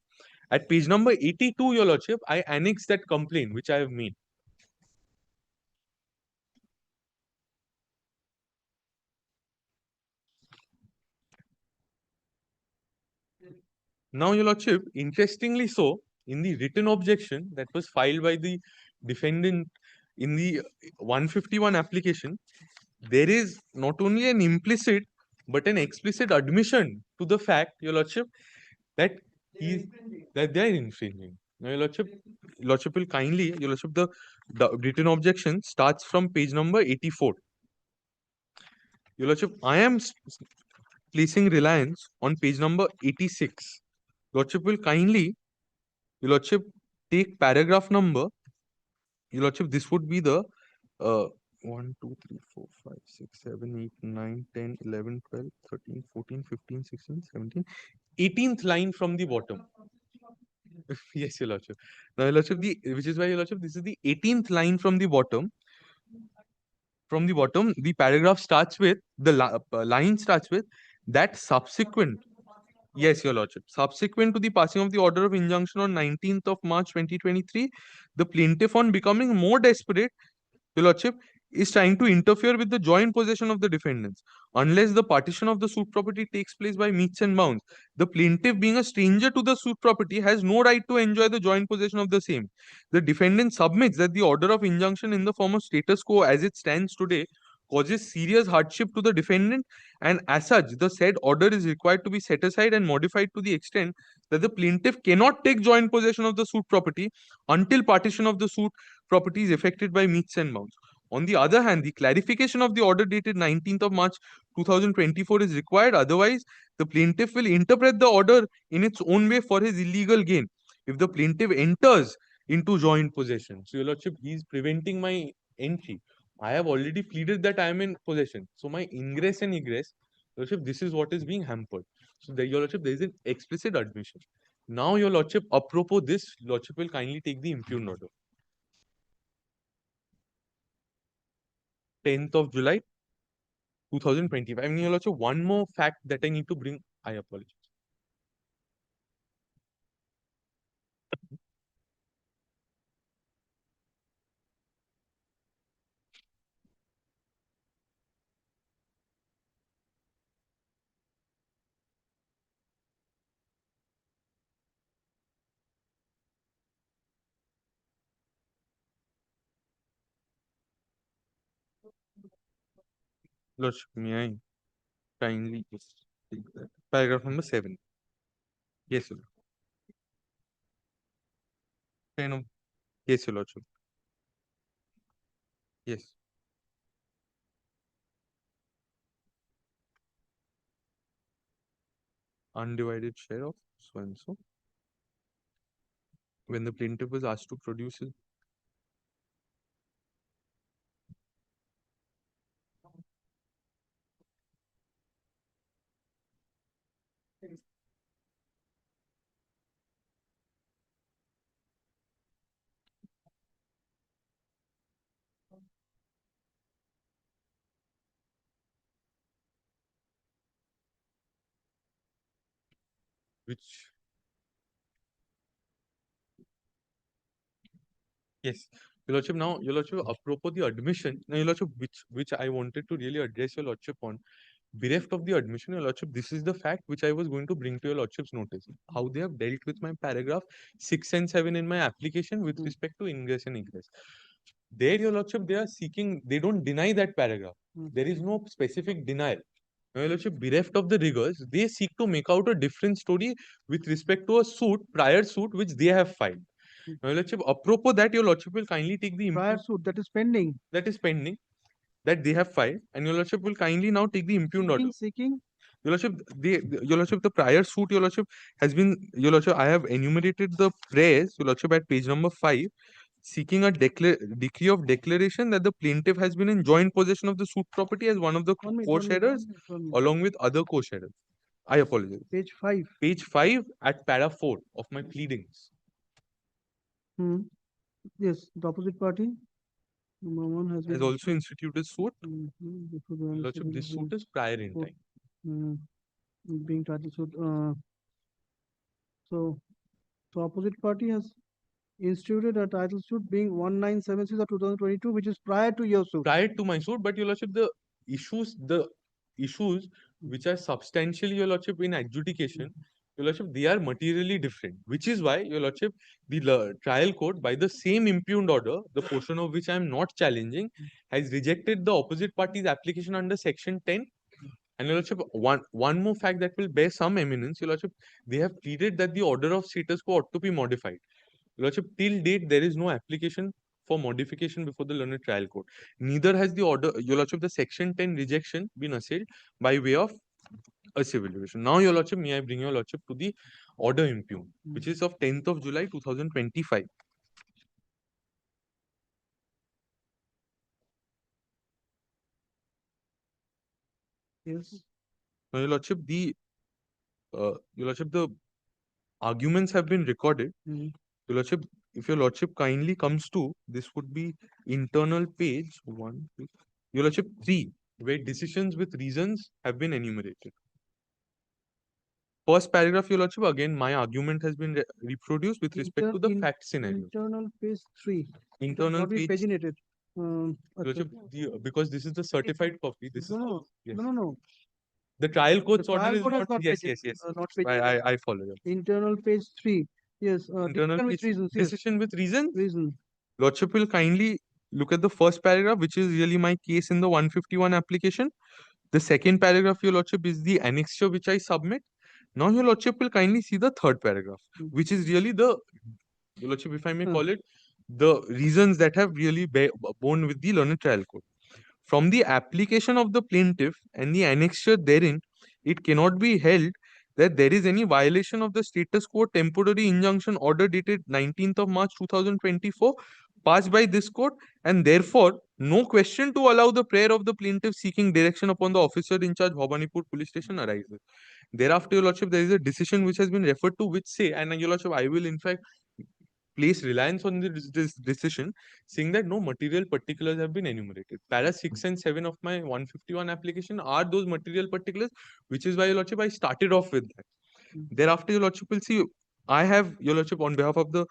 At page number 82, your lordship, I annex that complaint which I have made. Now, your lordship, interestingly so, in the written objection that was filed by the defendant in the 151 application, there is not only an implicit but an explicit admission to the fact, your lordship, that they are infringing. Now, your lordship will kindly, your lordship, the written objection starts from page number 84. Your lordship, I am placing reliance on page number 86. Lordship will kindly, your lordship, take paragraph number. Your lordship, this would be the 1, 2, 3, 4, 5, 6, 7, 8, 9, 10, 11, 12, 13, 14, 15, 16, 17, 18th line from the bottom. Yes, Your Lordship. Now, Your Lordship, which is why, Your Lordship, this is the 18th line from the bottom. From the bottom, the paragraph starts with, line starts with, that subsequent. Yes, Your Lordship. Subsequent to the passing of the order of injunction on 19th of March 2023, the plaintiff, on becoming more desperate, Your Lordship, is trying to interfere with the joint possession of the defendants. Unless the partition of the suit property takes place by meets and bounds, the plaintiff, being a stranger to the suit property, has no right to enjoy the joint possession of the same. The defendant submits that the order of injunction in the form of status quo as it stands today causes serious hardship to the defendant, and as such, the said order is required to be set aside and modified to the extent that the plaintiff cannot take joint possession of the suit property until partition of the suit property is effected by meets and bounds. On the other hand, the clarification of the order dated 19th of March 2024 is required. Otherwise, the plaintiff will interpret the order in its own way for his illegal gain. If the plaintiff enters into joint possession, so Your Lordship, he is preventing my entry. I have already pleaded that I am in possession. So my ingress and egress, Your Lordship, this is what is being hampered. So there, Your Lordship, there is an explicit admission. Now, Your Lordship, apropos this, Lordship will kindly take the impugned order. 10th of July 2025. I mean, Your Lordship, one more fact that I need to bring. I apologize. Lordship, may I kindly just take that? Paragraph number 7. Yes, Your Lordship. 10 of, yes, Your Lordship. Yes. Undivided share of so and so. When the plaintiff was asked to produce his which, yes, Your Lordship, now, Your Lordship, apropos the admission, now, Your Lordship, which I wanted to really address Your Lordship on, bereft of the admission, Your Lordship, this is the fact which I was going to bring to Your Lordship's notice. How they have dealt with my paragraph 6 and 7 in my application with respect to ingress and egress. There, Your Lordship, they are seeking, they don't deny that paragraph. There is no specific denial. Now, Your Lordship, bereft of the rigors, they seek to make out a different story with respect to a suit, prior suit, which they have filed. Now, Your Lordship, apropos that, Your Lordship will kindly take the Prior suit that is pending. that is pending, that they have filed, and Your Lordship will kindly now take the impugned order. Seeking. Your Lordship, Your Lordship, the prior suit, Your Lordship, has been, Your Lordship, I have enumerated the praise, Your Lordship, at page number 5, seeking a decree of declaration that the plaintiff has been in joint possession of the suit property as one of the co-sharers, along with other co-sharers. I apologize. Page 5. Page 5 at para 4 of my pleadings. Yes, the opposite party. Number one has also instituted suit. Lordship, this suit is prior in time. Being title suit. So opposite party has instituted a title suit being 1976 of 2022, which is prior to your suit. Prior to my suit, but Your Lordship, the issues which are substantially, Your Lordship, in adjudication, Your Lordship, they are materially different, which is why, Your Lordship, the trial court, by the same impugned order, the portion of which I am not challenging, has rejected the opposite party's application under section 10. And Your Lordship, one more fact that will bear some eminence, Your Lordship, they have pleaded that the order of status quo ought to be modified. Your Lordship, till date, there is no application for modification before the learned trial court. Neither has the order, Your Lordship, the section 10 rejection been assailed by way of a civil division. Now, Your Lordship, may I bring Your Lordship to the order impugned, which is of 10th of July 2025. Yes. Now, Your Lordship, Your Lordship, the arguments have been recorded. Mhm. Your Lordship, if Your Lordship kindly comes to, this would be internal page 1, Your Lordship 3, where decisions with reasons have been enumerated. First paragraph, Your Lordship, again, my argument has been reproduced with respect to the fact scenario. Internal page 3. It has Internal not been page, paginated. Your Lordship, because this is the certified copy. This is No, yes. no. The trial court's The order trial is court has not. not Yes, paginated, yes, yes. not I paginated. I follow you. Internal page 3. Yes. Internal Decision with page, reasons. Yes. decision with reasons. Reason. Lordship will kindly look at the first paragraph, which is really my case in the 151 application. The second paragraph, Your Lordship, is the annexure which I submit. Now, Your Lordship will kindly see the third paragraph, which is really the, Your Lordship, if I may call it, the reasons that have really borne with the learned trial court. From the application of the plaintiff and the annexure therein, it cannot be held that there is any violation of the status quo temporary injunction order dated 19th of March 2024 passed by this court, and therefore no question to allow the prayer of the plaintiff seeking direction upon the officer in charge Bhawanipur police station arises. Thereafter, Your Lordship, there is a decision which has been referred to which say, and Your Lordship, I will in fact place reliance on this decision, saying that no material particulars have been enumerated. Para 6 and 7 of my 151 application are those material particulars, which is why, Your Lordship, I started off with that. Thereafter, Your Lordship will see, I have, Your Lordship, on behalf of the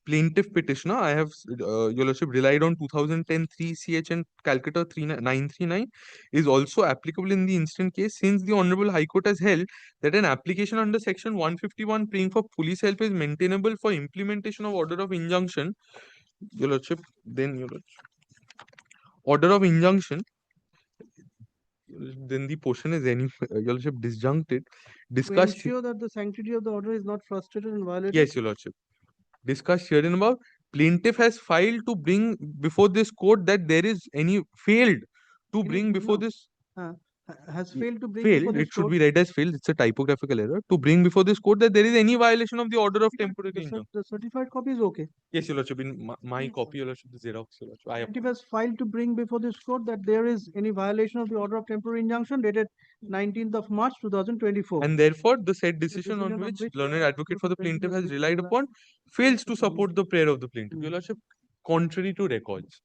plaintiff petitioner, I have, Your Lordship, relied on 2010 3CH and Calcutta 939 is also applicable in the instant case, since the Honorable High Court has held that an application under section 151 praying for police help is maintainable for implementation of order of injunction. Your Lordship, then Your Lordship, order of injunction, then the portion is any Your Lordship disjuncted. To Discussed. ensure that the sanctity of the order is not frustrated and violated. Yes, Your Lordship. Discussed herein about plaintiff has failed to bring before this court that there is any failed to bring before this Has failed to bring failed. before this It should court. be read as failed. It's a typographical error to bring before this court that there is any violation of the order of temporary injunction. The certified copy is okay. Yes, Your Lordship. In my copy, Your Lordship, the Xerox, Your Lordship. Plaintiff has filed to bring before this court that there is any violation of the order of temporary injunction dated 19th of March 2024. And therefore, the said decision on decision on which which learned advocate for the plaintiff has relied upon fails to support the prayer of the plaintiff. Your Lordship, contrary to records,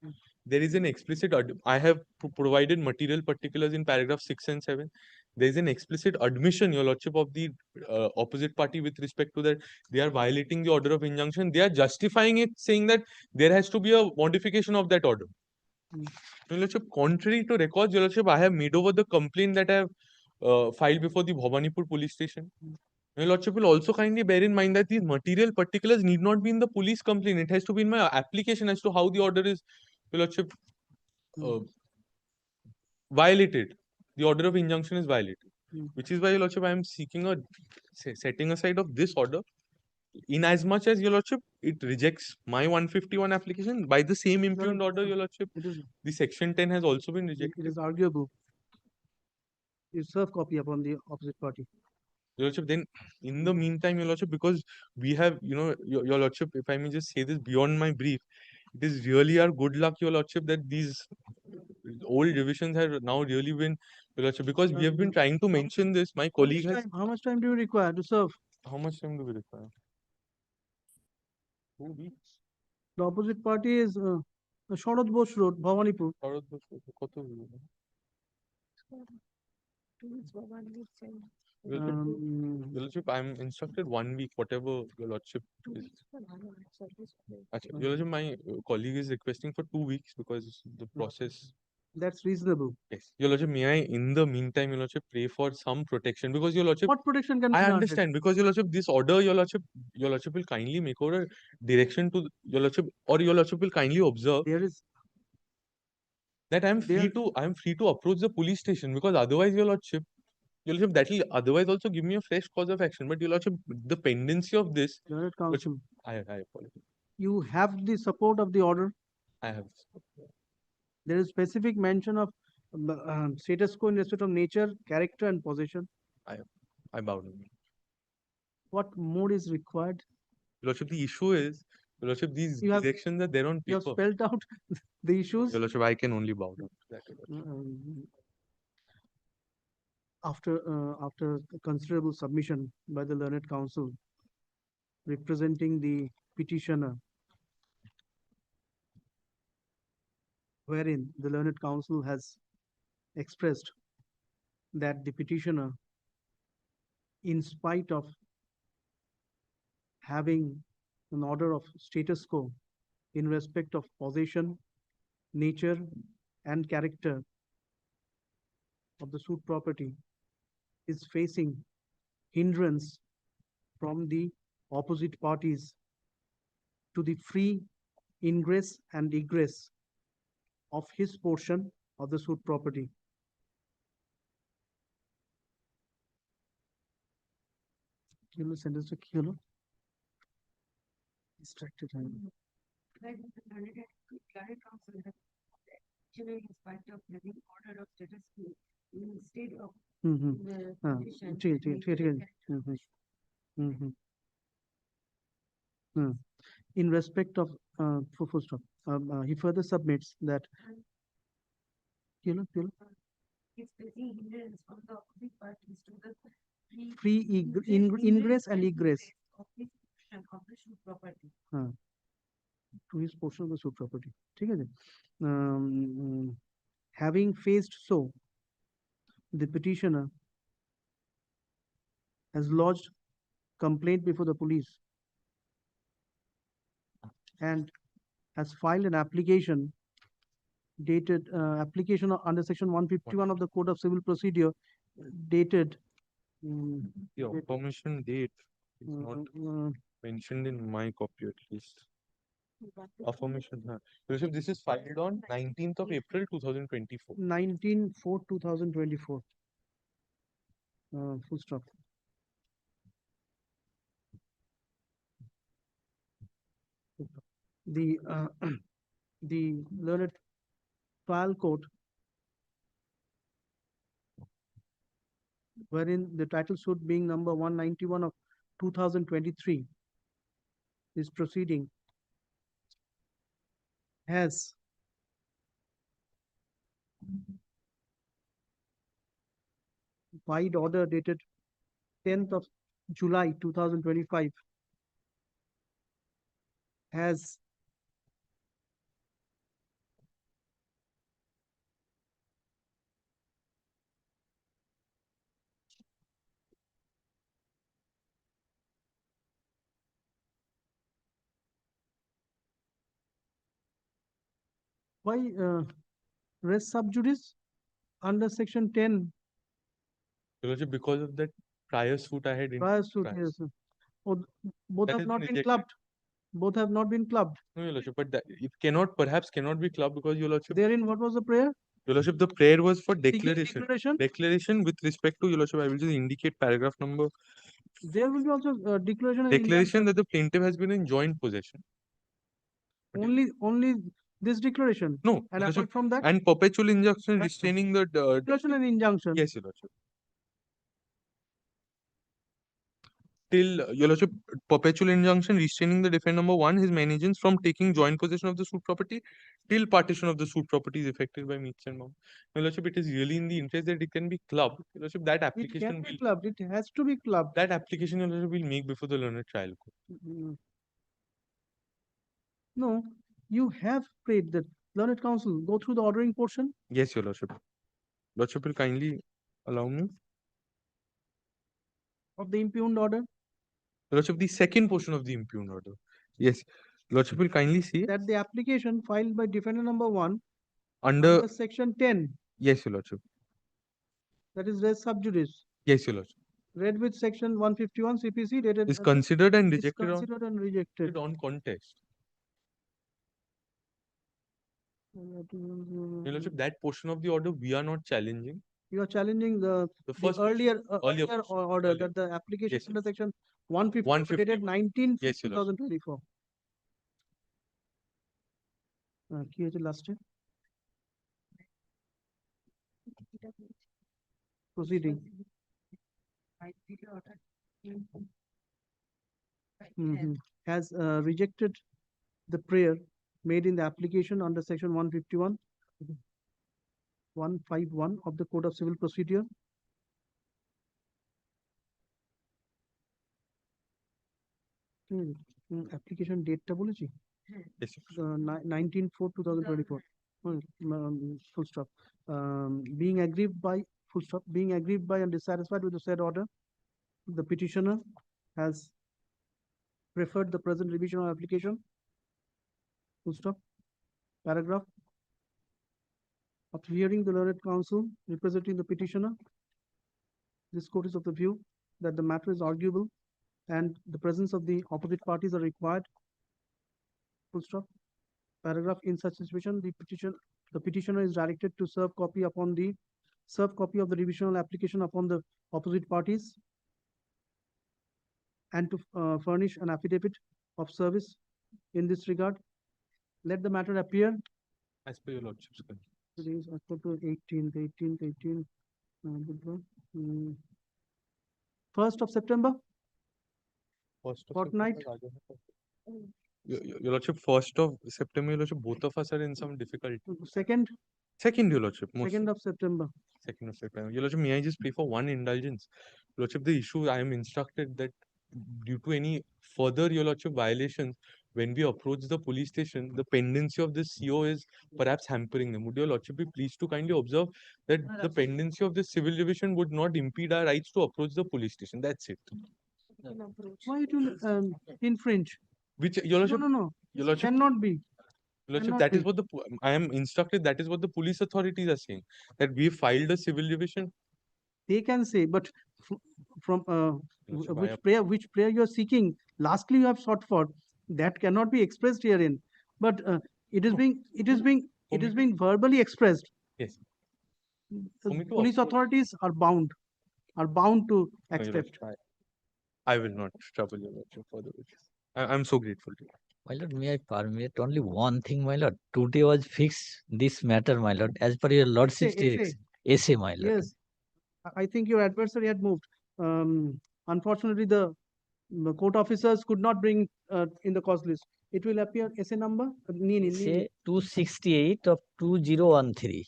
there is an explicit, I have provided material particulars in paragraph 6 and 7. There is an explicit admission, Your Lordship, of the opposite party with respect to that they are violating the order of injunction. They are justifying it, saying that there has to be a modification of that order. Your Lordship, contrary to records, Your Lordship, I have made over the complaint that I have filed before the Bhawanipur police station. Your Lordship will also kindly bear in mind that these material particulars need not be in the police complaint. It has to be in my application as to how the order is, Your Lordship, violated. The order of injunction is violated. Which is why, Your Lordship, I am seeking a setting aside of this order. In as much as, Your Lordship, it rejects my 151 application by the same impugned order, Your Lordship, the section 10 has also been rejected. It is arguable. You serve copy upon the opposite party. Your Lordship, then in the meantime, Your Lordship, because we have, Your Lordship, if I may just say this beyond my brief, it is really our good luck, Your Lordship, that these old revisions have now really been, Your Lordship, because we have been trying to mention this. My colleague has. How much time do you require to serve? How much time do we require? 2 weeks. The opposite party is Sharad Bose Road, Bhawanipur. Sharad Bose Road, কত হলো? Your Lordship, I'm instructed 1 week, whatever Your Lordship is. Your Lordship, my colleague is requesting for 2 weeks because the process. That's reasonable. Yes. Your Lordship, may I, in the meantime, Your Lordship, pray for some protection because Your Lordship. What protection can be I granted? understand because Your Lordship, this order, Your Lordship will kindly make over a direction to Your Lordship, or Your Lordship will kindly observe. There is. That I am free to approach the police station because otherwise, Your Lordship, that will otherwise also give me a fresh cause of action. But Your Lordship, the pendency of this. Lord Counsel, I apologize. You have the support of the order. I have. There is specific mention of status quo in respect of nature, character, and possession. I bow down. What more is required? Your Lordship, the issue is, Your Lordship, these directions are there on paper. You have spelled out the issues. Your Lordship, I can only bow down. after considerable submission by the learned counsel representing the petitioner, wherein the learned counsel has expressed that the petitioner, in spite of having an order of status quo in respect of possession, nature, and character of the suit property, is facing hindrance from the opposite parties to the free ingress and egress of his portion of the suit property. কি হলো সেন্টেন্সটা কি হলো? Distracted হয়ে গেল। হুম হুম হ্যাঁ ঠিক আছে ঠিক আছে ঠিক আছে হুম হুম হুম হুম হুম in respect of full stop, he further submits that কি হলো কি হলো free ingress and egress হ্যাঁ to his portion of the suit property, ঠিক আছে। Having faced so, the petitioner has lodged complaint before the police and has filed an application dated application under section 151 of the Code of Civil Procedure dated The affirmation date is not mentioned in my copy at least. Affirmation, huh? Rishabh, this is filed on 19th of April 2024. 19/4/2024. Full stop. The the learned trial court, wherein the title suit being number 191 of 2023, this proceeding has wide order dated 10th of July 2025 has why res sub judice under section 10 Rishabh, because of that prior suit I had in prior suit, yes. Oh, both That have has not been been rejected. clubbed. Both have not been clubbed. No, Your Lordship, but that it perhaps cannot be clubbed because Your Lordship, Therein, what was the prayer? Your Lordship, the prayer was for Seeking declaration. declaration? Declaration with respect to Your Lordship, I will just indicate paragraph number. There will be also declaration and Declaration injunction. that the plaintiff has been in joint possession. Only this declaration. No, And Your apart Lordship, from that, and perpetual injunction Right. restraining the declaration and injunction. yes, Your Lordship. Till Your Lordship, perpetual injunction restraining the defendant number one, his managers from taking joint possession of the suit property till partition of the suit property is effected by meets and bounds. Your Lordship, it is really in the interest that it can be clubbed. Your Lordship, that It application can be will clubbed. It has to be clubbed. that application Your Lordship will make before the learned trial court. No, you have prayed that learned counsel go through the ordering portion Yes, Your Lordship. Lordship will kindly allow me. of the impugned order. Lordship, the second portion of the impugned order. Yes, Lordship will kindly see That the application filed by defendant number one under under section 10, yes, Your Lordship. that is res sub judice, Yes, Your Lordship. read with section 151 CPC dated Is considered and is rejected considered and rejected. on contest. Your Lordship, that portion of the order we are not challenging. You are challenging the first earlier earlier earlier portion, order earlier. that the application Yes, under yes. section 150 dated 151. 19 Yes, Your Lordship. 2024. কি হয়েছে লাস্টে? Proceeding. Has rejected the prayer made in the application under section 151 of the Code of Civil Procedure application date টা বলেছি Yes, sir. 19/4/2024 full stop. Being aggrieved by full stop, being aggrieved by and dissatisfied with the said order, the petitioner has preferred the present revision of application, full stop. Paragraph. After hearing the learned counsel representing the petitioner, this court is of the view that the matter is arguable and the presence of the opposite parties are required, full stop. Paragraph. In such situation, the petitioner is directed to serve copy of the revisional application upon the opposite parties and to furnish an affidavit of service in this regard. Let the matter appear. As per your lordship's concern. Today is October 18th, 1st of September, First of fortnight. September, Your lordship, 1st of September, your lordship, both of us are in some difficulty. Second, Your lordship, most 2nd of September. 2nd of September. Your lordship, may I just pray for one indulgence? Your lordship, the issue, I am instructed that due to any further, your lordship, violations, when we approach the police station, the pendency of this CO is perhaps hampering them. Would your lordship be pleased to kindly observe that the pendency of this civil revision would not impede our rights to approach the police station? That's it. Why it will infringe? Which, your lordship, No. your lordship, Cannot be. your lordship, cannot that is be. what I am instructed, that is what the police authorities are saying, that we filed a civil revision. They can say, but from Lordship, which prayer you are seeking, lastly you have sought for, that cannot be expressed herein. But it is being verbally expressed. Yes. The For me to police approach- authorities are bound to No, your accept. lordship, I will not trouble your lordship further with this. I'm so grateful to you. My lord, may I permit only one thing, my lord? Today was fixed this matter, my lord, as per your lordship's direction. Essay, my lord. Yes, I think your adversary had moved. Unfortunately, the court officers could not bring in the cause list. It will appear essay number. Essay 268 of 2013.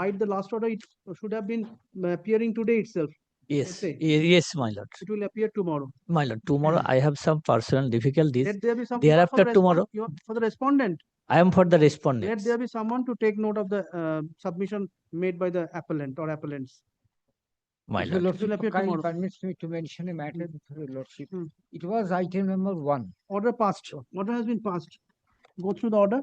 By the last order, it should have been appearing today itself. Yes, Essay. yes, my lord. It will appear tomorrow. My lord, tomorrow I have some personal difficulties. Let there be some. Thereafter, tomorrow, You are for the respondent. I am for the Let respondents. there be someone to take note of the submission made by the appellant or appellants. My If your lord. lordship appear kindly tomorrow. permits me to mention a matter before your lordship. It was item number 1. Order passed. Order has been passed. Go through the order.